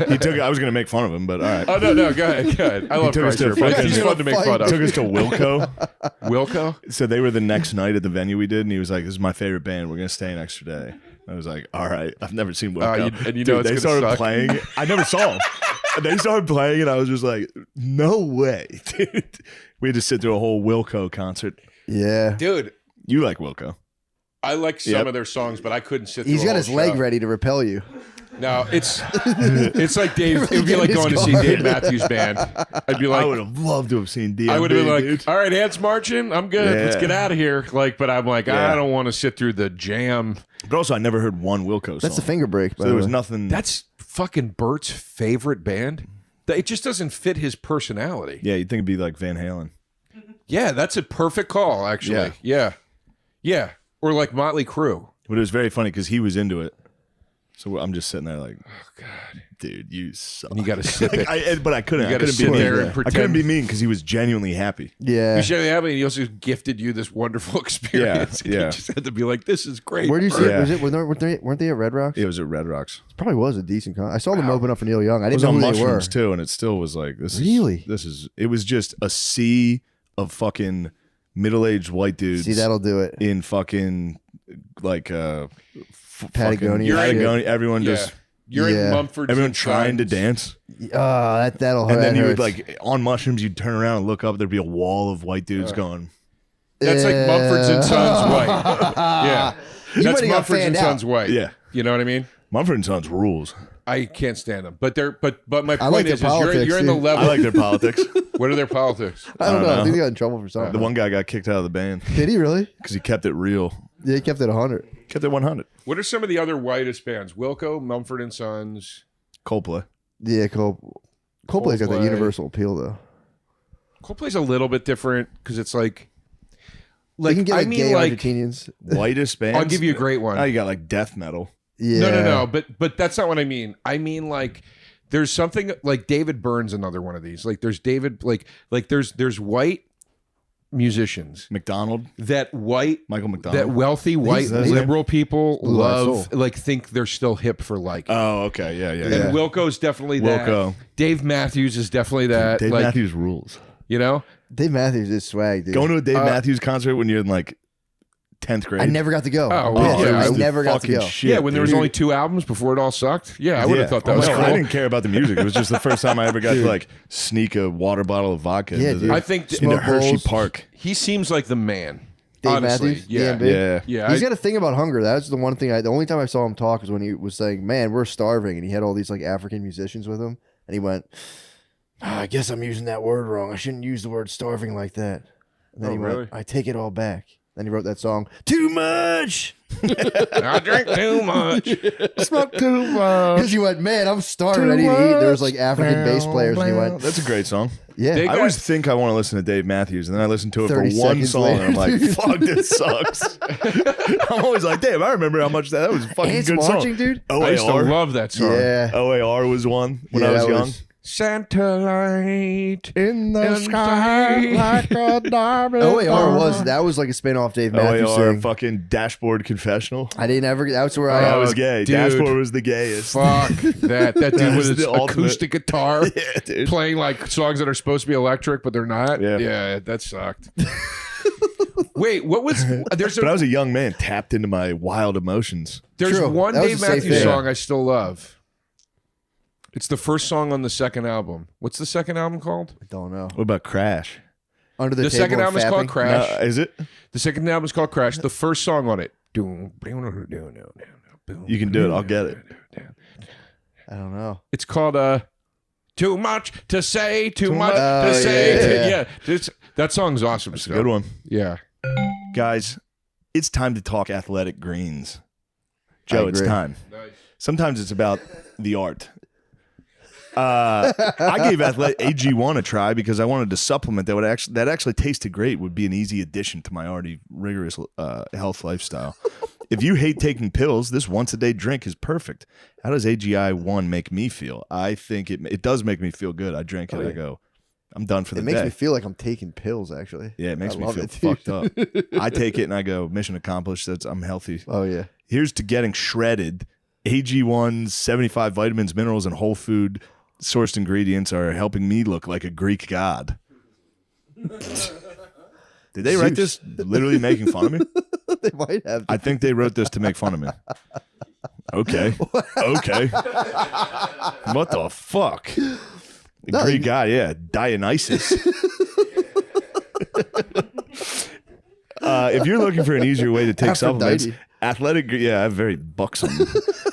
He took. I was gonna make fun of him, but all right. Oh no, go ahead. I love took us to Kreischer, but fucking- he's fun to make fun of. Took us to Wilco. Wilco? So they were the next night at the venue we did, and he was like, "This is my favorite band. We're gonna stay an extra day." I was like, "All right." I've never seen Wilco. and you know it's they gonna started suck. playing. I never saw them. They started playing, and I was just like, "No way, dude." We had to sit through a whole Wilco concert. Yeah. Dude, You like Wilco? I like some Yep. of their songs, but I couldn't sit through He's a got whole his leg show. ready to repel you. No, it's like Dave. It would be like He's going to see gone. Dave Matthews Band. I'd be I would like, have loved to have seen DMB. I would have been like, dude. all right, hands marching. I'm good. Let's Yeah. get out of here. Like, but I'm like, Yeah. I don't want to sit through the jam. But also, I never heard one Wilco song. That's the finger break. So by there the was way. nothing. That's fucking Bert's favorite band. It just doesn't fit his personality. Yeah, you'd think it'd be like Van Halen. Yeah, that's a perfect call, actually. Yeah. Or like Motley Crue. But it was very funny because he was into it. So I'm just sitting there like, oh god, dude, you suck. And you got to sip it. But I couldn't. You I gotta couldn't be sit mean. there and I pretend. couldn't be mean because he was genuinely happy. Yeah. You showed me happening. He also gifted you this wonderful experience. Yeah. You just had to be like, this is great. Where do you see Yeah. it? Was it? Weren't they at Red Rocks? It was at Red Rocks. It probably was a decent con. I saw them open up for Neil Young. I It was didn't on know who they were. mushrooms too, and it still was like this. Really? It was just a sea of fucking middle-aged white dudes. See, that'll do it. in fucking like Patagonia fucking shit. Patagonia. Everyone Yeah. just You're in Yeah. Mumford. everyone trying to dance. That'll hurt. And then that you would hurts. like on mushrooms, you'd turn around and look up. There'd be a wall of white dudes going. That's like Mumford's and Sons White. Yeah. You That's might have got Mumford's and fanned Sons out. White. Yeah. You know what I mean? Mumford and Sons rules. I can't stand them. But my I like point is their you're politics, in the dude. level. I like their politics. What are their politics? I don't know. I know. think they got in trouble for something. The one guy got kicked out of the band Did he really? because he kept it real. Yeah, he kept it 100. Kept it 100. What are some of the other whitest bands? Wilco, Mumford and Sons. Coldplay. Yeah, Coldplay's got that Coldplay. universal appeal though. Coldplay's a little bit different because it's like You can get like I mean, gay like, Argentinians. Whitest bands. I'll give you a great one. Oh, you got like death metal. Yeah. No. But that's not what I mean. I mean like there's something like David Byrne's another one of these. Like there's David like there's white musicians McDonald. Michael McDonald. that wealthy white That's his liberal people Blue Eyed love Soul. like think they're still hip for like. Oh, okay. Yeah. And Wilco's definitely that. Wilco. Dave Matthews is definitely that. Dave like Matthews rules. you know, Dave Matthews is swag, dude. Going to a Dave Matthews concert when you're in like 10th grade. I never got to go. Oh, I'm pissed. yeah, I it was never got to fucking go. shit, yeah. When there was dude. only 2 albums before it all sucked. Yeah, I would have thought that was No, cool. I didn't care about the music. It was just the first time I ever got to like sneak a water bottle of vodka Yeah, into, dude. I think into Smoke Hershey bowls. Park. he seems like the man. Dave honestly, Matthews? yeah, DMB? Yeah. yeah. He's got a thing about hunger. That's the one thing. The only time I saw him talk is when he was saying, "Man, we're starving," and he had all these like African musicians with him, and he went, "I guess I'm using that word wrong. I shouldn't use the word starving like that." And then Oh, he really? went, "I take it all back." Then he wrote that song, "Too Much," I drink too much. Smoke too much. because he went, "Man, I'm starving. I need to eat." There was like African bass players, and he went, That's a great song. "Yeah." They I always think I want to listen to Dave Matthews, and then I listen to it for 30 one seconds song, later, and I'm like, dude. "Fuck, this sucks." I'm always like, "Damn, I remember how much that was a fucking Ants good marching, song." dude. I used to OAR, love that song. Yeah. OAR was one when I Yeah, was that young. was- Santa light In the sky like a diamond. OAR was like a spin-off Dave Matthews OAR thing. fucking Dashboard Confessional. I didn't ever. That's where I I was gay. dude. Dashboard was the gayest. Fuck that dude That with was his the ultimate- acoustic guitar Yeah, dude. playing like songs that are supposed to be electric but they're not. Yeah. That sucked. Wait, what was there's But I a was a young man tapped into my wild emotions. there's True. one That was Dave a safe Matthews thing. song I still love. It's the first song on the second album. What's the second album called? don't know. What about Crash? Under the table second and album is called fapping? Crash. Is it? The second album is called Crash. The first song on it. You can do it. I'll get it. I don't know. It's called Too Much to Say, Too Much Oh, to Say. yeah. That song's awesome. It's a good one. Yeah. Guys, it's time to talk athletic greens. Joe, it's agree. time. Sometimes it's about the art. I gave Athletic AG1 a try because I wanted to supplement that actually tasted great, would be an easy addition to my already rigorous health lifestyle. If you hate taking pills, this once-a-day drink is perfect. How does AGI1 make me feel? I think it does make me feel good. I drink it, I go, I'm done for the It day. makes me feel like I'm taking pills, actually. Yeah, it makes I me love feel it, dude. fucked up. I take it and I go, mission accomplished. I'm healthy. Oh, yeah. Here's to getting shredded. AG1's 75 vitamins, minerals, and whole food sourced ingredients are helping me look like a Greek god. Did they write this literally making fun of me? They might have. I think they wrote this to make fun of me. Okay. Okay. What the fuck? Greek god, yeah. Dionysus. If you're looking for an easier way to take supplements, very buxom.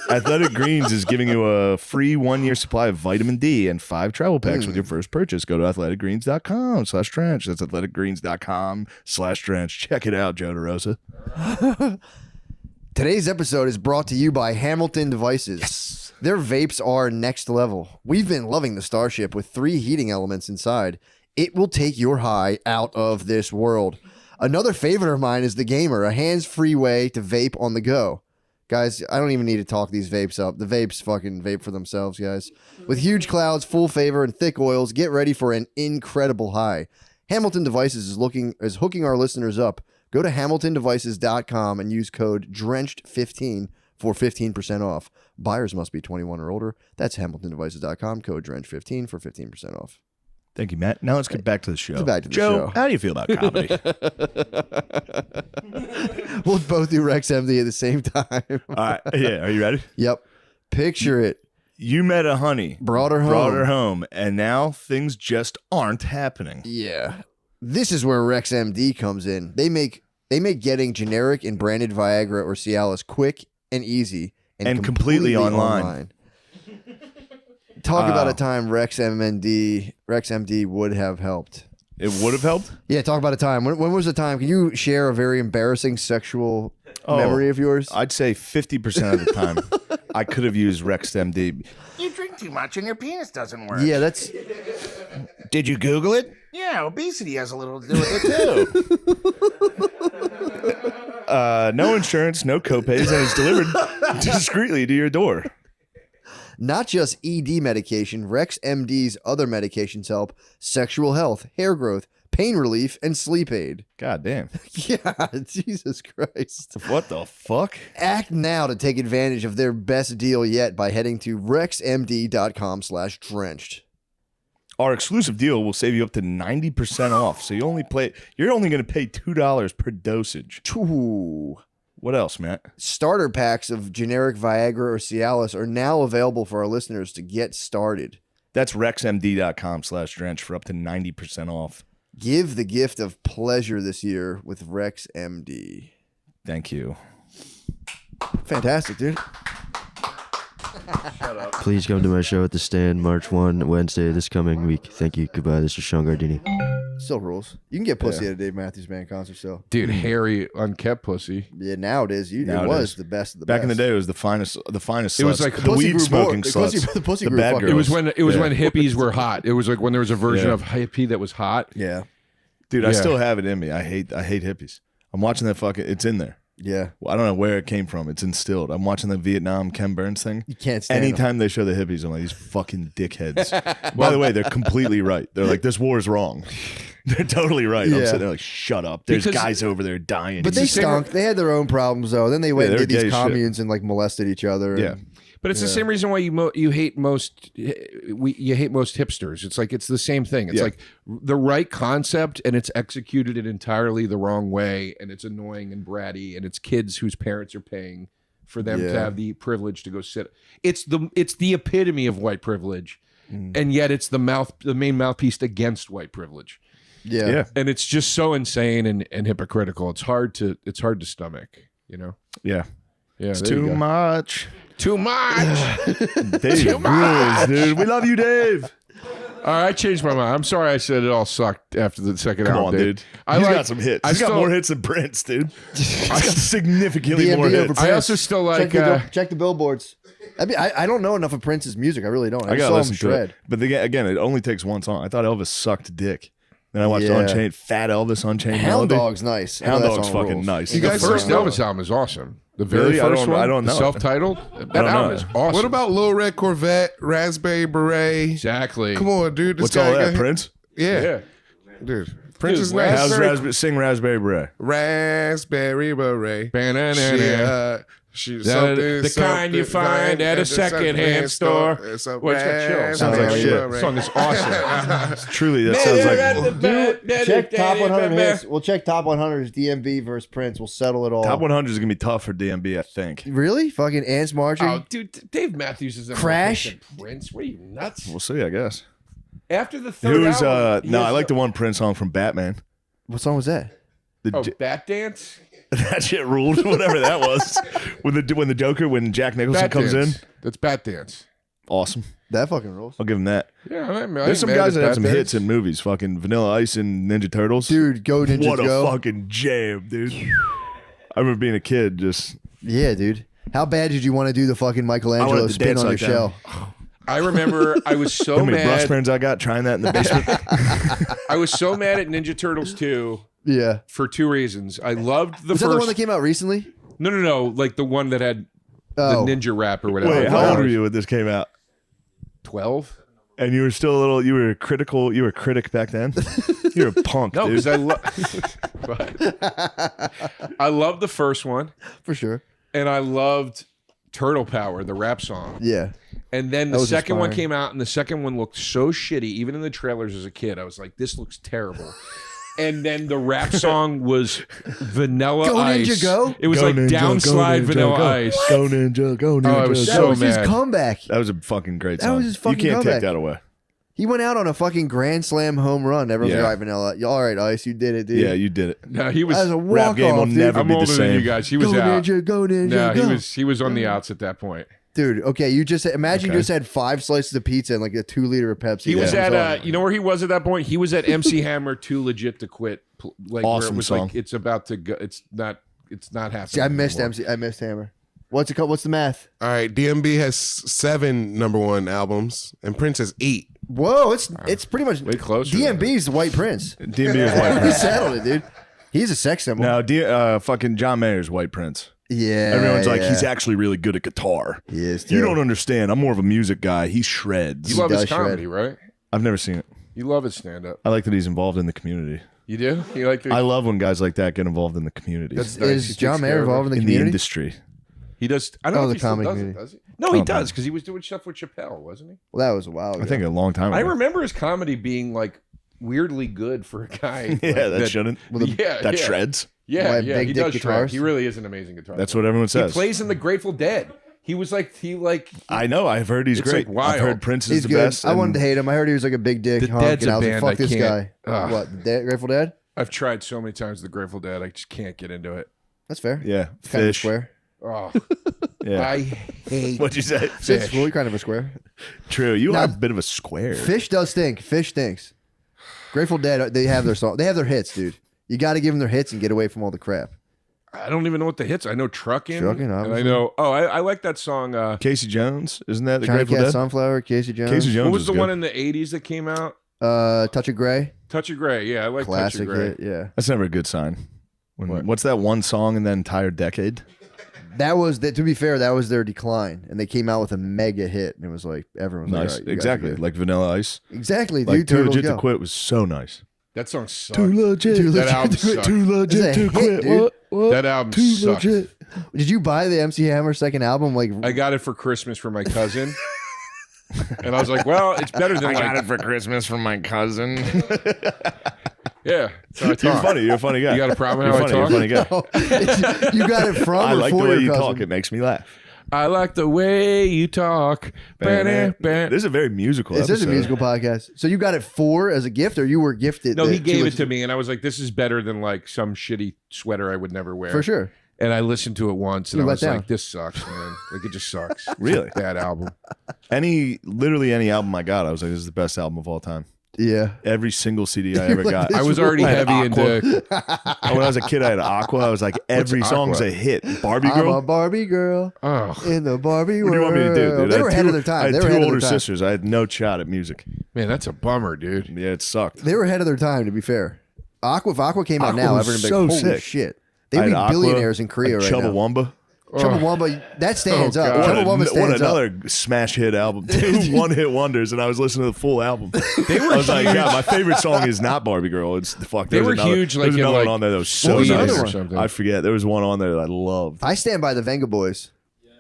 Athletic Greens is giving you a free 1-year supply of vitamin D and 5 travel packs with your first purchase. Go to athleticgreens.com/trench. That's athleticgreens.com/trench. Check it out, Joe DeRosa. Today's episode is brought to you by Hamilton Devices. Yes. Their vapes are next level. We've been loving the Starship with 3 heating elements inside. It will take your high out of this world. Another favorite of mine is the Gamer, a hands-free way to vape on the go. Guys, I don't even need to talk these vapes up. The vapes fucking vape for themselves, guys. With huge clouds, full favor, and thick oils, get ready for an incredible high. Hamilton Devices is hooking our listeners up. Go to hamiltondevices.com and use code DRENCHED15 for 15% off. Buyers must be 21 or older. That's hamiltondevices.com, code DRENCHED15 for 15% off. Thank you, Matt. Now let's get back to the show. show. Joe, how do you feel about comedy? We'll both do Rex MD at the same time. All right. Yeah. Are you ready? Yep. Picture it. You met a honey. Brought her home. And now things just aren't happening. Yeah. This is where Rex MD comes in. They make getting generic and branded Viagra or Cialis quick and easy and completely online. Talk about a time Rex MD would have helped. It would have helped? Yeah, talk about a time. When was the time? Can you share a very embarrassing sexual memory of yours? I'd say 50% of the time I could have used Rex MD. You drink too much and your penis doesn't work. Yeah, that's... Did you Google it? Yeah, obesity has a little to do with it too. No insurance, no copays, and it's delivered discreetly to your door. Not just ED medication, Rex MD's other medications help sexual health, hair growth, pain relief, and sleep aid. God damn. Yeah, Jesus Christ. What the fuck? Act now to take advantage of their best deal yet by heading to rexmd.com/drenched. Our exclusive deal will save you up to 90% off. So you're only going to pay $2 per dosage. Ooh. What else, Matt? Starter packs of generic Viagra or Cialis are now available for our listeners to get started. That's rexmd.com/drench for up to 90% off. Give the gift of pleasure this year with Rex MD. Thank you. Fantastic, dude. Please come to my show at the Stand March 1, Wednesday this coming week. Thank you. Goodbye. This is Sean Gardini. Still rules. You can get pussy at a Dave Matthews Band concert still. Dude, hairy, unkept pussy. Yeah, now it is. It was the best of the Back best. in the day, it was the finest. It was sluts. like the weed smoking the sluts. the pussy the grew bad fucking- girls. It was when hippies were hot. It was like when there was a version Yeah. of hippie that was hot. Yeah. Dude, I Yeah. still have it in me. I hate hippies. I'm watching that fucking. It's in there. Yeah. Well, I don't know where it came from. It's instilled. I'm watching the Vietnam Ken Burns thing. You can't stand them. Anytime they show the hippies, I'm like, these fucking dickheads. By the way, they're completely right. They're like, this war is wrong. They're totally right. I'm Yeah. sitting there like, shut up. There's Because- guys over there dying. But they stunk. They had their own problems, though. Then they went and they're did these gay as shit. communes and like molested each other. Yeah. And, But it's the same reason why you hate most hipsters. It's like it's the same thing. It's Yeah. like the right concept and it's executed in entirely the wrong way, and it's annoying and bratty, and it's kids whose parents are paying for them to Yeah. have the privilege to go sit. It's the epitome of white privilege, and yet it's the main mouthpiece against white privilege. Yeah. and it's just so insane and hypocritical. It's hard to stomach. You know. Yeah. Yeah. It's there you too go. much. Too much. Dave rules, dude. We love you, Dave. All right, I changed my mind. I'm sorry I said it all sucked after the second Come album. on, dude. I He's like- got some hits. I He's got still- more hits than Prince, dude. He's got significantly DMB more over hits. I also still like. check the billboards. I mean, I don't know enough of Prince's music. I really don't. I I just gotta saw him listen to shred. it. But again, it only takes one song. I thought Elvis sucked dick. Then I watched Yeah. Unchained, Fat Elvis, Unchained Hound Melody. Dog's nice. I know Hound that Dog's song fucking rules. nice. the guys first know- Elvis album is awesome. The very Really? I first don't- one, I don't the know it. self-titled. That don't album know is it. awesome. What about Lil Red Corvette, Raspberry Beret? exactly? Come on, dude. This What's guy all that, got- Prince? Yeah. Yeah. Dude. Prince is Dude, nice. Sing Raspberry Beret. Raspberry Beret. Ba-na-na-na. She, The kind you find at a secondhand store. It's a What's that chill? Sounds like raspberry shit. beret. This song is awesome. Truly, that sounds like Check top 100 hits. We'll check top 100 DMB versus Prince. We'll settle it all. top 100 is gonna be tough for DMB, I think. Really? Fucking ants marching. Oh, dude, Dave Matthews is a Crash? Prince. What are you nuts? We'll see, I guess. After the third Who's album, he no, has I like the one Prince song from Batman. What song was that? The Bat Dance. that shit ruled, whatever that was. when the Joker, when Jack Nicholson Bat comes Dance. in, That's Bat Dance. awesome. That fucking rules. I'll give him that. Yeah, There's some guys that have some hits in movies. Fucking Vanilla Ice and Ninja Turtles. Dude, go Ninjas what a go. fucking jam, dude. I remember being a kid, just Yeah, dude. How bad did you want to do the fucking I Michelangelo wanted to spin dance on your like that. shell? I remember I was so how many brush mad. pens I got trying that in the basement. I was so mad at Ninja Turtles 2 Yeah. for two reasons. I loved the Was that first. the one that came out recently? No, like the one that had Oh. the ninja rap or whatever. Wait, how old were you when this came out? 12. And you were still a little. You were critical. You were a critic back then. You were a punk, No, dude. because I loved the first one, For sure. and I loved Turtle Power, the rap song. Yeah. And then That the was second one inspiring. came out, and the second one looked so shitty. Even in the trailers as a kid, I was like, "This looks terrible." And then the rap song was Vanilla Go Ice. Ninja, go. It was Go like Ninja, go downslide Ninja, Vanilla go. Ice. Go Ninja, go Ninja. Oh, I was That so was his mad. comeback. That was a fucking great That song. was his fucking You can't comeback. take that away. He went out on a fucking grand slam home run. Everyone's Yeah. like, all right, Vanilla. All right, Ice, you did it, dude. Yeah, you did it. No, he was. That was a Rap walk game will off, dude. never I'm be the older than you same. guys. He was Go out. Ninja, go Ninja, No, go. he was on the outs at that point. Dude, okay, you just imagine you Okay. just had 5 slices of pizza and like a 2-liter of Pepsi. He was That at you know where he was at that point? He was at MC Hammer Too Legit to Quit. Like where Awesome it was song. like it's about to go. It's not happening. See, I missed anymore. I missed Hammer. What's it called? What's the math? All right, DMB has 7 #1 albums, and Prince has 8. Whoa, it's pretty much Way closer. DMB's the White Prince. DMB is White He Prince. settled it, dude. He's a sex symbol. Now, fucking John Mayer's White Prince. Yeah. Everyone's like, yeah. he's actually really good at guitar. He is, You too. don't understand. I'm more of a music guy. He shreds. You love his does shred. comedy, right? I've never seen it. You love his stand up. I like that he's involved in the community. You do? You like the, I love when guys like that get involved in the community. That's nice. He Is takes John care Mayer of it. involved in the in the community? industry. He does. I don't Oh, know the if he still comedy does it, community. does he? No, he Oh, does because he was doing stuff with Chappelle, wasn't he? Well, that was a while ago. I think a long time ago. I remember his comedy being like weirdly good for a guy. Yeah, like, that shouldn't. Yeah, That yeah. shreds. Yeah, Why, yeah, big he dick does shred. guitars? He really is an amazing guitar. That's what everyone he says. plays in the Grateful Dead. He was like I know. I've heard he's It's, great. like, wild. I've heard Prince is He's the good. best. I and wanted to hate him. I heard he was like a big dick The hunk, Dead's and a I was like, band fuck I this can't- guy. Ugh. What, Grateful Dead? I've tried so many times the Grateful Dead. I just can't get into it. That's fair. Yeah, It's kind of a Fish. square. Oh, Yeah. I hate. What'd you say? Fish. Well, you're kind of a square. True. You Now- are a bit of a square. Fish does stink. Fish stinks. Grateful Dead, they have their song. They have their hits, dude. You got to give them their hits and get away from all the crap. I don't even know what the hits. I know Truckin'. Truckin', and I obviously. know. Oh, I like that song. Casey Jones, isn't that the Johnny Grateful Cat, Dead? Sunflower, Casey Jones. Casey Jones what was the good. one in the '80s that came out? Touch of Grey. Touch of Grey. Yeah, I like Touch Classic of Grey. hit. Yeah. That's never a good sign. What? What's that one song in that entire decade? That was, to be fair, that was their decline. And they came out with a mega hit. And it was like, everyone's like, Nice. all right, you guys are Exactly. good. Like Vanilla Ice. Exactly, dude. Like Too Turtles Legit Go. to Quit was so nice. That song sucked. legit. Too That legit album to quit. sucked. Too It's a legit to hit, quit. dude. What? That album Too sucked. legit. Did you buy the MC Hammer second album? Like, I got it for Christmas for my cousin. And I was like, well, it's better than like, for Christmas from my cousin. yeah. So I You're talk. funny. You're a funny guy. You got a problem You're how I funny. You're a talk? funny guy. you got it from I or like for the way your you cousin? talk. It makes me laugh. I like the way you talk. This is a very musical This is a episode. musical podcast. So you got it as a gift, or you were gifted? No, he that gave it listen to me, and I was like, "This is better than like some shitty sweater I would never wear." for sure. And I listened to it once, and You I let was down. like, "This sucks, man. Like it just sucks." Really? Bad album. Literally any album I got, I was like, this is the best album of all time. Yeah. Every single CD I ever got. I was already I had heavy Aqua. into. When I was a kid, I had Aqua. I was like, every What's song's Aqua? a hit. Barbie I'm Girl. a Barbie girl Oh in the Barbie What do you world. want me to do, dude? They I were had ahead two- of their time. I had They were two ahead of older their time. sisters. I had no shot at music. man, that's a bummer, dude. Yeah, it sucked. They were ahead of their time, to be fair. If Aqua came out Aqua now, was everyone would be so like, holy sick. shit. I They'd be had Aqua, billionaires in Korea right now. Chubbawamba. Chubbawamba, that stands Oh, up. God. Chubbawamba What stands up. another smash hit album. Two one-hit wonders, and I was listening to the full album. They were I was like, huge. yeah, my favorite song is not Barbie Girl. It's the fuck. They There's were another, huge, like, There's in, another like, one on there that was so What was the nice. other or one? something. I forget. There was one on there that I loved. I stand by the Venga Boys.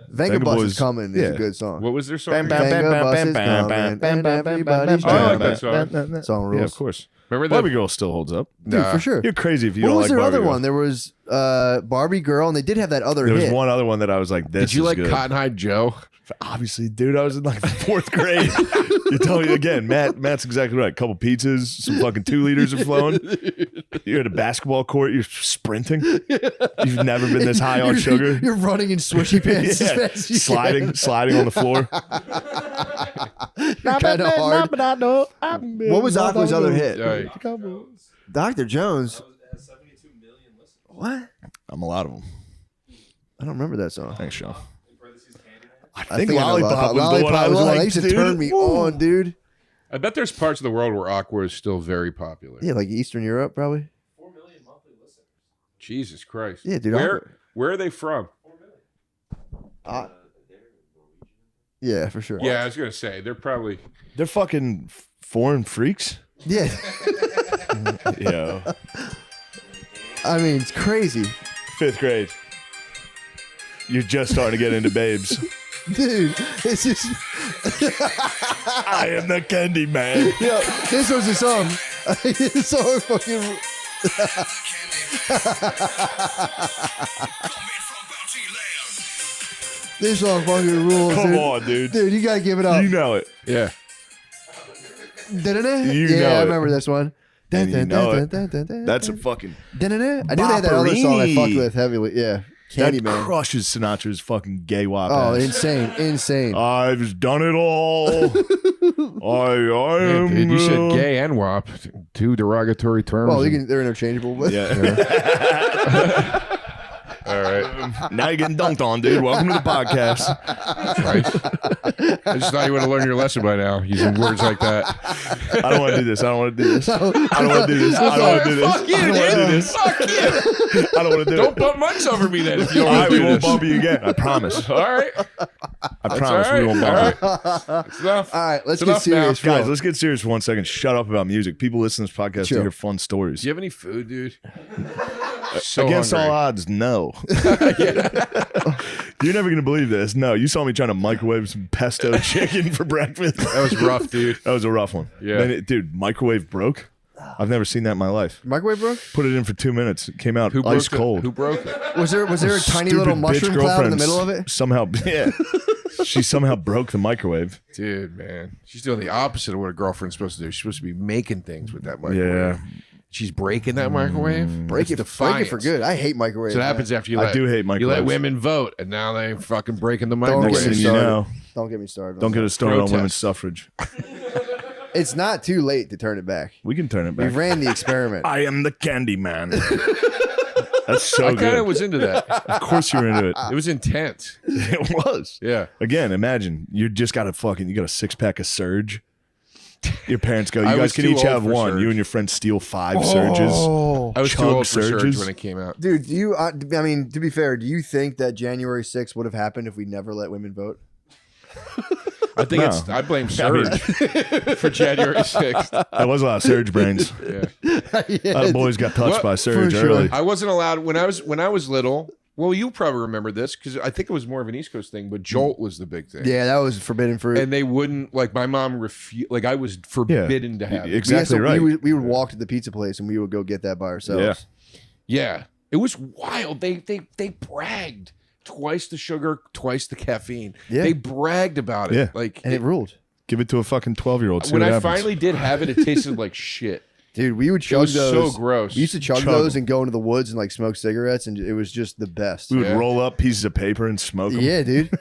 Venga Venga Bus Boys, is coming is yeah. a good song. What was their song? Venga Bus is coming, and everybody's Oh, I like jumping. that song. Song Yeah, rules. of course. Remember Barbie that? Girl still holds up. Dude, for sure. You're crazy if you What don't was like their Barbie other Girl. one? There was Barbie Girl, and they did have that other There was hit. one other one that I was like, this Did you is like good. Cotton Eye Joe? Obviously, dude, I was in like the 4th grade. You tell me again, Matt's exactly right. A couple pizzas, some fucking 2 liters of flowing. You're at a basketball court. You're sprinting. You've never been this high on sugar. You're running in swishy pants as fast as you sliding on the floor. kind of hard. What was Aqua's other hit? Yeah. Dr. Jones. What? I'm a lot of them. I don't remember that song. Thanks, Sean. I I think I know Lollipop was the one I Lollipop was that like, used to dude, turn me woo. on, dude. I bet there's parts of the world where Aqua is still very popular. Yeah, like Eastern Europe, probably. Jesus Christ. Yeah, dude, Where are they from? Yeah, for sure. Yeah, I was gonna say they're probably. They're fucking foreign freaks. Yeah. Yeah. I mean, it's crazy. 5th grade. You're just starting to get into babes. Dude, it's just. I am the candy man. Yeah, this was the song. This song fucking. This song fucking rules. Come dude. on, dude. Dude, you gotta give it up. You know it. Yeah. Da-da-da. You yeah, know I it. remember this one. And you know it. Da-da-da-da-da-da. That's a fucking... Da-da-da. I knew they had that other song I fucked Boppery. with heavily. Yeah, That Candyman. crushes Sinatra's fucking gay wop Oh, ass. insane. I've done it all. I Yeah, am... dude, you said gay and WAP, 2 derogatory terms. Well, they're interchangeable. But Yeah. All right. Now you're getting dunked on, dude. Welcome to the podcast. Christ. I just thought you would have learned your lesson by now, using words like that. I don't want to do this. I don't want to do this. I don't want to do this. I don't want to do this. Fuck you, I don't want to do dude. this. Fuck you. I don't want to do Don't it. bump mics over me then if you don't All want right, to we do won't this. bump you again. I promise. All right. I promise we won't all bump you. right. That's enough. all right, let's It's get enough serious. now. Guys, Real. let's get serious for 1 second. Shut up about music. People listen to this podcast Sure. to hear fun stories. Do you have any food, dude? So Against hungry. all odds, no. You're never gonna believe this. No, you saw me trying to microwave some pesto chicken for breakfast. That was rough, dude. That was a rough one. Yeah. Then dude, microwave broke. I've never seen that in my life. Microwave broke? Put it in for 2 minutes. It came out Who broke ice it? cold. Who broke it? Was there a tiny Stupid little bitch mushroom cloud in the girlfriend middle of it? Somehow, yeah. She somehow broke the microwave. Dude, man. She's doing the opposite of what a girlfriend's supposed to do. She's supposed to be making things with that microwave. Yeah. She's breaking that microwave. Break it for good. I hate microwaves. So what happens after you I let do hate you microwaves. let women vote, and now they're fucking breaking the Don't microwave. get Next me thing you started. know, Don't get me started. don't get us started on Protest. women's suffrage. It's not too late to turn it back. We can turn it We back. ran the experiment. I am the candy man. That's so I kind good. of was into that. Of course you were into it. It was intense. It was. Yeah. Again, imagine you just got you got a 6-pack of Surge. Your parents go, you I guys was can too each old have for one. Surge. You and your friends steal 5 Surges. Oh, I was too Chug old for Surge surges. when it came out. dude, do you? I mean, to be fair, do you think that January 6th would have happened if we never let women vote? I think No. I blame Surge for January 6th. That was a lot of Surge brains. Yeah. That boys got touched What? by Surge For sure. early. I wasn't allowed when I was little. Well, you probably remember this because I think it was more of an East Coast thing, but Jolt was the big thing. Yeah, that was forbidden fruit. And they wouldn't like my mom refused. Like I was forbidden to have it. Exactly right. We would walk to the pizza place and we would go get that by ourselves. Yeah, it was wild. They bragged twice the sugar, twice the caffeine. Yeah. They bragged about it. Yeah. Like, And it ruled. Give it to a fucking 12-year-old. when I finally did have it, it tasted like shit. Dude, we would It chug was those. so gross. We used to chug those and go into the woods and like smoke cigarettes, and it was just the best. we would Yeah. roll up pieces of paper and smoke them. Yeah, dude.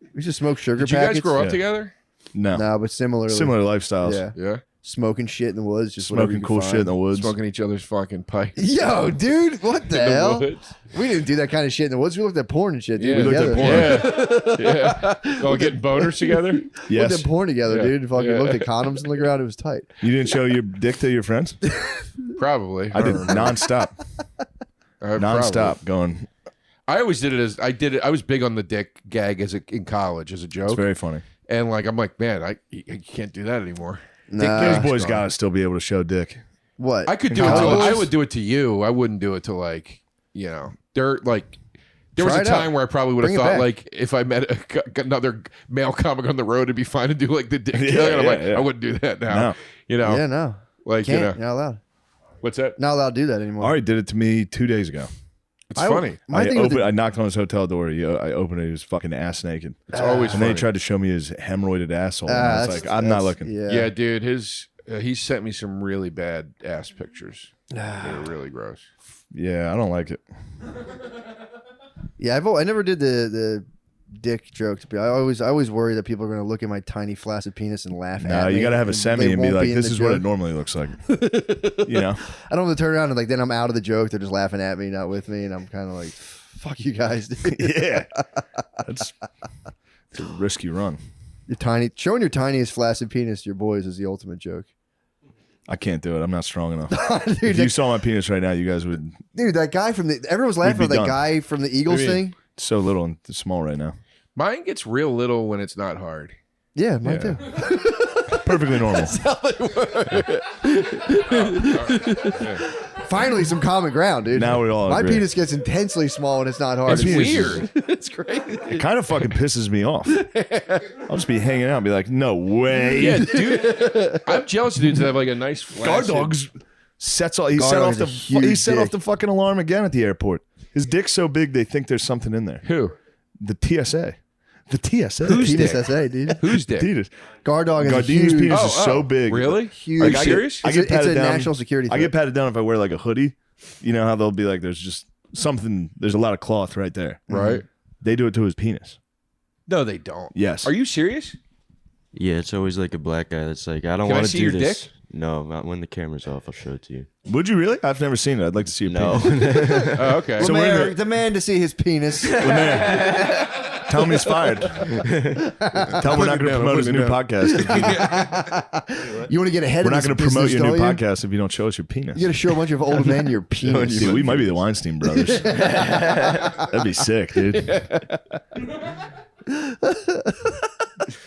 We used to smoke sugar Did you packets. guys grow up Yeah. together? No. No, but similarly. Similar lifestyles. Yeah. Yeah. Smoking shit in the woods, just whatever you Smoking could cool find. shit in the woods. Smoking each other's fucking pipe. Yo, dude, what the In hell? the woods. We didn't do that kind of shit in the woods. We looked at porn and shit, dude. Yeah. We looked at together. porn. Yeah. Oh, getting boners together? We looked Yes. at porn together, Yeah. dude. Fucking Yeah. looked at condoms on the ground. It was tight. You didn't show your dick to your friends? Probably. I did nonstop. Probably. Nonstop going. I always did it. I was big on the dick gag in college as a It's joke. very funny. And like, I'm like, man, you can't do that anymore. Nah. Those gag's boys gone. gotta still be able to show dick. What? I could do it. To, College I boys? would do it to you. I wouldn't do it to like, there like. There was Try a it out. time where I probably would have Bring it thought back. like if I met another male comic on the road, it'd be fine to do like the dick. Yeah, gag. And I'm yeah, like, yeah. I wouldn't do that now. No. You know, Yeah, no. like Can't. you You're know, not allowed. what's that? Not allowed to do that anymore. Ari did it to me 2 days ago. It's I- funny. My thing with I knocked on his hotel door. I opened it. He was fucking ass naked. It's always And then funny. he tried to show me his hemorrhoided asshole. And I was that's- like, I'm not that's- looking. Yeah. Yeah, dude, he sent me some really bad ass pictures. They were really gross. Yeah, I don't like it. Yeah, I never did the dick joke. I always worry that people are going to look at my tiny flaccid penis and laugh No, at me. you got to have a and semi they and be won't like, in this the is what it joke. normally looks like. You know? I don't have to turn around and like then I'm out of the joke. They're just laughing at me, not with me, and I'm kind of like, fuck you guys. Dude. Yeah. It's a risky run. Showing your tiniest flaccid penis to your boys is the ultimate joke. I can't do it. I'm not strong enough. Dude, If you saw my penis right now, you guys would. dude, that guy from everyone's laughing be at that done. guy from the Eagles What do you thing. It's so little and small right now. Mine gets real little when it's not hard. Yeah, mine too. Perfectly normal. Finally, some common ground, dude. Now we all My agree. penis gets intensely small when it's not hard. It's penis weird. It's crazy. It kind of fucking pisses me off. I'll just be hanging out and be like, no way. Yeah, dude. I'm jealous of dudes that have like a nice Guard flaccid. dogs sets all. He Guard set dog off is a the. huge He set dick. off the fucking alarm again at the airport. His dick's so big they think there's something in there. Who? The TSA. The TSA. Who's Penis dick? SA, dude. Who's dick? Adidas. Guard dog is a Gardini's huge. penis is so big. Really? Huge. Are you Like, serious? I get It's a patted down. national security I threat. get patted down if I wear like a hoodie. You know how they'll be like, there's just something. There's a lot of cloth right there. Right? They do it to his penis. No, they don't. Yes. Are you serious? Yeah, it's always like a black guy that's like, I don't Can I want to see do your this. dick? No, not when the camera's off. I'll show it to you. Would you really? I've never seen it. I'd like to see your No. penis. Oh, okay. So Lemaire, we're demand to see his penis. Tell him he's fired. Tell him we're not going to promote his new podcast. You want to get ahead We're of not this going to promote business, your new don't you? podcast if you don't show us your penis. You got to show a bunch of old men your penis. Dude, we might be the Weinstein brothers. That'd be sick, dude.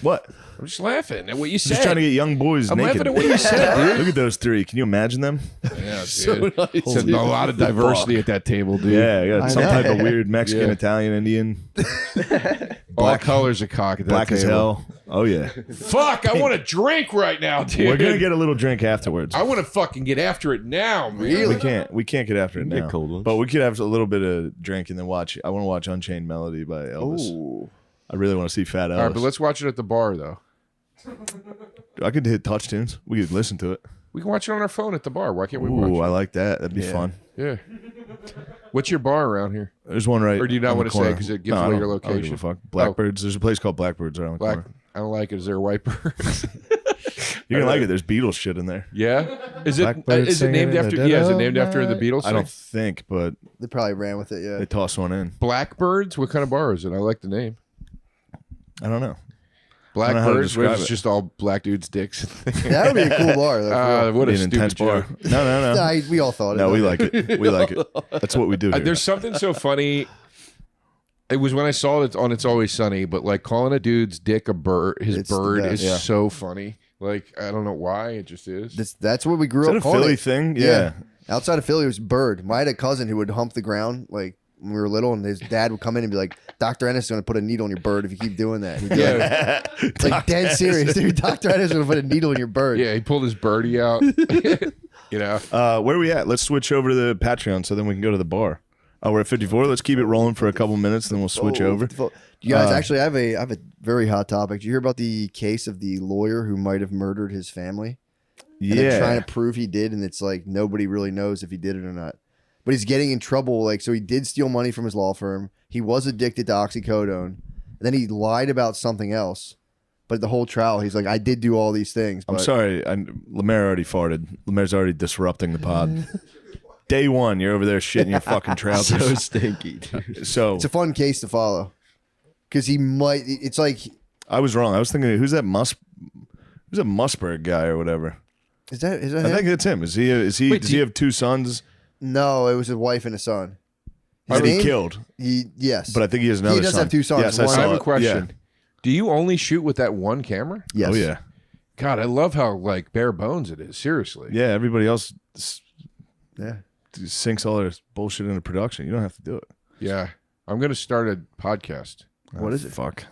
What? I'm just laughing at what you I'm said. just trying to get young boys I'm naked. laughing at what you said, dude. Look at those three. Can you imagine them? Yeah, dude. It's a lot of diversity at that table, dude. Yeah, yeah. I Some know. type of weird Mexican, Yeah. Italian, Indian, All colors of cock at that black table. as hell. Oh yeah. Fuck, I want to drink right now, dude. We're gonna get a little drink afterwards. I want to fucking get after it now, man. We can't get after it Get now. cold ones. But we could have a little bit of drink and then watch. I want to watch Unchained Melody by Elvis. Ooh. I really want to see Fat Elvis. All right, but let's watch it at the bar, though. I could hit touch tunes. We could listen to it. We can watch it on our phone at the bar. Why can't we watch Ooh, I it? like that. That'd be fun. Yeah. What's your bar around here? There's one right. Or do you not on the want to say corner. 'cause it gives No, I away don't- your I don't give a location? fuck. Blackbirds. There's a place called Blackbirds around the Black. corner. I don't like it. Is there white birds? You're gonna like it. There's Beatles shit in there. Yeah. Is it? Blackbird Is it named singing after? the Yeah. Is it dead named of after the night. Beatles? I don't song? think, but They probably ran with it, they yeah. toss one in. Blackbirds. What kind of bar is it? I like the name. I don't know. know how to Blackbirds. Where describe it's it. just all black dudes' dicks. That would be a cool bar, though. for real. What a Be an stupid intense bar. joke. No. Nah, we all thought it. No, though. we like it. We like it. That's what we do. Here. There's something so funny. It was when I saw it on It's Always Sunny, but like calling a dude's dick a bird, his It's the bird best. is Yeah. so funny. Like I don't know why, it just is. That's what we grew Is that up a calling Philly it. thing? Yeah. Outside of Philly, it was bird. I had a cousin who would hump the ground like when we were little, and his dad would come in and be like, "Dr. Ennis is going to put a needle in your bird if you keep doing that." And he'd be Yeah, like, like dead serious, dude. Dr. Ennis is going to put a needle in your bird. yeah. He pulled his birdie out. You know, Where are we at? Let's switch over to the Patreon so then we can go to the bar. Oh, we're at 54. Let's keep it rolling for a couple minutes, then we'll switch over. You guys, actually, I have a very hot topic. Did you hear about the case of the lawyer who might have murdered his family? And they're trying to prove he did, and it's like nobody really knows if he did it or not. But he's getting in trouble. Like, so he did steal money from his law firm. He was addicted to oxycodone. And then he lied about something else. But the whole trial, he's like, I did do all these things. But I'm sorry. Lemaire already farted. Lemaire's already disrupting the pod. Day one, you're over there shitting your fucking trousers. So stinky, dude. So it's a fun case to follow. Because he might, it's like. I was wrong. I was thinking, who's that Musberg guy or whatever? Is that I him? think it's him. Is he? Wait, does he have two sons? No, it was a wife and a son. His That he name? killed. Yes. But I think he has another son. He does have two sons. Yes, I One- I saw have a it. question. Yeah. Do you only shoot with that one camera? Yes. Oh, yeah. God, I love how like bare bones it is. Seriously. Yeah, everybody else Yeah. sinks all their bullshit into production. You don't have to do it. Yeah. I'm gonna start a podcast. What is it? Fuck.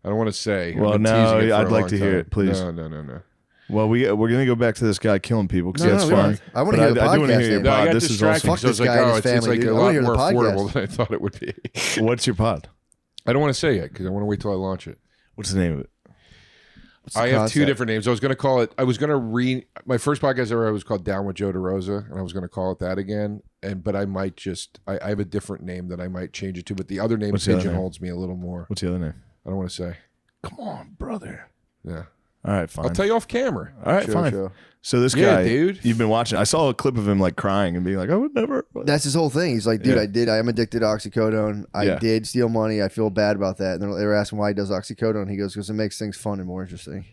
I don't want to say. Well, I've been no, teasing it for I'd a like long to hear time. it, please. No. Well, we're gonna go back to this guy killing people because No, that's we don't. fun. I want to But hear the I do wanna podcast hear your name. No, I pod. got This is distracted also. because I was Fuck like, this guy and oh, his it's family, like dude. a I wanna lot hear the more podcast. affordable than I thought it would be. What's your pod? I don't want to say yet because I want to wait till I launch it. What's the name of it? What's the I have two concept? different names. I was going to call it. I was going to my first podcast ever was called Down with Joe DeRosa, and I was going to call it that again. But I might just. I have a different name that I might change it to. But the other name What's the other name? pigeonholes me a little more. What's the other name? I don't want to say. Come on, brother. Yeah, All right, fine. I'll tell you off camera. All right, Show, fine. show. So this Yeah, guy, dude. you've been watching. I saw a clip of him like crying and being like, "I would never." That's his whole thing. He's like, dude, Yeah. I am addicted to oxycodone. I Yeah. did steal money. I feel bad about that. And they were asking why he does oxycodone. He goes, because it makes things fun and more interesting.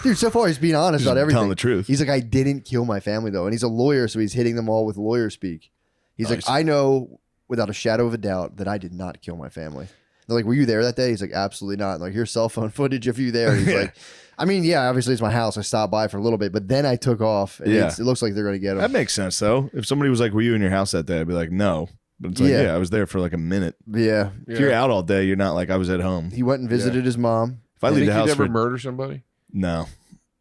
Dude, so far he's being honest Just about everything. telling the truth. He's like, I didn't kill my family though. And he's a lawyer, so he's hitting them all with lawyer speak. He's Nice. like, I know without a shadow of a doubt that I did not kill my family. They're like, were you there that day? He's like, absolutely not. And like, here's cell phone footage of you there. He's like, I mean, yeah, obviously it's my house. I stopped by for a little bit, but then I took off. And Yeah. it looks like they're going to get him. That makes sense though. If somebody was like, "Were you in your house that day?" I'd be like, "No," but it's like, Yeah. "Yeah, I was there for like a minute." Yeah. If you're out all day, you're not like I was at home. He went and visited his mom. If I You leave think the house you'd ever for murder somebody? no,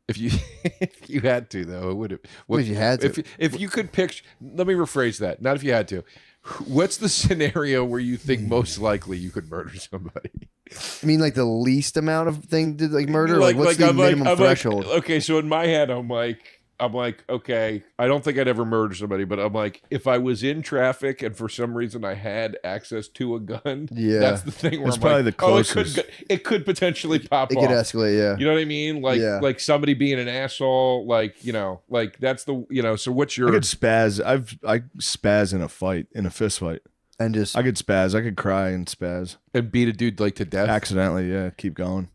If you if you had to though, it would have. What if you had to? If you could picture, let me rephrase that. Not if you had to. What's the scenario where you think most likely you could murder somebody? I mean, like the least amount of thing to like murder. Like, what's the minimum threshold? Okay, so in my head, I'm like, okay, I don't think I'd ever murder somebody, but I'm like, if I was in traffic and for some reason I had access to a gun, Yeah. that's the thing where That's I'm probably like, the oh, closest. it could potentially pop It off. could escalate. Yeah. You know what I mean? Like, Yeah. like somebody being an asshole, like that's the So what's your? I could spaz. I spaz in a fight, in a fist fight. And just I could spaz. I could cry and spaz and beat a dude like to death. accidentally. Yeah, keep going.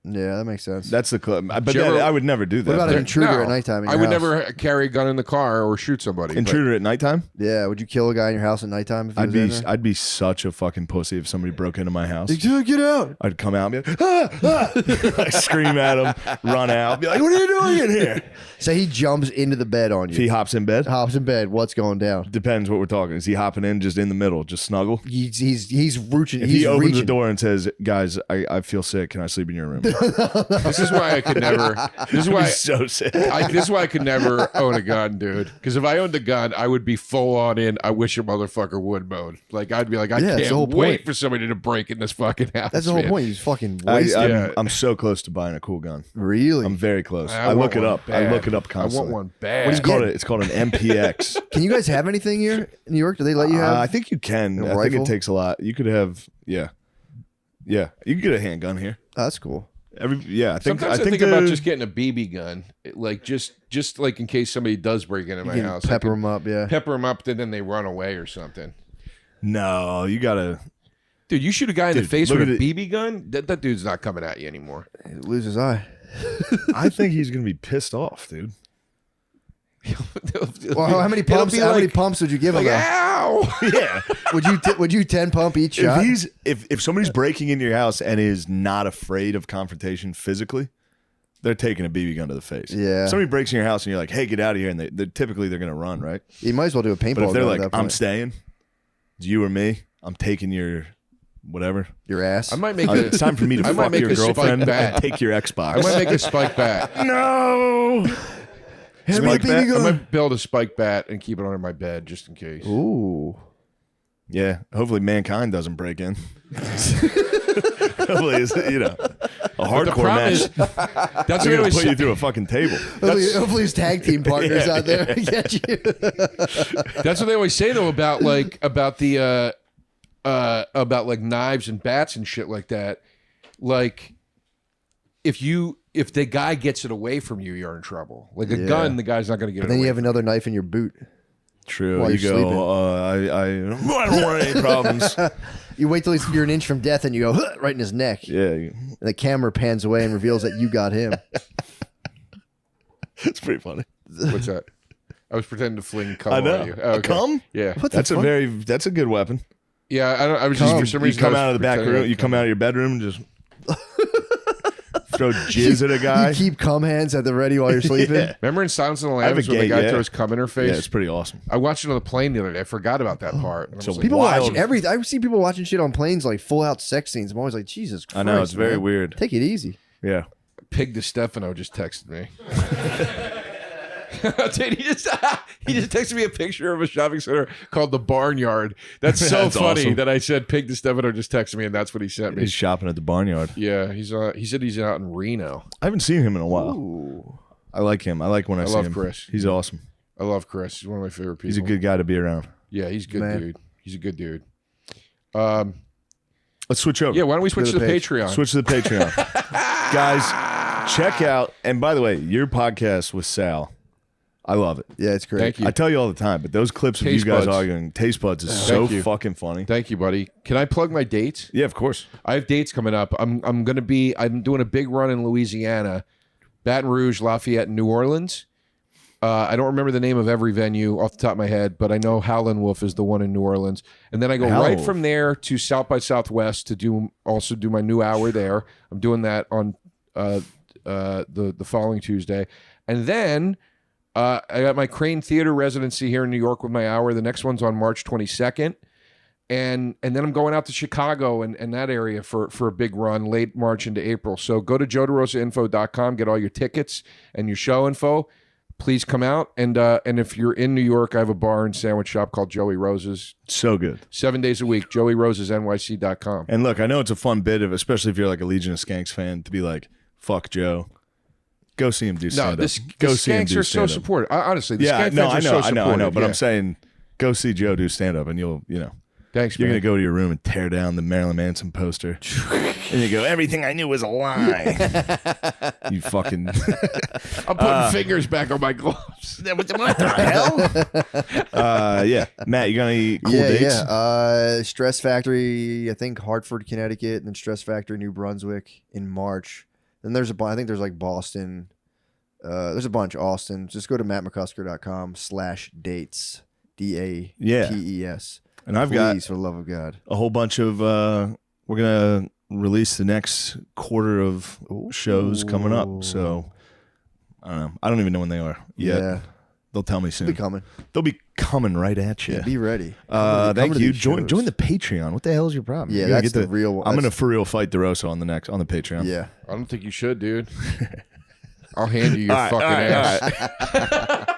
yeah, that makes sense. That's the clip. But you ever- I would never do that. What about but an intruder No, at nighttime? In I your would house? never carry a gun in the car or shoot somebody. but- intruder at nighttime? Yeah, would you kill a guy in your house at nighttime if he was in there? I'd be such a fucking pussy if somebody broke into my house. Like, dude, get out! I'd come out and be like, I scream at him, run out, be like, "What are you doing in here?" Say he jumps into the bed on If he you, hops in bed, hops in bed. What's going down? depends what we're talking. Is he hopping in just in the middle, just snuggle? He's reaching. If He's he opens reaching. the door and says, "Guys, I feel sick. Can I sleep in your room?" This is why I could never. This is why. He's so sick. This is why I could never own a gun, dude. Because if I owned a gun, I would be full on in. I wish a motherfucker would mode. Like I'd be like, I Yeah, that's the whole can't wait point. for somebody to break in this fucking house. That's the whole man. point. He's fucking I, wasted. Yeah. I'm so close to buying a cool gun. Really? I'm very close. I I look want it one up. bad. I look it up I want constantly. one bad. It's called an MPX. Can you guys have anything here in New York? Do they let you have? I think you can. A I think rifle? it takes a lot. You could have, yeah. You could get a handgun here. Oh, that's cool. I think. Sometimes I think about just getting a BB gun, like just like in case somebody does break into my You can house. I pepper could them up. Yeah. pepper them up, and then they run away or something. No, you gotta. Dude, you shoot a guy in the Dude, face look with a at it. BB gun. That dude's not coming at you anymore. He loses his eye. I think he's gonna be pissed off, dude. Well, how many It'll pumps? be How many like- pumps would you give him? Like, though? ow! Yeah. Would you 10 pump each shot? If somebody's breaking into your house and is not afraid of confrontation physically, they're taking a BB gun to the face. Yeah. If somebody breaks in your house and you're like, "Hey, get out of here," and they're typically gonna run, right? You might as well do a paintball. But if they're gun like, at that "I'm point. staying," it's you or me. I'm taking your whatever. Your ass. I might make It's time for me to I might fuck make your a spike girlfriend bat. and take your I Xbox. might make a spike bat. No. Spike bat? I might build a spike bat and keep it under my bed just in case. Ooh. Yeah, hopefully mankind doesn't break in. Hopefully, it's, a hardcore match. That's They're what gonna I put you said. through a fucking table. Hopefully his tag team partners out there get you. That's what they always say though about knives and bats and shit like that. Like if the guy gets it away from you, you're in trouble. Like a gun, the guy's not going to get it Then away. you have another knife in your boot. True. While You you're go. I don't want any problems. You wait till you're an inch from death and you go right in his neck. Yeah, And the camera pans away and reveals that you got him. it's pretty funny. What's that? I was pretending to fling cum I know. on you. Oh, okay. Cum? Yeah. What the That's fuck? that's a good weapon. Yeah. I was just for some You reason come I was out of the back pretending room. to You come cum. out of your bedroom and just throw jizz at a guy. You keep cum hands at the ready while you're sleeping. Yeah. Remember in Silence of the I have a Lambs when the gay- guy yeah. threw his cum in her face? Yeah, it's pretty awesome. I watched it on the plane the other day. I forgot about that part. And I So was like, People Wild. watch everything. I see people watching shit on planes like full out sex scenes. I'm always like, Jesus Christ. I know, it's very man. weird. Take it easy. Yeah. Pig DeStefano just texted me. Dude, he just texted me a picture of a shopping center called the Barnyard. That's so That's funny awesome. that I said Pig DeStefano just texted me, and that's what he sent me. He's shopping at the barnyard. Yeah, he said he's out in Reno. I haven't seen him in a while. Ooh. I like him. I like when I see love him. Chris. He's awesome. I love Chris. He's one of my favorite people. He's a good guy to be around. Yeah, he's a good Man. dude. He's a good dude. Let's switch over. Yeah, why don't we switch to the the page. Patreon? Switch to the Patreon. Guys, check out, and by the way, your podcast with Sal, I love it. Yeah, it's great. Thank you. I tell you all the time, but those clips of Taste you guys Buds. arguing, Taste Buds is so Thank you. fucking funny. Thank you, buddy. Can I plug my dates? Yeah, of course. I have dates coming up. I'm doing a big run in Louisiana, Baton Rouge, Lafayette, and New Orleans. I don't remember the name of every venue off the top of my head, but I know Howlin' Wolf is the one in New Orleans. And then I go Howlin' right Wolf. from there to South by Southwest to do my new hour there. I'm doing that on the following Tuesday. And then I got my Crane Theater residency here in New York with my hour. The next one's on March 22nd. And then I'm going out to Chicago and that area for a big run late March into April. So go to joederosainfo.com, get all your tickets and your show info. Please come out. And if you're in New York, I have a bar and sandwich shop called Joey Rose's. So good. 7 days a week, joeyrosesnyc.com. And look, I know it's a fun bit of, especially if you're like a Legion of Skanks fan, to be like, fuck Joe. Go see him do No, stand-up. the Go see him Skanks do are so stand-up. supportive. Honestly, the Yeah, Skank no, fans I are know, so I supportive. know. But yeah. I'm saying, go see Joe do stand-up, and you'll. Thanks, You're man. going to go to your room and tear down the Marilyn Manson poster. And you go, everything I knew was a lie. You fucking. I'm putting fingers back on my gloves. What the hell? Yeah. Matt, you got any cool yeah, dates? yeah. Stress Factory, I think Hartford, Connecticut, and then Stress Factory, New Brunswick in March. Then there's I think there's like Boston. There's a bunch. Austin. Just go to mattmccusker.com/dates. DATES. And I've Please, for the love of God. got a whole bunch of. We're going to release the next quarter of shows coming up. So, I don't know. I don't even know when they are yet. Yeah, They'll tell me be soon. coming. They'll be coming right at you. Yeah, be ready. Thank Come to you. these Join shows. the Patreon. What the hell is your problem? Yeah, You're gonna that's get the real one. I'm That's- gonna for real fight DeRosa on the Patreon. Yeah. I don't think you should, dude. I'll hand you your All right, fucking all right, ass. all right.